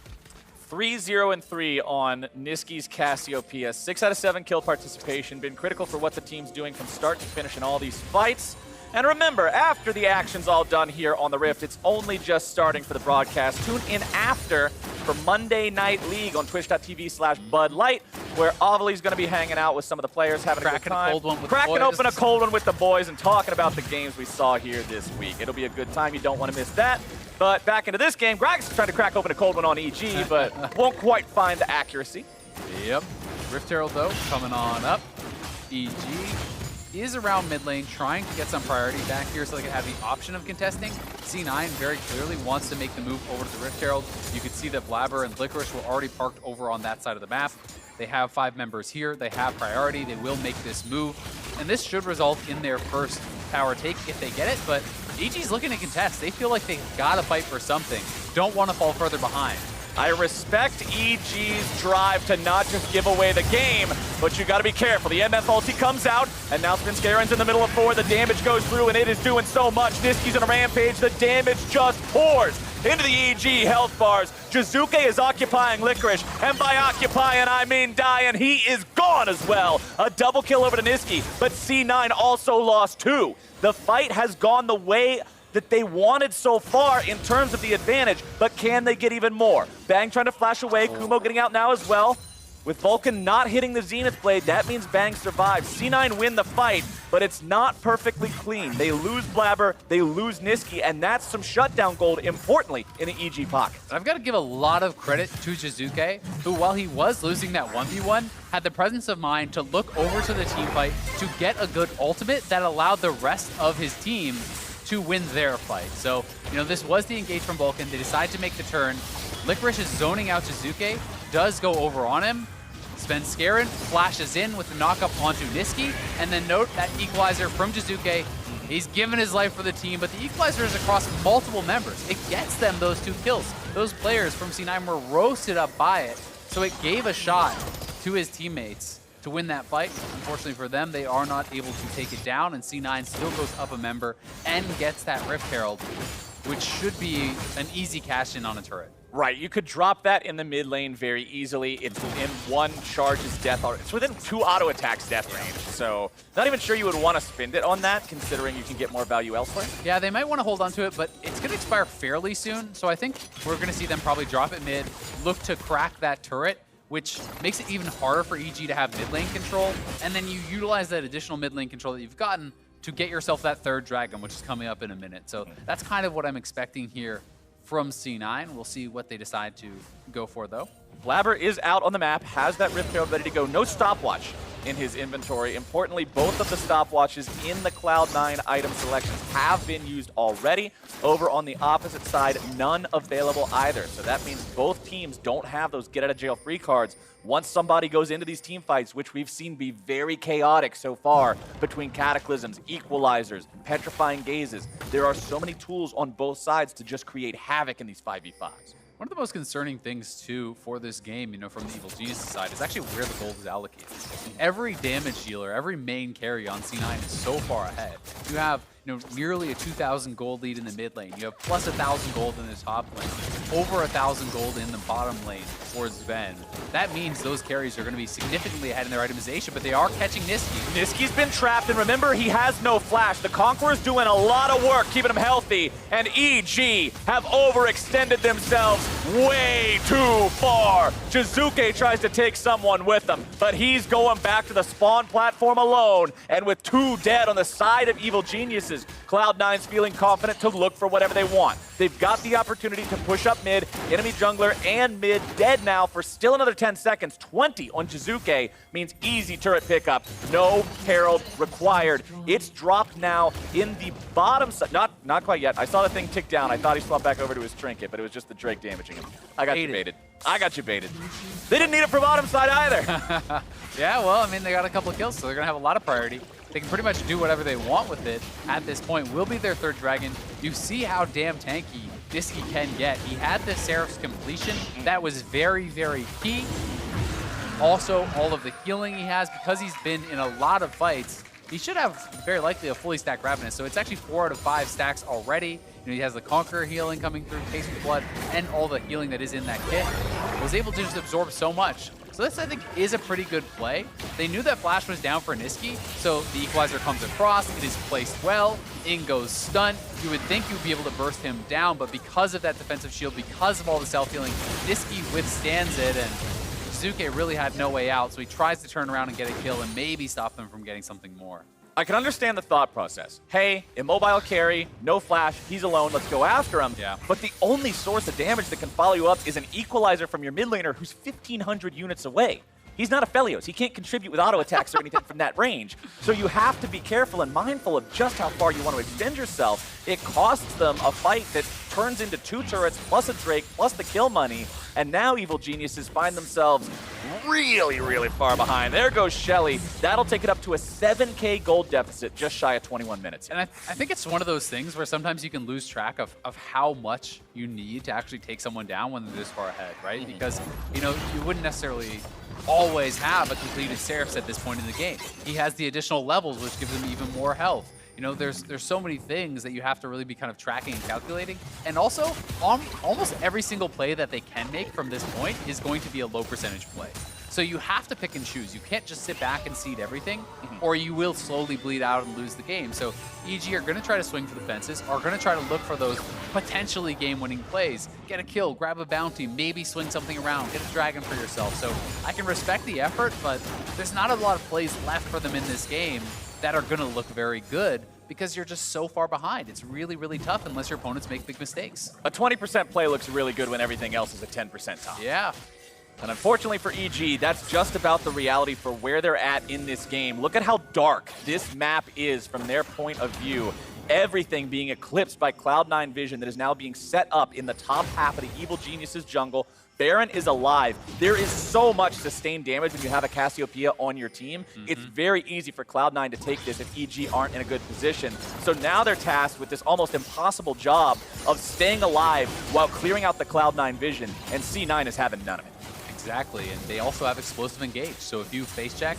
3-0-3 on Nisqy's Cassiopeia. 6 out of 7 kill participation. Been critical for what the team's doing from start to finish in all these fights. And remember, after the action's all done here on the Rift, it's only just starting for the broadcast. Tune in after for Monday Night League on twitch.tv/BudLight, where Avali's going to be hanging out with some of the players, having a good time. Cracking open a cold one with the boys and talking about the games we saw here this week. It'll be a good time. You don't want to miss that. But back into this game, Gragas is trying to crack open a cold one on EG, but won't quite find the accuracy. Yep. Rift Herald, though, coming on up. EG is around mid lane, trying to get some priority back here so they can have the option of contesting. C9 very clearly wants to make the move over to the Rift Herald. You can see that Blabber and Licorice were already parked over on that side of the map. They have 5 members here. They have priority. They will make this move. And this should result in their first power take if they get it, but EG's looking to contest. They feel like they've got to fight for something. Don't want to fall further behind. I respect EG's drive to not just give away the game, but you got to be careful. The MF ulti comes out, and now Svenskaren's in the middle of 4. The damage goes through, and it is doing so much. Nisqy's on a rampage. The damage just pours into the EG health bars. Jizuke is occupying Licorice, and by occupying, I mean dying. He is gone as well. A double kill over to Nisqy, but C9 also lost 2. The fight has gone the way that they wanted so far in terms of the advantage, but can they get even more? Bang trying to flash away, Kumo getting out now as well. With Vulcan not hitting the Zenith Blade, that means Bang survives. C9 win the fight, but it's not perfectly clean. They lose Blabber, they lose Nisqy, and that's some shutdown gold, importantly, in the EG pocket. I've got to give a lot of credit to Jizuke, who, while he was losing that 1v1, had the presence of mind to look over to the team fight to get a good ultimate that allowed the rest of his team to win their fight. So, this was the engage from Vulcan. They decide to make the turn. Licorice is zoning out Jizuke, does go over on him. Svenskeren flashes in with the knockup onto Nisqy, and then note that equalizer from Jizuke. He's given his life for the team, but the equalizer is across multiple members. It gets them those 2 kills. Those players from C9 were roasted up by it, so it gave a shot to his teammates to win that fight. Unfortunately for them, they are not able to take it down, and C9 still goes up a member and gets that Rift Herald, which should be an easy cash in on a turret. Right, you could drop that in the mid lane very easily. It's within 1 charge's death. It's within 2 auto attacks death range. So not even sure you would want to spend it on that, considering you can get more value elsewhere. Yeah, they might want to hold on to it, but it's going to expire fairly soon. So I think we're going to see them probably drop it mid, look to crack that turret, which makes it even harder for EG to have mid lane control. And then you utilize that additional mid lane control that you've gotten to get yourself that 3rd dragon, which is coming up in a minute. So that's kind of what I'm expecting here from C9. We'll see what they decide to go for, though. Blabber is out on the map, has that Rift Herald ready to go. No stopwatch in his inventory. Importantly, both of the stopwatches in the Cloud9 item selections have been used already. Over on the opposite side, none available either. So that means both teams don't have those get-out-of-jail-free cards once somebody goes into these team fights, which we've seen be very chaotic so far between Cataclysms, Equalizers, Petrifying Gazes. There are so many tools on both sides to just create havoc in these 5v5s. One of the most concerning things, too, for this game, from the Evil Genius side, is actually where the gold is allocated. Every damage dealer, every main carry on C9 is so far ahead. You have, nearly a 2,000 gold lead in the mid lane. You have plus 1,000 gold in the top lane. Over 1,000 gold in the bottom lane for Sven. That means those carries are going to be significantly ahead in their itemization, but they are catching Nisqy. Nisqy's been trapped, and remember, he has no flash. The Conqueror's doing a lot of work keeping him healthy, and EG have overextended themselves way too far. Jizuke tries to take someone with him, but he's going back to the spawn platform alone, and with 2 dead on the side of Evil Geniuses, Cloud9's feeling confident to look for whatever they want. They've got the opportunity to push up mid, enemy jungler and mid dead now for still another 10 seconds. 20 on Jizuke means easy turret pickup. No Herald required. It's dropped now in the bottom side. Not quite yet. I saw the thing tick down. I thought he swapped back over to his trinket, but it was just the Drake damaging him. I got you baited. I got you baited. They didn't need it for bottom side either. Yeah, well, they got a couple of kills, so they're going to have a lot of priority. They can pretty much do whatever they want with it at this point. Will be their 3rd dragon. You see how damn tanky Nisqy can get. He had the Seraph's completion. That was very, very key. Also, all of the healing he has, because he's been in a lot of fights, he should have very likely a fully stacked Ravenous. So it's actually 4 out of 5 stacks already. He has the Conqueror healing coming through, Case with Blood, and all the healing that is in that kit. Was able to just absorb so much. So this, I think, is a pretty good play. They knew that Flash was down for Nisqy, so the Equalizer comes across, it is placed well, in goes stun. You would think you'd be able to burst him down, but because of that defensive shield, because of all the self-healing, Nisqy withstands it, and Jizuke really had no way out, so he tries to turn around and get a kill and maybe stop them from getting something more. I can understand the thought process. Hey, immobile carry, no flash, he's alone, let's go after him. Yeah. But the only source of damage that can follow you up is an Equalizer from your mid laner who's 1,500 units away. He's not a Felios. He can't contribute with auto attacks or anything from that range. So you have to be careful and mindful of just how far you want to extend yourself. It costs them a fight that turns into 2 turrets plus a Drake plus the kill money. And now Evil Geniuses find themselves really, really far behind. There goes Shelly. That'll take it up to a 7K gold deficit just shy of 21 minutes. And I think it's one of those things where sometimes you can lose track of how much you need to actually take someone down when they're this far ahead, right? Because, you wouldn't necessarily always have a completed Seraphs at this point in the game. He has the additional levels, which gives him even more health. There's so many things that you have to really be kind of tracking and calculating. And also, almost every single play that they can make from this point is going to be a low percentage play. So you have to pick and choose. You can't just sit back and seed everything. or you will slowly bleed out and lose the game. So EG are going to try to swing for the fences, are going to try to look for those potentially game-winning plays. Get a kill, grab a bounty, maybe swing something around, get a dragon for yourself. So I can respect the effort, but there's not a lot of plays left for them in this game that are going to look very good because you're just so far behind. It's really, really tough unless your opponents make big mistakes. A 20% play looks really good when everything else is a 10% top. Yeah. And unfortunately for EG, that's just about the reality for where they're at in this game. Look at how dark this map is from their point of view. Everything being eclipsed by Cloud9 vision that is now being set up in the top half of the Evil Geniuses jungle. Baron is alive. There is so much sustained damage when you have a Cassiopeia on your team. It's very easy for Cloud9 to take this if EG aren't in a good position. So now they're tasked with this almost impossible job of staying alive while clearing out the Cloud9 vision, and C9 is having none of it. Exactly, and they also have explosive engage. So if you face check,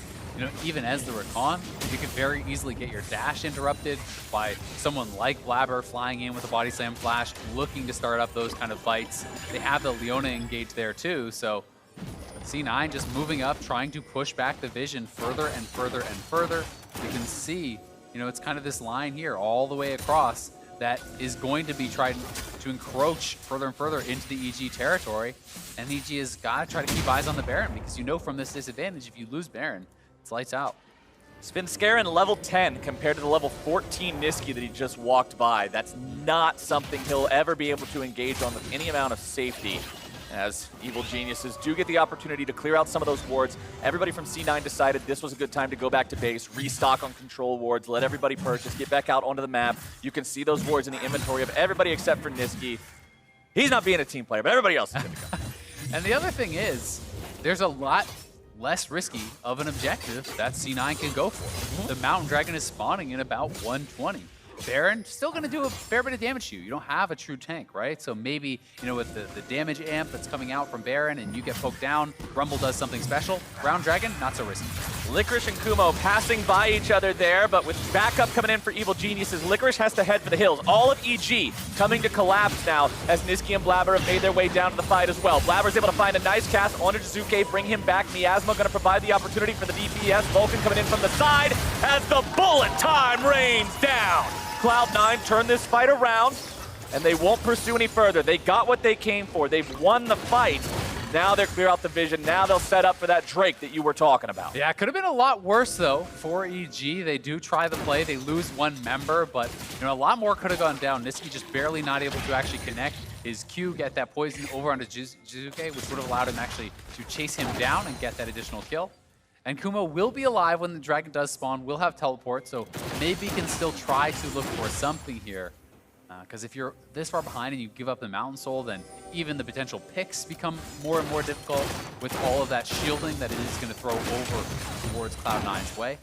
even as the Rakan, you can very easily get your dash interrupted by someone like Blabber flying in with a body slam flash, looking to start up those kind of fights. They have the Leona engage there too, so C9 just moving up, trying to push back the vision further and further and further. You can see, it's kind of this line here all the way across that is going to be trying to encroach further and further into the EG territory. And EG has got to try to keep eyes on the Baron because from this disadvantage, if you lose Baron, it's lights out. Svenskeren level 10 compared to the level 14 Niski that he just walked by. That's not something he'll ever be able to engage on with any amount of safety. As Evil Geniuses do get the opportunity to clear out some of those wards, everybody from C9 decided this was a good time to go back to base, restock on control wards, let everybody purchase, get back out onto the map. You can see those wards in the inventory of everybody except for Niski. He's not being a team player, but everybody else is going to go. And the other thing is, there's a lot less risky of an objective that C9 can go for. The Mountain Dragon is spawning in about 120. Baron still going to do a fair bit of damage to you. You don't have a true tank, right? So maybe, with the damage amp that's coming out from Baron and you get poked down, Rumble does something special. Ground Dragon, not so risky. Licorice and Kumo passing by each other there, but with backup coming in for Evil Geniuses, Licorice has to head for the hills. All of EG coming to collapse now as Niski and Blabber have made their way down to the fight as well. Blabber's able to find a nice cast onto Jizuke, bring him back. Miasma going to provide the opportunity for the DPS. Vulcan coming in from the side as the bullet time rains down. Cloud9 turn this fight around, and they won't pursue any further. They got what they came for. They've won the fight. Now they're clear out the vision. Now they'll set up for that Drake that you were talking about. Yeah, it could have been a lot worse, though, for EG. They do try the play. They lose one member, but a lot more could have gone down. Niski just barely not able to actually connect his Q, get that poison over onto Jizuke, which would have allowed him actually to chase him down and get that additional kill. And Kumo will be alive when the dragon does spawn, will have teleport, so maybe he can still try to look for something here. Because if you're this far behind and you give up the Mountain Soul, then even the potential picks become more and more difficult with all of that shielding that it is going to throw over towards Cloud9's way.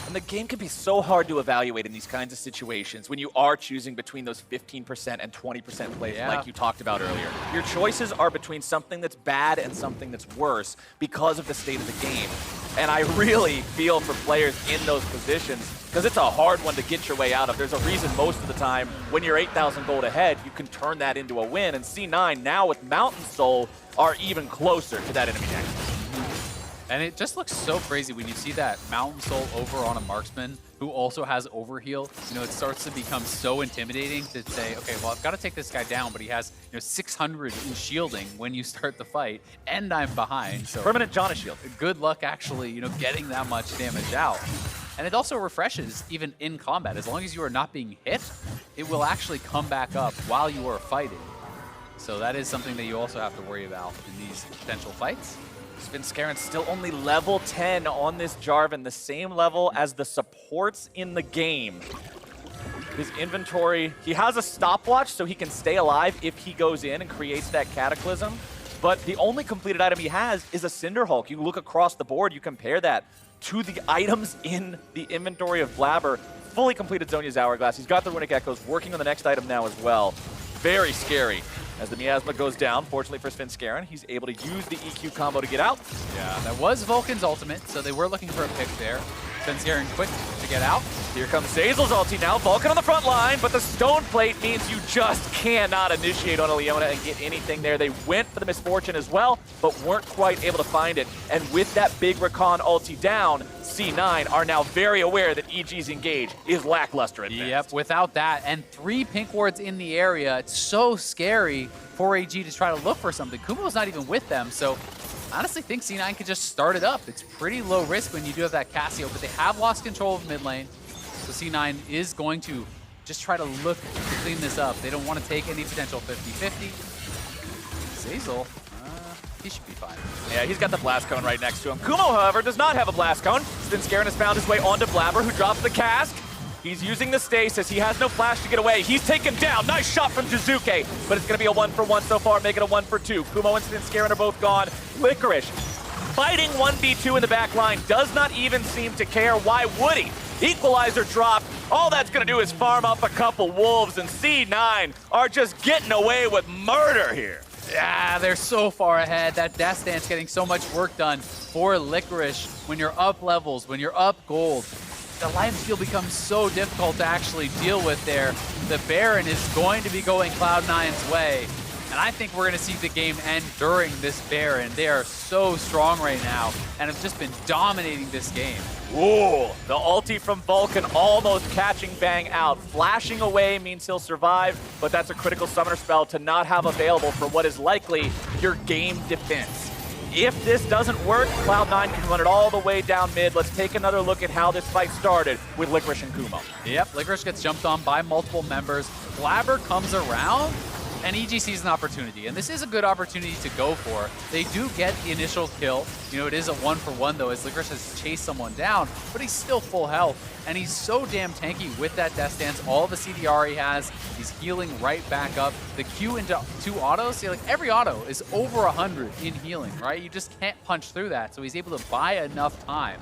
And the game can be so hard to evaluate in these kinds of situations when you are choosing between those 15% and 20% plays like you talked about earlier. Your choices are between something that's bad and something that's worse because of the state of the game. And I really feel for players in those positions because it's a hard one to get your way out of. There's a reason most of the time when you're 8,000 gold ahead, you can turn that into a win. And C9 now with Mountain Soul are even closer to that enemy nexus. And it just looks so crazy when you see that Mountain Soul over on a marksman who also has overheal. It starts to become so intimidating to say, okay, well, I've got to take this guy down, but he has 600 in shielding when you start the fight, and I'm behind. So permanent Janna shield. Good luck actually, getting that much damage out. And it also refreshes even in combat. As long as you are not being hit, it will actually come back up while you are fighting. So that is something that you also have to worry about in these potential fights. Svenskeren still only level 10 on this Jarvan, the same level as the supports in the game. His inventory, he has a stopwatch so he can stay alive if he goes in and creates that Cataclysm. But the only completed item he has is a Cinderhulk. You look across the board, you compare that to the items in the inventory of Blabber. Fully completed Zhonya's Hourglass. He's got the Runic Echoes, working on the next item now as well. Very scary. As the Miasma goes down, fortunately for Svenskeren, he's able to use the EQ combo to get out. Yeah, that was Vulcan's ultimate, so they were looking for a pick there. Svenskeren quick to get out. Here comes Zeyzal's ulti now. Vulcan on the front line, but the stone plate means you just cannot initiate on a Leona and get anything there. They went for the misfortune as well, but weren't quite able to find it. And with that big Rakan ulti down, C9 are now very aware that EG's engage is lackluster at best. Yep, without that, and 3 pink wards in the area, it's so scary for AG to try to look for something. Kumo's not even with them, so I honestly think C9 could just start it up. It's pretty low risk when you do have that Cassio, but they have lost control of mid lane. So C9 is going to just try to look to clean this up. They don't want to take any potential 50-50. Zeyzal, he should be fine. Yeah, he's got the blast cone right next to him. Kumo, however, does not have a blast cone. Svenskeren has found his way onto Blabber, who drops the cask. He's using the stasis. He has no flash to get away. He's taken down. Nice shot from Jizuke, but it's going to be a 1-for-1 so far, make it a 1-for-2. Kumo and Svenskeren are both gone. Licorice fighting 1v2 in the back line, does not even seem to care. Why would he? Equalizer drop. All that's going to do is farm up a couple wolves, and C9 are just getting away with murder here. Yeah, they're so far ahead. That Death Dance getting so much work done for Licorice. When you're up levels, when you're up gold, the life steal becomes so difficult to actually deal with there. The Baron is going to be going Cloud9's way. And I think we're going to see the game end during this Baron. They are so strong right now and have just been dominating this game. Ooh, the ulti from Vulcan almost catching Bang out. Flashing away means he'll survive, but that's a critical summoner spell to not have available for what is likely your game defense. If this doesn't work, Cloud9 can run it all the way down mid. Let's take another look at how this fight started with Licorice and Kumo. Yep, Licorice gets jumped on by multiple members. Blabber comes around, and EG sees an opportunity, and this is a good opportunity to go for. They do get the initial kill. You know, it is a 1-for-1 though, as Licorice has chased someone down, but he's still full health, and he's so damn tanky with that Death Dance. All the CDR he has, he's healing right back up. The Q into 2 autos, see, like every auto is over 100 in healing, right? You just can't punch through that, so he's able to buy enough time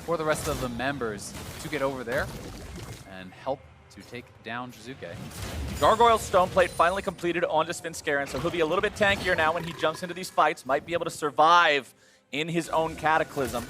for the rest of the members to get over there and help to take down Jizuke. Gargoyle's stone plate finally completed onto Svenskeren, so he'll be a little bit tankier now when he jumps into these fights. Might be able to survive in his own Cataclysm.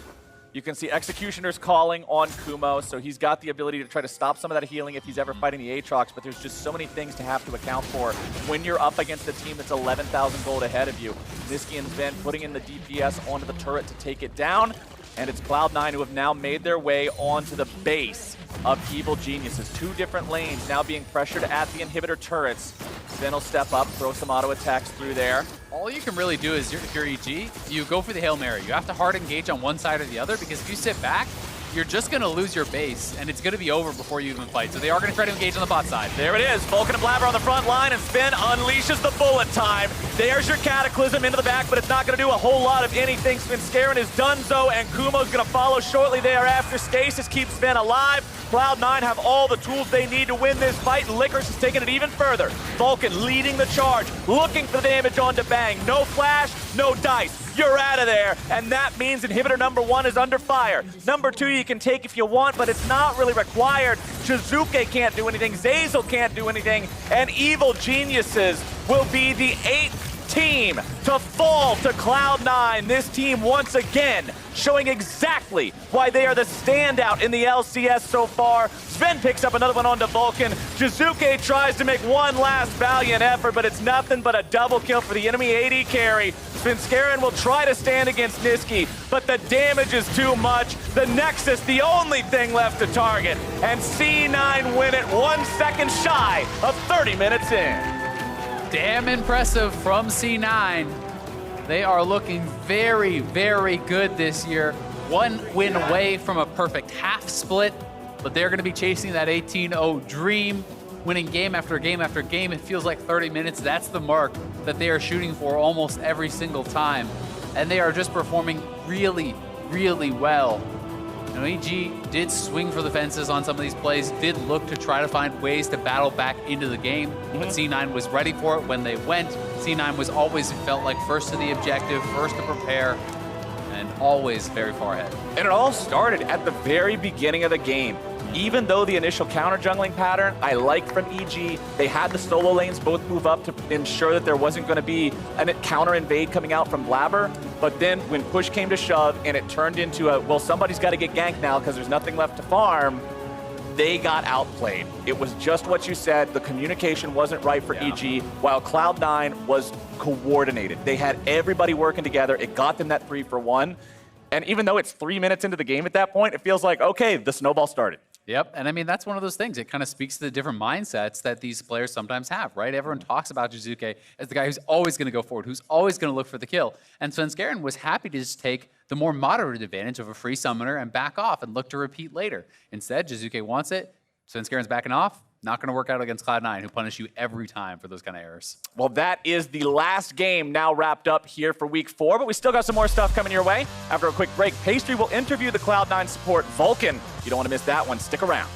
You can see Executioner's calling on Kumo, so he's got the ability to try to stop some of that healing if he's ever fighting the Aatrox, but there's just so many things to have to account for when you're up against a team that's 11,000 gold ahead of you. Niski and Sven putting in the DPS onto the turret to take it down, and it's Cloud9 who have now made their way onto the base of Evil Geniuses. 2 different lanes now being pressured at the inhibitor turrets. Sven will step up, throw some auto attacks through there. All you can really do is, if you're EG, you go for the Hail Mary. You have to hard engage on one side or the other, because if you sit back, you're just going to lose your base, and it's going to be over before you even fight. So they are going to try to engage on the bot side. There it is. Vulcan and Blabber on the front line, and Sven unleashes the bullet time. There's your Cataclysm into the back, but it's not going to do a whole lot of anything. Svenskeren is done so, and Kumo's going to follow shortly thereafter. Stasis keeps Sven alive. Cloud9 have all the tools they need to win this fight, and Licorice is taking it even further. Vulcan leading the charge, looking for the damage onto Bang. No flash, no dice. You're out of there, and that means inhibitor number 1 is under fire. Number 2 you can take if you want, but it's not really required. Jizuke can't do anything, Zeyzal can't do anything, and Evil Geniuses will be the 8th team to fall to Cloud9. This team once again showing exactly why they are the standout in the LCS so far. Sven picks up another one onto Vulcan. Jizuke tries to make one last valiant effort, but it's nothing but a double kill for the enemy AD carry. Svenskeren will try to stand against Niski, but the damage is too much. The Nexus, the only thing left to target, and C9 win it 1 second shy of 30 minutes in. Damn impressive from C9. They are looking very, very good this year. 1 win away from a perfect half split, but they're going to be chasing that 18-0 dream, winning game after game after game. It feels like 30 minutes. That's the mark that they are shooting for almost every single time. And they are just performing really, really well. You know, EG did swing for the fences on some of these plays, did look to try to find ways to battle back into the game, but C9 was ready for it when they went. C9 was always felt like first to the objective, first to prepare, and always very far ahead. And it all started at the very beginning of the game. Even though the initial counter jungling pattern I liked from EG, they had the solo lanes both move up to ensure that there wasn't going to be a counter invade coming out from Blabber. But then when push came to shove and it turned into a, well, somebody's got to get ganked now because there's nothing left to farm, they got outplayed. It was just what you said. The communication wasn't right for EG, while Cloud9 was coordinated. They had everybody working together. It got them that 3-for-1. And even though it's 3 minutes into the game at that point, it feels like, okay, the snowball started. Yep, and I mean, that's one of those things. It kind of speaks to the different mindsets that these players sometimes have, right? Everyone talks about Jiizuke as the guy who's always going to go forward, who's always going to look for the kill. And Svenskeren was happy to just take the more moderate advantage of a free summoner and back off and look to repeat later. Instead, Jiizuke wants it. Svenskeren's backing off. Not going to work out against Cloud9, who punish you every time for those kind of errors. Well, that is the last game now wrapped up here for week 4, but we still got some more stuff coming your way. After a quick break, Pastry will interview the Cloud9 support Vulcan. You don't want to miss that one. Stick around.